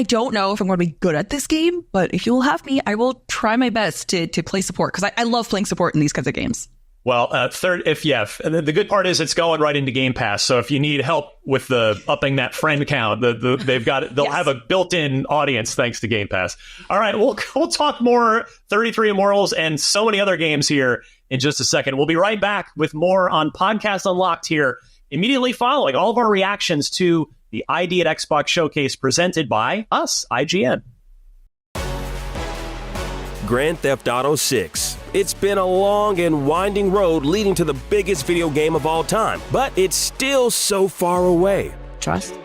don't know if I'm going to be good at this game, but if you will have me, I will try my best to play support, because I love playing support in these kinds of games. Well, and the good part is it's going right into Game Pass. So if you need help with the upping that friend count, they'll have a built-in audience thanks to Game Pass. All right, we'll talk more 33 Immortals and so many other games here in just a second. We'll be right back with more on Podcast Unlocked here immediately following all of our reactions to the ID at Xbox Showcase presented by us, IGN. Grand Theft Auto 6. It's been a long and winding road leading to the biggest video game of all time, but it's still so far away. Trust.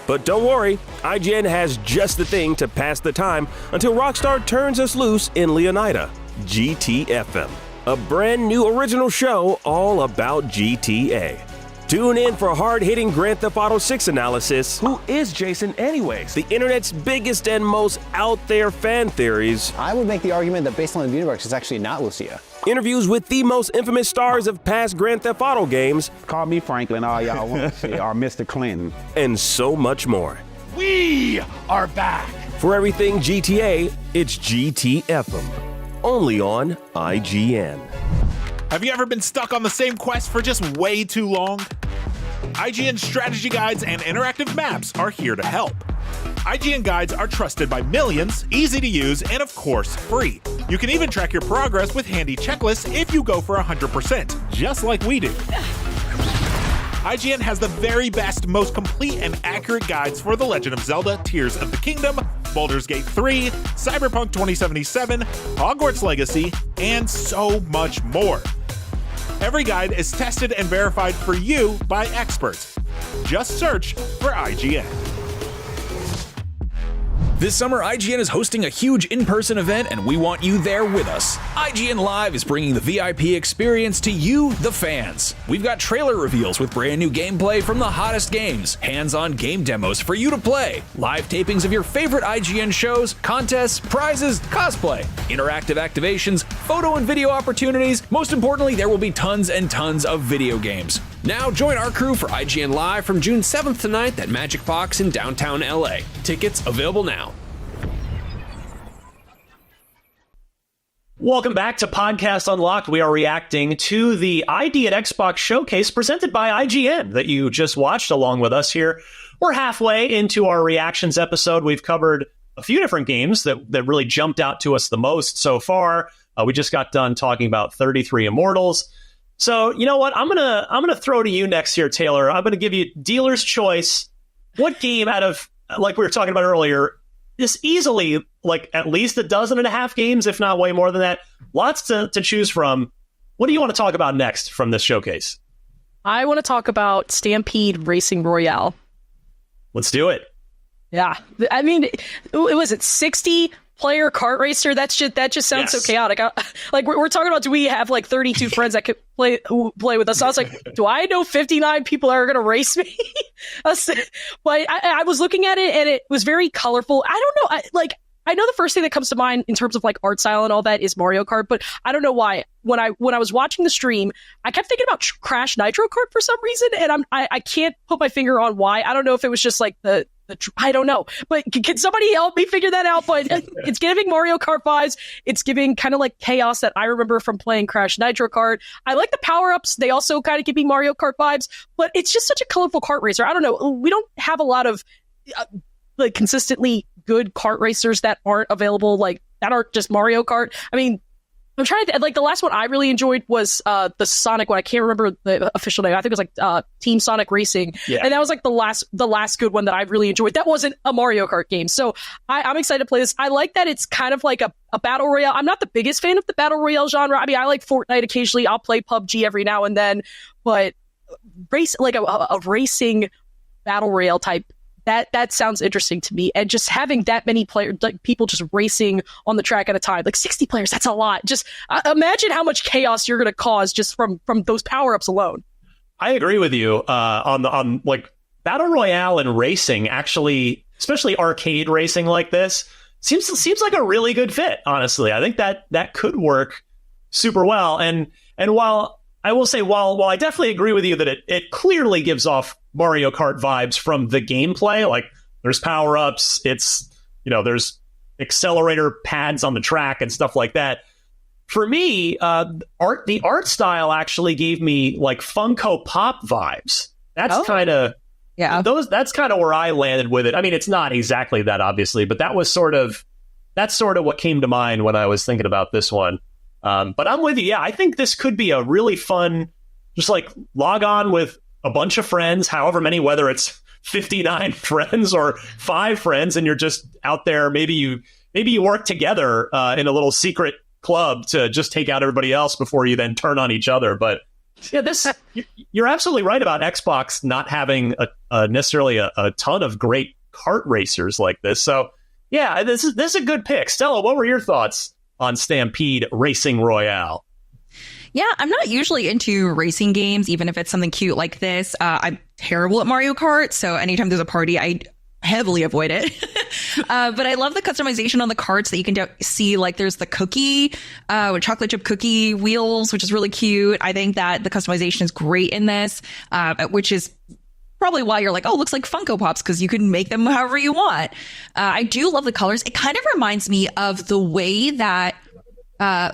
But don't worry, IGN has just the thing to pass the time until Rockstar turns us loose in Leonida, GTFM, a brand new original show all about GTA. Tune in for hard-hitting Grand Theft Auto 6 analysis. Who is Jason anyways? The internet's biggest and most out-there fan theories. I would make the argument that based on the universe, it's actually not Lucia. Interviews with the most infamous stars of past Grand Theft Auto games. Call me Franklin, all y'all want to say, or Mr. Clinton. And so much more. We are back. For everything GTA, it's GTFM. Only on IGN. Have you ever been stuck on the same quest for just way too long? IGN strategy guides and interactive maps are here to help. IGN guides are trusted by millions, easy to use, and of course, free. You can even track your progress with handy checklists if you go for 100%, just like we do. IGN has the very best, most complete, and accurate guides for The Legend of Zelda Tears of the Kingdom, Baldur's Gate 3, Cyberpunk 2077, Hogwarts Legacy, and so much more. Every guide is tested and verified for you by experts. Just search for IGN. This summer, IGN is hosting a huge in-person event, and we want you there with us. IGN Live is bringing the VIP experience to you, the fans. We've got trailer reveals with brand new gameplay from the hottest games, hands-on game demos for you to play, live tapings of your favorite IGN shows, contests, prizes, cosplay, interactive activations, photo and video opportunities. Most importantly, there will be tons and tons of video games. Now join our crew for IGN Live from June 7th to 9th at Magic Box in downtown LA. Tickets available now. Welcome back to Podcast Unlocked. We are reacting to the ID at Xbox Showcase presented by IGN that you just watched along with us here. We're halfway into our reactions episode. We've covered a few different games that really jumped out to us the most so far. We just got done talking about 33 Immortals. So, you know what? I'm gonna throw to you next here, Taylor. I'm gonna give you dealer's choice. What game out of, like we were talking about earlier, is easily like at least 12.5 games, if not way more than that. Lots to choose from. What do you want to talk about next from this showcase? I want to talk about Stampede Racing Royale. Let's do it. Yeah, I mean, it was 60-player kart racer. That just sounds so chaotic. Like we're talking about, do we have like 32 friends that could play with us? So I was like, do I know 59 people that are going to race me? But I was looking at it and it was very colorful. I don't know. I know the first thing that comes to mind in terms of like art style and all that is Mario Kart, but I don't know why. When I was watching the stream, I kept thinking about Crash Nitro Kart for some reason, and I can't put my finger on why. I don't know if it was just like I don't know, but can somebody help me figure that out? But it's giving Mario Kart vibes. It's giving kind of like chaos that I remember from playing Crash Nitro Kart. I like the power-ups. They also kind of give me Mario Kart vibes, but it's just such a colorful kart racer. I don't know. We don't have a lot of like consistently good kart racers that aren't available, like that aren't just Mario Kart. I mean, I'm trying to like the last one I really enjoyed was the Sonic one. I can't remember the official name. I think it was like Team Sonic Racing, and that was like the last good one that I really enjoyed. That wasn't a Mario Kart game, so I'm excited to play this. I like that it's kind of like a battle royale. I'm not the biggest fan of the battle royale genre. I mean, I like Fortnite occasionally. I'll play PUBG every now and then, but race like a racing battle royale type. That sounds interesting to me, and just having that many players, like people just racing on the track at a time, like 60 players, that's a lot. Just imagine how much chaos you're going to cause just from those power-ups alone. I agree with you on like battle royale and racing. Actually, especially arcade racing like this seems like a really good fit. Honestly, I think that could work super well. And while I will say, while I definitely agree with you that it clearly gives off Mario Kart vibes from the gameplay, like there's power-ups, there's accelerator pads on the track and stuff like that. For me, the art style actually gave me like Funko Pop vibes. That's kind of that's kind of where I landed with it. I mean, it's not exactly that, obviously, but that's sort of what came to mind when I was thinking about this one. But I'm with you. Yeah, I think this could be a really fun, just like log on with a bunch of friends, however many, whether it's 59 friends or 5 friends, and you're just out there. Maybe you work together in a little secret club to just take out everybody else before you then turn on each other. But yeah, you're absolutely right about Xbox not having necessarily a ton of great kart racers like this. So yeah, this is a good pick. Stella, what were your thoughts on Stampede Racing Royale? Yeah, I'm not usually into racing games, even if it's something cute like this. I'm terrible at Mario Kart, so anytime there's a party, I heavily avoid it. But I love the customization on the carts that you can see. Like there's the cookie, with chocolate chip cookie wheels, which is really cute. I think that the customization is great in this, which is probably why you're like, oh, looks like Funko Pops, because you can make them however you want. I do love the colors. It kind of reminds me of the way that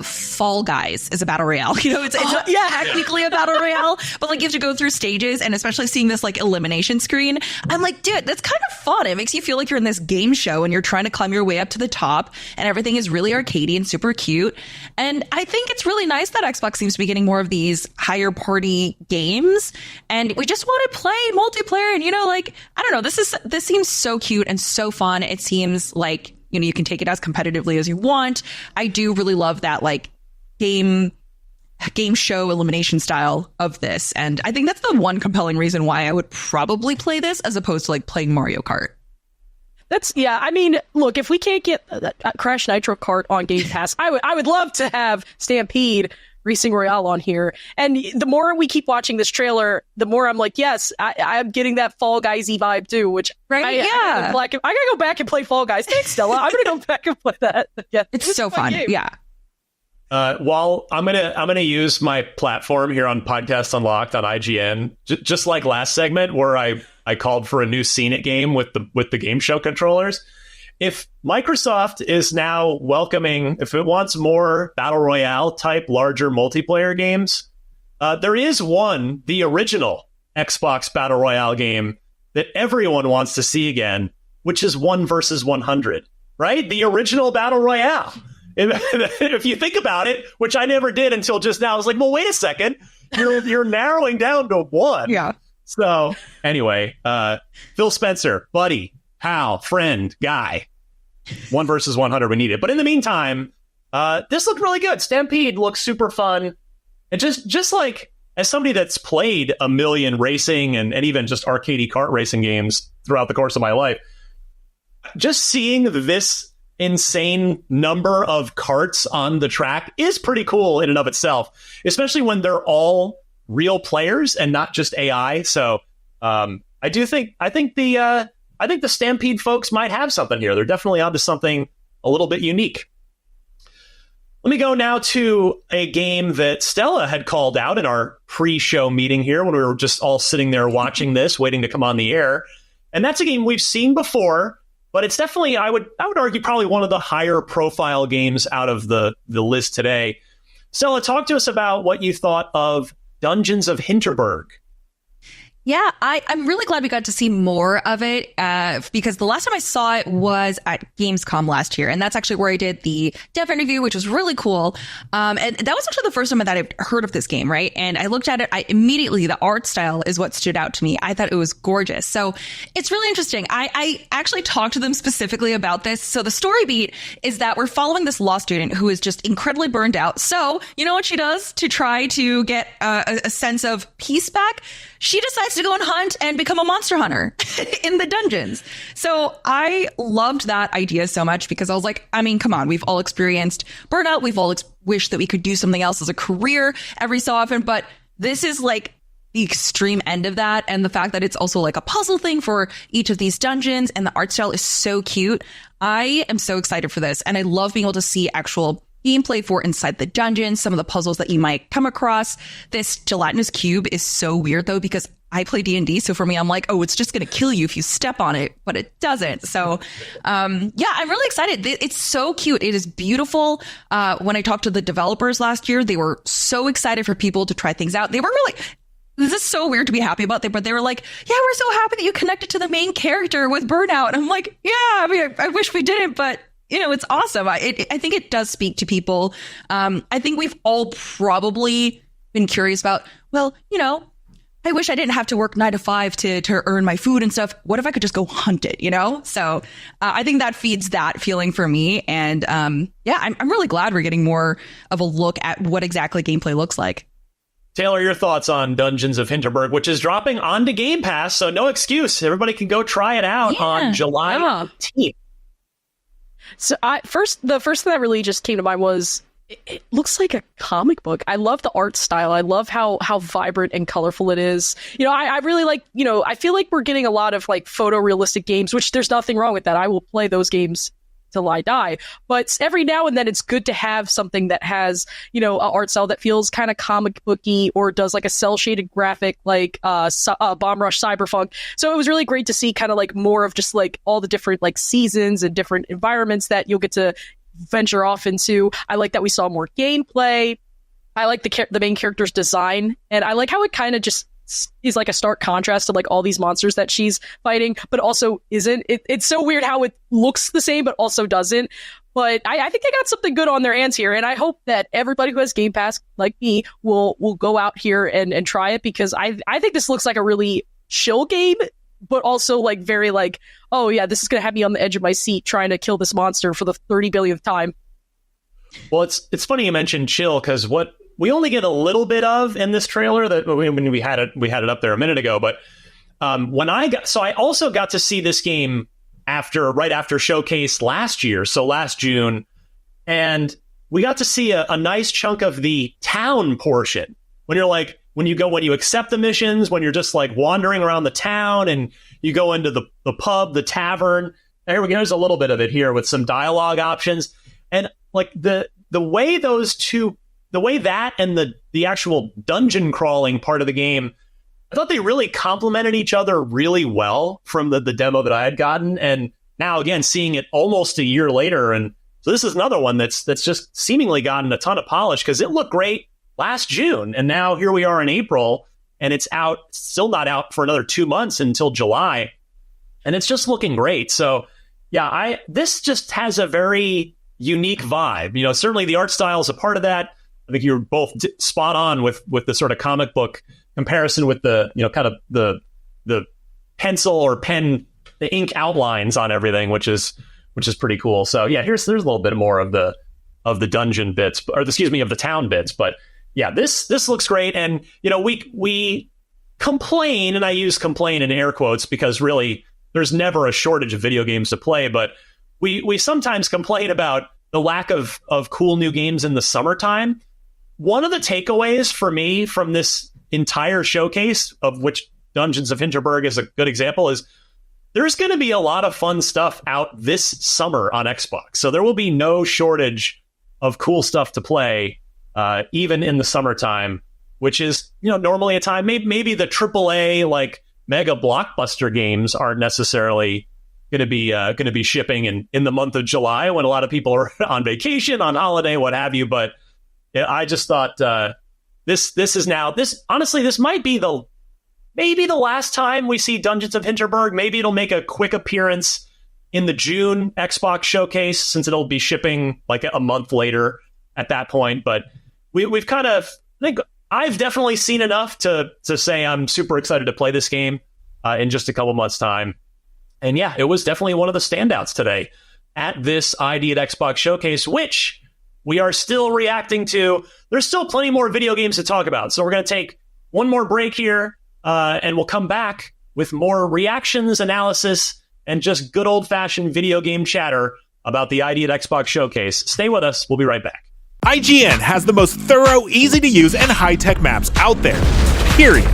Fall Guys is a battle royale. It's technically a battle royale, but like you have to go through stages, and especially seeing this like elimination screen, I'm like, dude, that's kind of fun. It makes you feel like you're in this game show and you're trying to climb your way up to the top, and everything is really arcadey and super cute. And I think it's really nice that Xbox seems to be getting more of these higher party games, and we just want to play multiplayer. And I don't know, this seems so cute and so fun. It seems like you can take it as competitively as you want. I do really love that like game show elimination style of this. And I think that's the one compelling reason why I would probably play this as opposed to like playing Mario Kart. I mean, look, if we can't get Crash Nitro Kart on Game Pass, I would love to have Stampede Racing Royale on here. And the more we keep watching this trailer, the more I'm like, yes, I'm getting that Fall Guys-y vibe too, which I gotta go back and play Fall Guys. Thanks, Stella. I'm gonna go back and play that. Yeah, it's so fun. Game. Yeah. While I'm gonna use my platform here on Podcast Unlocked on IGN, just like last segment where I called for a new Scene It game with the game show controllers. If Microsoft is now welcoming, if it wants more battle royale type larger multiplayer games, there is the original Xbox battle royale game that everyone wants to see again, which is 1 versus 100, right? The original battle royale. If you think about it, which I never did until just now, I was like, well, wait a second, you're narrowing down to 1. Yeah. So anyway, Phil Spencer, buddy, pal, friend, guy, 1 versus 100, we need it. But in the meantime, this looked really good. Stampede looks super fun. And just like, as somebody that's played a million racing and even just arcade kart racing games throughout the course of my life, just seeing this insane number of karts on the track is pretty cool in and of itself, especially when they're all real players and not just AI. So I think the Stampede folks might have something here. They're definitely onto something a little bit unique. Let me go now to a game that Stella had called out in our pre-show meeting here when we were just all sitting there watching this, waiting to come on the air. And that's a game we've seen before, but it's definitely, I would argue, probably one of the higher profile games out of the list today. Stella, talk to us about what you thought of Dungeons of Hinterberg. Yeah, I'm really glad we got to see more of it because the last time I saw it was at Gamescom last year. And that's actually where I did the dev interview, which was really cool. And that was actually the first time that I've heard of this game, right? And I looked at it, immediately, the art style is what stood out to me. I thought it was gorgeous. So it's really interesting. I actually talked to them specifically about this. So the story beat is that we're following this law student who is just incredibly burned out. So you know what she does to try to get a sense of peace back? She decides to go and hunt and become a monster hunter in the dungeons. So I loved that idea so much because I was like, I mean, come on, we've all experienced burnout. We've all wished that we could do something else as a career every so often. But this is like the extreme end of that. And the fact that it's also like a puzzle thing for each of these dungeons and the art style is so cute. I am so excited for this. And I love being able to see actual gameplay for inside the dungeon, some of the puzzles that you might come across. This gelatinous cube is so weird though, because I play D&D. So for me, I'm like, oh, it's just going to kill you if you step on it, but it doesn't. So, yeah, I'm really excited. It's so cute. It is beautiful. When I talked to the developers last year, they were so excited for people to try things out. They were really, this is so weird to be happy about, but they were like, yeah, we're so happy that you connected to the main character with Burnout. And I'm like, yeah, I mean, I wish we didn't, but you know, it's awesome. I think it does speak to people. I think we've all probably been curious about, well, you know, I wish I didn't have to work 9 to 5 to earn my food and stuff. What if I could just go hunt it, you know? So I think that feeds that feeling for me. And yeah, I'm really glad we're getting more of a look at what exactly gameplay looks like. Taylor, your thoughts on Dungeons of Hinterberg, which is dropping onto Game Pass, so no excuse. Everybody can go try it out on July 18th. So the first thing that really just came to mind was it looks like a comic book. I love the art style. I love how vibrant and colorful it is. You know, I really like, you know, I feel like we're getting a lot of like photorealistic games, which there's nothing wrong with that. I will play those games till I die. But every now and then it's good to have something that has, you know, an art style that feels kind of comic booky or does like a cell shaded graphic like Bomb Rush Cyberpunk. So it was really great to see kind of like more of just like all the different like seasons and different environments that you'll get to venture off into. I like that we saw more gameplay. I like the main character's design, and I like how it kind of just is like a stark contrast to like all these monsters that she's fighting, but also isn't. It's so weird how it looks the same, but also doesn't. But I think they got something good on their hands here, and I hope that everybody who has Game Pass, like me, will go out here and try it, because I think this looks like a really chill game, but also like very like, oh yeah, this is going to have me on the edge of my seat trying to kill this monster for the 30 billionth time. Well, it's funny you mentioned chill, because what we only get a little bit of in this trailer that when we had it up there a minute ago, but I also got to see this game right after Showcase last year, so last June, and we got to see a nice chunk of the town portion when you accept the missions, when you're just like wandering around the town and you go into the pub, the tavern. There's a little bit of it here with some dialogue options, and like the way that and the actual dungeon crawling part of the game, I thought they really complemented each other really well from the demo that I had gotten. And now again, seeing it almost a year later, and so this is another one that's just seemingly gotten a ton of polish, because it looked great last June, and now here we are in April, and it's still not out for another 2 months until July, and it's just looking great. So yeah, this just has a very unique vibe. You know, certainly the art style is a part of that. I think you're both spot on with the sort of comic book comparison with the, you know, kind of the pencil or pen, the ink outlines on everything, which is pretty cool. So yeah, there's a little bit more of the dungeon bits, or excuse me, of the town bits. But yeah, this looks great. And you know, we complain, and I use complain in air quotes because really there's never a shortage of video games to play, but we sometimes complain about the lack of cool new games in the summertime. One of the takeaways for me from this entire showcase, of which Dungeons of Hinterberg is a good example, is there's going to be a lot of fun stuff out this summer on Xbox. So there will be no shortage of cool stuff to play, even in the summertime, which is, you know, normally a time maybe the AAA like mega blockbuster games aren't necessarily going to be shipping in the month of July, when a lot of people are on vacation, on holiday, what have you. But yeah, I just thought this honestly, this might be maybe the last time we see Dungeons of Hinterberg. Maybe it'll make a quick appearance in the June Xbox showcase, since it'll be shipping like a month later at that point. But we've kind of, I think I've definitely seen enough to say I'm super excited to play this game in just a couple months' time. And yeah, it was definitely one of the standouts today at this ID at Xbox showcase, which we are still reacting to. There's still plenty more video games to talk about. So we're going to take one more break here, and we'll come back with more reactions, analysis, and just good old-fashioned video game chatter about the ID at Xbox showcase. Stay with us. We'll be right back. IGN has the most thorough, easy-to-use, and high-tech maps out there. Period.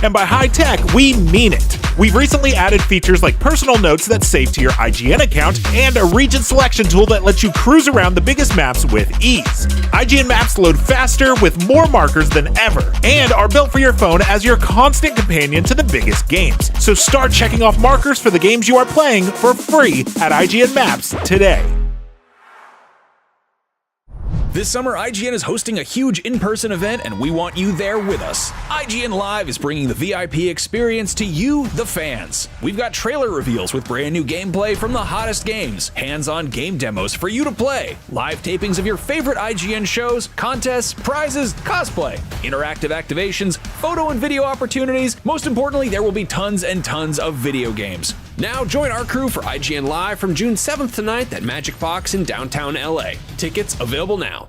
And by high-tech, we mean it. We've recently added features like personal notes that save to your IGN account and a region selection tool that lets you cruise around the biggest maps with ease. IGN maps load faster with more markers than ever and are built for your phone as your constant companion to the biggest games. So start checking off markers for the games you are playing for free at IGN Maps today. This summer, IGN is hosting a huge in-person event, and we want you there with us. IGN Live is bringing the VIP experience to you, the fans. We've got trailer reveals with brand new gameplay from the hottest games, hands-on game demos for you to play, live tapings of your favorite IGN shows, contests, prizes, cosplay, interactive activations, photo and video opportunities. Most importantly, there will be tons and tons of video games. Now join our crew for IGN Live from June 7th to 9th at Magic Box in downtown LA. Tickets available now.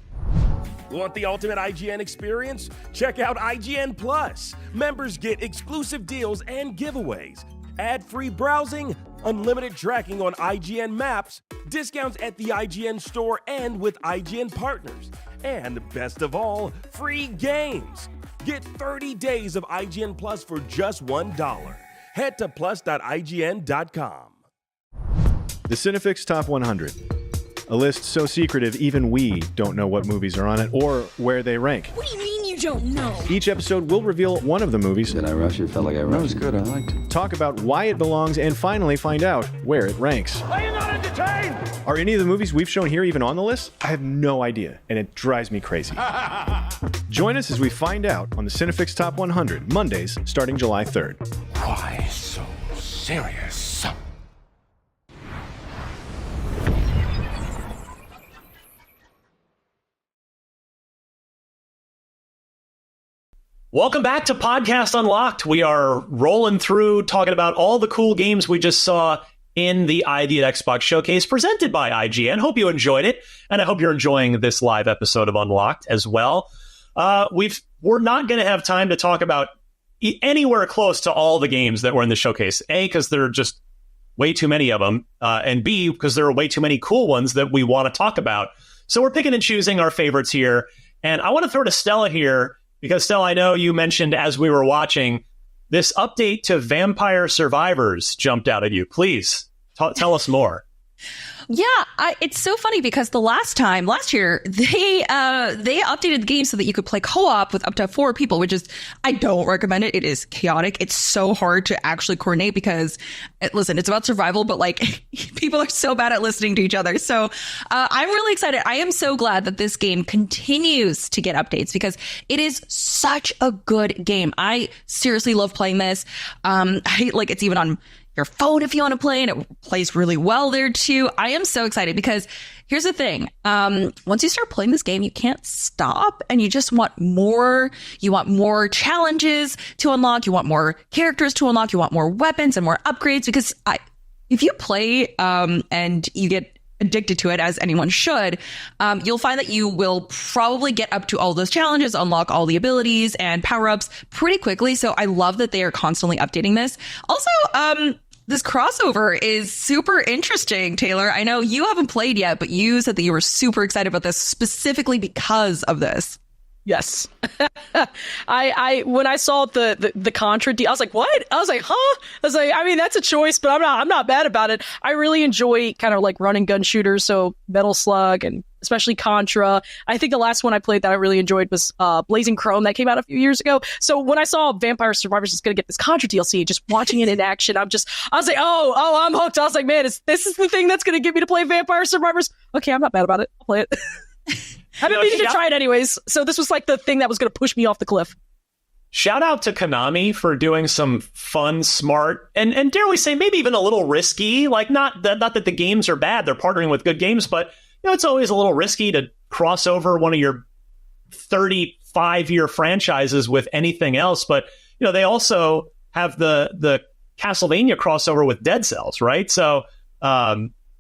Want the ultimate IGN experience? Check out IGN Plus. Members get exclusive deals and giveaways, ad-free browsing, unlimited tracking on IGN Maps, discounts at the IGN store and with IGN partners, and best of all, free games. Get 30 days of IGN Plus for just $1. Head to plus.ign.com. The Cinefix Top 100. A list so secretive even we don't know what movies are on it or where they rank. What do you mean you don't know? Each episode will reveal one of the movies. Did I rush it? Felt like I rushed. That was good. I liked it. Talk about why it belongs and finally find out where it ranks. Are you not entertained? Are any of the movies we've shown here even on the list? I have no idea, and it drives me crazy. Join us as we find out on the Cinefix Top 100, Mondays, starting July 3rd. Why so serious? Welcome back to Podcast Unlocked. We are rolling through talking about all the cool games we just saw in the ID at Xbox showcase presented by IGN. Hope you enjoyed it, and I hope you're enjoying this live episode of Unlocked as well. We're not going to have time to talk about anywhere close to all the games that were in the showcase. A, because there are just way too many of them, and B, because there are way too many cool ones that we want to talk about. So we're picking and choosing our favorites here, and I want to throw to Stella here, because, Stella, I know you mentioned as we were watching, this update to Vampire Survivors jumped out at you. Please, tell us more. Yeah, it's so funny because last year, they updated the game so that you could play co-op with up to 4 people, which is, I don't recommend it. It is chaotic. It's so hard to actually coordinate because, listen, it's about survival, but like people are so bad at listening to each other. So I'm really excited. I am so glad that this game continues to get updates because it is such a good game. I seriously love playing this. It's even on your phone if you want to play, and it plays really well there too. I am so excited because here's the thing. Once you start playing this game, you can't stop, and you just want more. You want more challenges to unlock. You want more characters to unlock. You want more weapons and more upgrades because if you play and you get addicted to it, as anyone should, you'll find that you will probably get up to all those challenges, unlock all the abilities and power-ups pretty quickly. So I love that they are constantly updating this. Also, this crossover is super interesting, Taylor. I know you haven't played yet, but you said that you were super excited about this specifically because of this. Yes. I when I saw the Contra deal, I was like, what? I was like, huh? I was like, I mean, that's a choice, but I'm not bad about it. I really enjoy kind of like run and gun shooters, so Metal Slug and especially Contra. I think the last one I played that I really enjoyed was Blazing Chrome that came out a few years ago. So when I saw Vampire Survivors is going to get this Contra DLC, just watching it in action, I was like, oh, I'm hooked. I was like, man, this is the thing that's going to get me to play Vampire Survivors. Okay, I'm not bad about it. I'll play it. I've been meaning to try it anyways. So this was like the thing that was going to push me off the cliff. shout out to Konami for doing some fun, smart, and dare we say maybe even a little risky. Like not that the games are bad; they're partnering with good games, but it's always a little risky to cross over one of your 35-year franchises with anything else. But they also have the Castlevania crossover with Dead Cells, right? So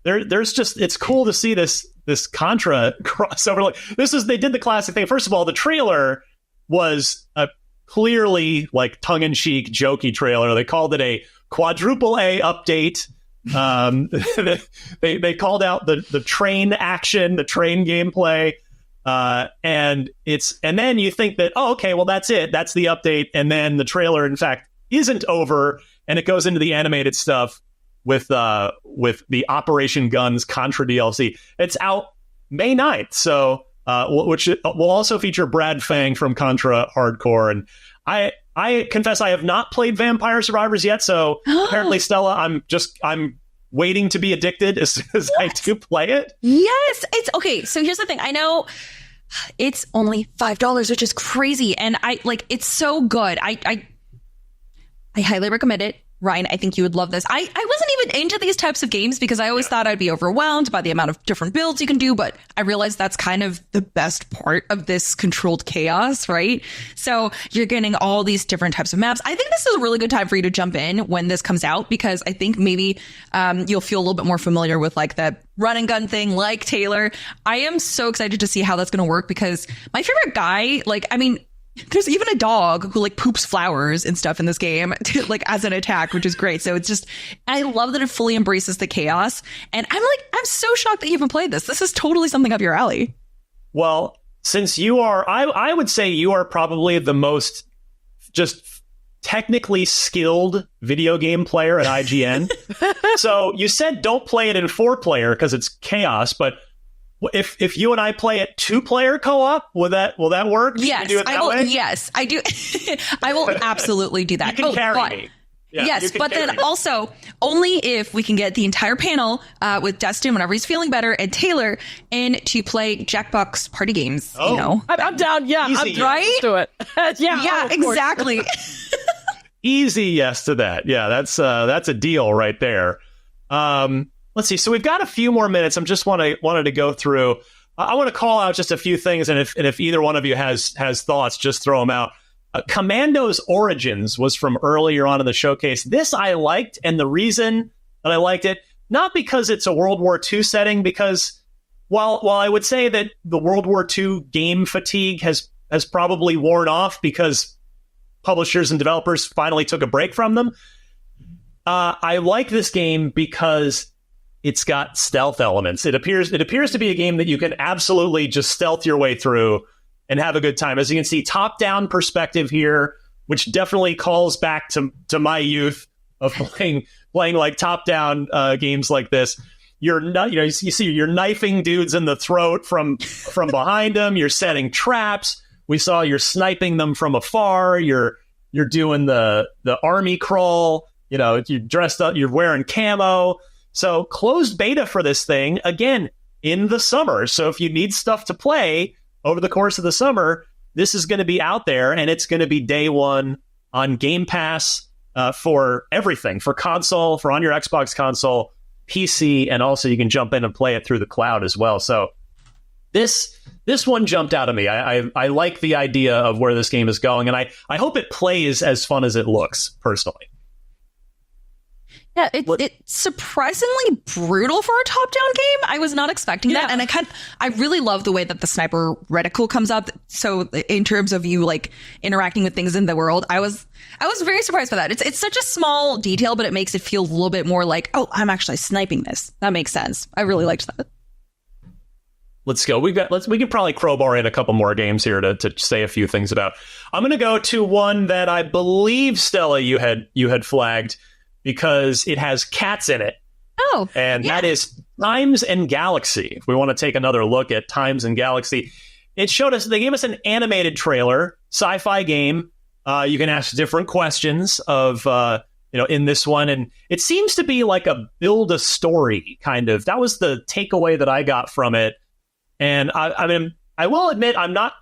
there's just, it's cool to see this Contra crossover. Like they did the classic thing. First of all, the trailer was a clearly like tongue-in-cheek, jokey trailer. They called it a quadruple A update. They called out the train action, the train gameplay, and then you think that, oh, okay, well that's it, that's the update, and then the trailer in fact isn't over, and it goes into the animated stuff with the Operation Guns Contra DLC. It's out May 9th, so which will also feature Brad Fang from Contra Hardcore, and I confess I have not played Vampire Survivors yet, so apparently, Stella, I'm waiting to be addicted as soon as I do play it. Yes, it's okay. So here's the thing. I know it's only $5, which is crazy, and it's so good. I highly recommend it. Ryan, I think you would love this. I wasn't even into these types of games because I always thought I'd be overwhelmed by the amount of different builds you can do, but I realized that's kind of the best part of this controlled chaos, right? So you're getting all these different types of maps. I think this is a really good time for you to jump in when this comes out, because I think maybe you'll feel a little bit more familiar with like the run and gun thing like Taylor. I am so excited to see how that's going to work, because my favorite guy, there's even a dog who poops flowers and stuff in this game as an attack, which is great. So it's just, I love that it fully embraces the chaos. And I'm so shocked that you haven't played this. This is totally something up your alley. Well, since you are, I would say you are probably the most just technically skilled video game player at IGN. So you said don't play it in 4-player because it's chaos, but if you and I play it 2-player co-op, will that work? Yes, do it that way? Yes, I do. I will absolutely do that. You can carry me. Yeah, yes, but then also only if we can get the entire panel with Destin whenever he's feeling better and Taylor in to play Jackbox party games. Oh. I'm down. Yeah, Easy, right. Let's do it. Yeah, exactly. Easy yes to that. Yeah, that's a deal right there. Let's see. So we've got a few more minutes. I'm just wanted to go through. I want to call out just a few things, and if either one of you has thoughts, just throw them out. Commando's Origins was from earlier on in the showcase. This I liked, and the reason that I liked it, not because it's a World War II setting, because while I would say that the World War II game fatigue has probably worn off because publishers and developers finally took a break from them, I like this game because it's got stealth elements. It appears to be a game that you can absolutely just stealth your way through and have a good time. As you can see, top-down perspective here, which definitely calls back to my youth of playing like top-down games like this. You see you're knifing dudes in the throat from behind them. You're setting traps. We saw you're sniping them from afar. You're doing the army crawl. You're dressed up. You're wearing camo. So closed beta for this thing, again, in the summer. So if you need stuff to play over the course of the summer, this is going to be out there, and it's going to be day one on Game Pass for everything, for console, for on your Xbox console, PC, and also you can jump in and play it through the cloud as well. So this one jumped out at me. I like the idea of where this game is going, and I hope it plays as fun as it looks, personally. Yeah, it's surprisingly brutal for a top-down game. I was not expecting that, and I really love the way that the sniper reticle comes up. So in terms of you interacting with things in the world, I was very surprised by that. It's such a small detail, but it makes it feel a little bit more like, oh, I'm actually sniping this. That makes sense. I really liked that. Let's go. We can probably crowbar in a couple more games here to say a few things about. I'm going to go to one that I believe, Stella, you had flagged, because it has cats in it. Oh, and that is Times and Galaxy. If we want to take another look at Times and Galaxy, they gave us an animated trailer, sci-fi game. You can ask different questions of, in this one. And it seems to be like a build a story kind of. That was the takeaway that I got from it. And I will admit, I'm not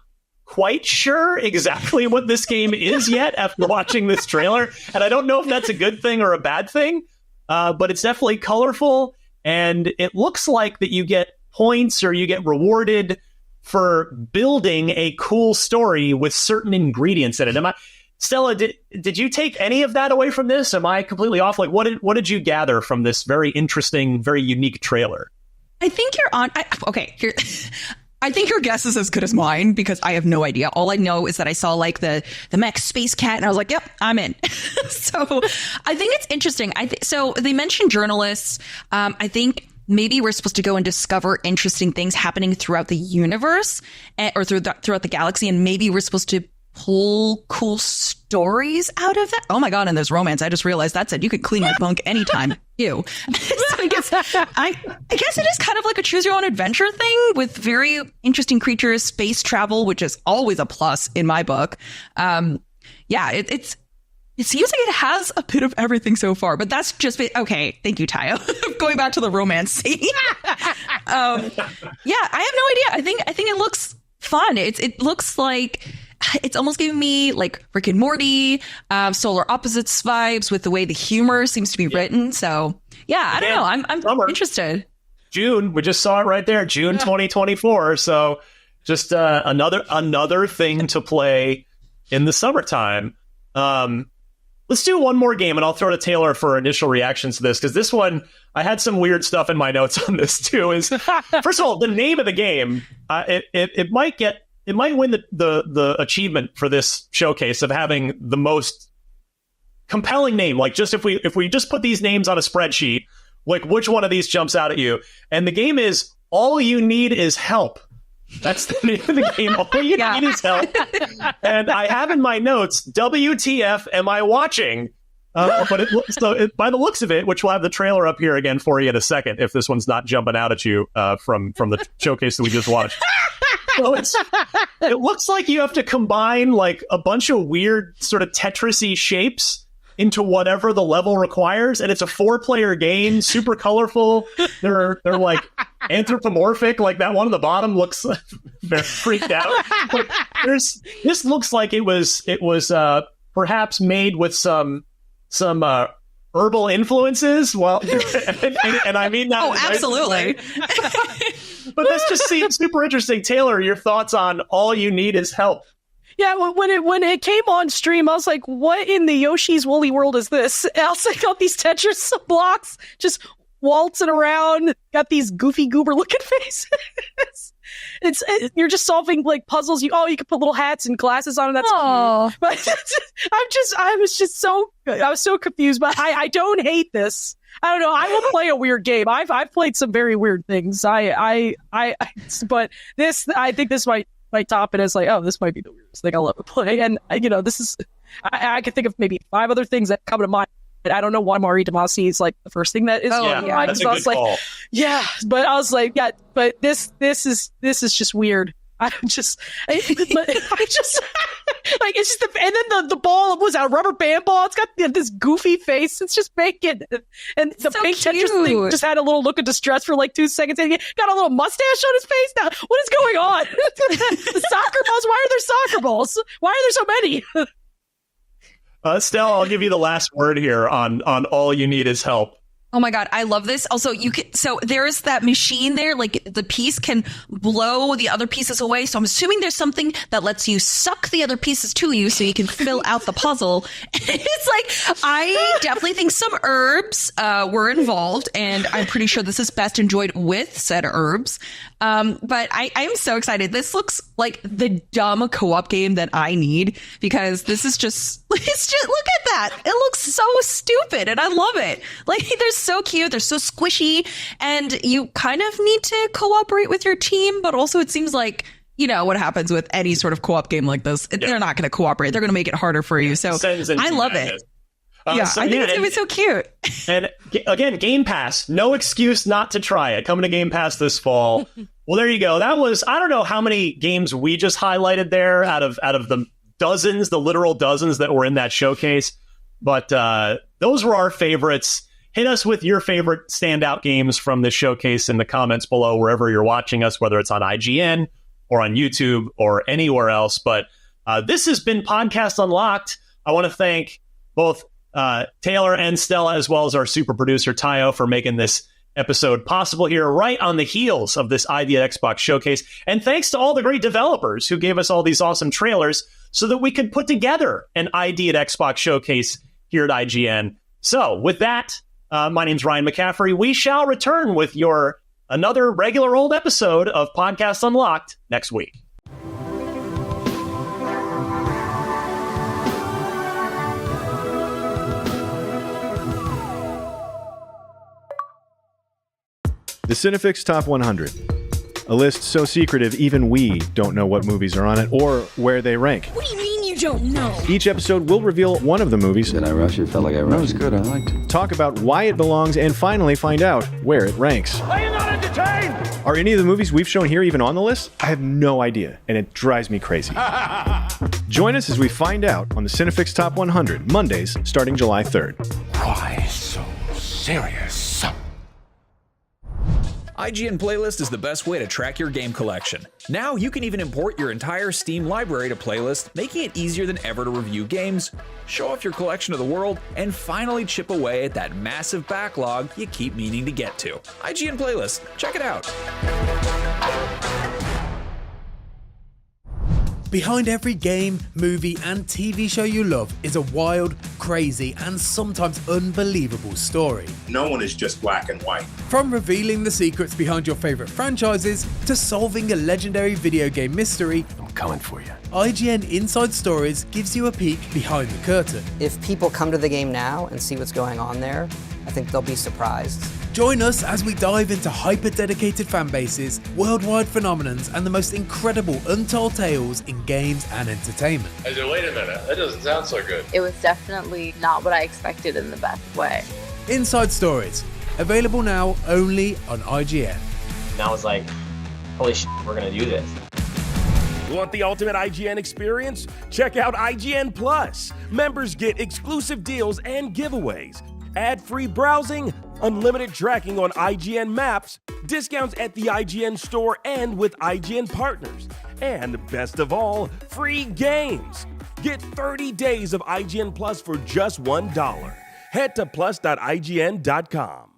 quite sure exactly what this game is yet after watching this trailer. And I don't know if that's a good thing or a bad thing, but it's definitely colorful. And it looks like that you get points or you get rewarded for building a cool story with certain ingredients in it. Stella, did you take any of that away from this? Am I completely off? Like, what did you gather from this very interesting, very unique trailer? I think you're on. I think your guess is as good as mine because I have no idea. All I know is that I saw like the mech space cat and I was like, yep, I'm in. So I think it's interesting. So they mentioned journalists. I think maybe we're supposed to go and discover interesting things happening throughout the universe or throughout the galaxy. And maybe we're supposed to pull cool stories out of that. Oh my God. And there's romance. I just realized that's it. You could clean my bunk anytime. Ew. So I guess it is kind of like a choose your own adventure thing with very interesting creatures, space travel, which is always a plus in my book. It seems like it has a bit of everything so far, but that's just okay. Thank you, Tayo. Going back to the romance scene. I have no idea. I think it looks fun. It looks like it's almost giving me like Rick and Morty, Solar Opposites vibes with the way the humor seems to be written. So I don't know. I'm interested. June, we just saw it right there. June 2024. So just another thing to play in the summertime. Let's do one more game, and I'll throw to Taylor for initial reactions to this, because this one, I had some weird stuff in my notes on this too. Is first of all, the name of the game, it might win the achievement for this showcase of having the most compelling name. Like, just if we just put these names on a spreadsheet, like which one of these jumps out at you? And the game is All You Need Is Help. That's the name of the game. All you need is help. And I have in my notes, WTF am I watching? But by the looks of it, which we'll have the trailer up here again for you in a second, if this one's not jumping out at you from the showcase that we just watched. So it looks like you have to combine like a bunch of weird sort of Tetris-y shapes into whatever the level requires, and it's a 4-player game, super colorful. They're like anthropomorphic, like that one on the bottom looks very freaked out. But this looks like it was perhaps made with some herbal influences. Well, and I mean that. Oh, absolutely. But this just seems super interesting. Taylor, your thoughts on All You Need Is Help? Yeah, when it came on stream, I was like, what in the Yoshi's Woolly World is this? And I was like, got these Tetris blocks just waltzing around, got these goofy goober looking faces. You're just solving like puzzles. You can put little hats and glasses on, and that's cute. But I was so confused, but I don't hate this. I don't know. I will play a weird game. I've played some very weird things. But this, I think this might top it as like, oh, this might be the weirdest thing I'll ever play. And this is, I can think of maybe 5 other things that come to mind. I don't know why Mari Damasi is like the first thing that is. That's a good call. Yeah, but I was like, but this is just weird. Like it's just and then the ball was a rubber band ball. It's got this goofy face. It's just bacon, and the so pink cute. Tetris thing just had a little look of distress for like 2 seconds, and he got a little mustache on his face. Now, what is going on? The soccer balls. Why are there soccer balls? Why are there so many? Stella, I'll give you the last word here on All You Need Is Help. Oh my God, I love this. Also, so there's that machine there, like the piece can blow the other pieces away. So I'm assuming there's something that lets you suck the other pieces to you so you can fill out the puzzle. It's like, I definitely think some herbs were involved, and I'm pretty sure this is best enjoyed with said herbs. But I'm so excited. This looks like the dumb co-op game that I need, because this is just look at that. It looks so stupid and I love it. Like, they're so cute. They're so squishy, and you kind of need to cooperate with your team, but also it seems like, what happens with any sort of co-op game like this. They're not going to cooperate. They're going to make it harder for you. So I love it. I think it's going to be so cute. And again, Game Pass. No excuse not to try it. Coming to Game Pass this fall. Well, there you go. That was, I don't know how many games we just highlighted there out of the dozens, the literal dozens that were in that showcase. But those were our favorites. Hit us with your favorite standout games from this showcase in the comments below, wherever you're watching us, whether it's on IGN or on YouTube or anywhere else. But this has been Podcast Unlocked. I want to thank both Taylor and Stella, as well as our super producer Tayo, for making this episode possible here right on the heels of this ID at Xbox showcase. And thanks to all the great developers who gave us all these awesome trailers so that we could put together an ID at Xbox showcase here at IGN. So with that, my name's Ryan McCaffrey. We shall return with another regular old episode of Podcast Unlocked next week. The Cinefix Top 100. A list so secretive even we don't know what movies are on it or where they rank. What do you mean you don't know? Each episode will reveal one of the movies. Did I rush it? Felt like I rushed it. That was good. I liked it. Talk about why it belongs and finally find out where it ranks. Are you not entertained? Are any of the movies we've shown here even on the list? I have no idea, and it drives me crazy. Join us as we find out on the Cinefix Top 100, Mondays starting July 3rd. Why so serious? IGN Playlist is the best way to track your game collection. Now you can even import your entire Steam library to Playlist, making it easier than ever to review games, show off your collection of the world, and finally chip away at that massive backlog you keep meaning to get to. IGN Playlist, check it out. Behind every game, movie, and TV show you love is a wild, crazy, and sometimes unbelievable story. No one is just black and white. From revealing the secrets behind your favorite franchises to solving a legendary video game mystery, I'm coming for you. IGN Inside Stories gives you a peek behind the curtain. If people come to the game now and see what's going on there, I think they'll be surprised. Join us as we dive into hyper-dedicated fanbases, worldwide phenomenons, and the most incredible untold tales in games and entertainment. I said, wait a minute, that doesn't sound so good. It was definitely not what I expected in the best way. Inside Stories, available now only on IGN. And I was like, holy shit, we're gonna do this. Want the ultimate IGN experience? Check out IGN Plus. Members get exclusive deals and giveaways, ad-free browsing, unlimited tracking on IGN maps, discounts at the IGN store and with IGN partners, and best of all, free games. Get 30 days of IGN Plus for just $1. Head to plus.ign.com.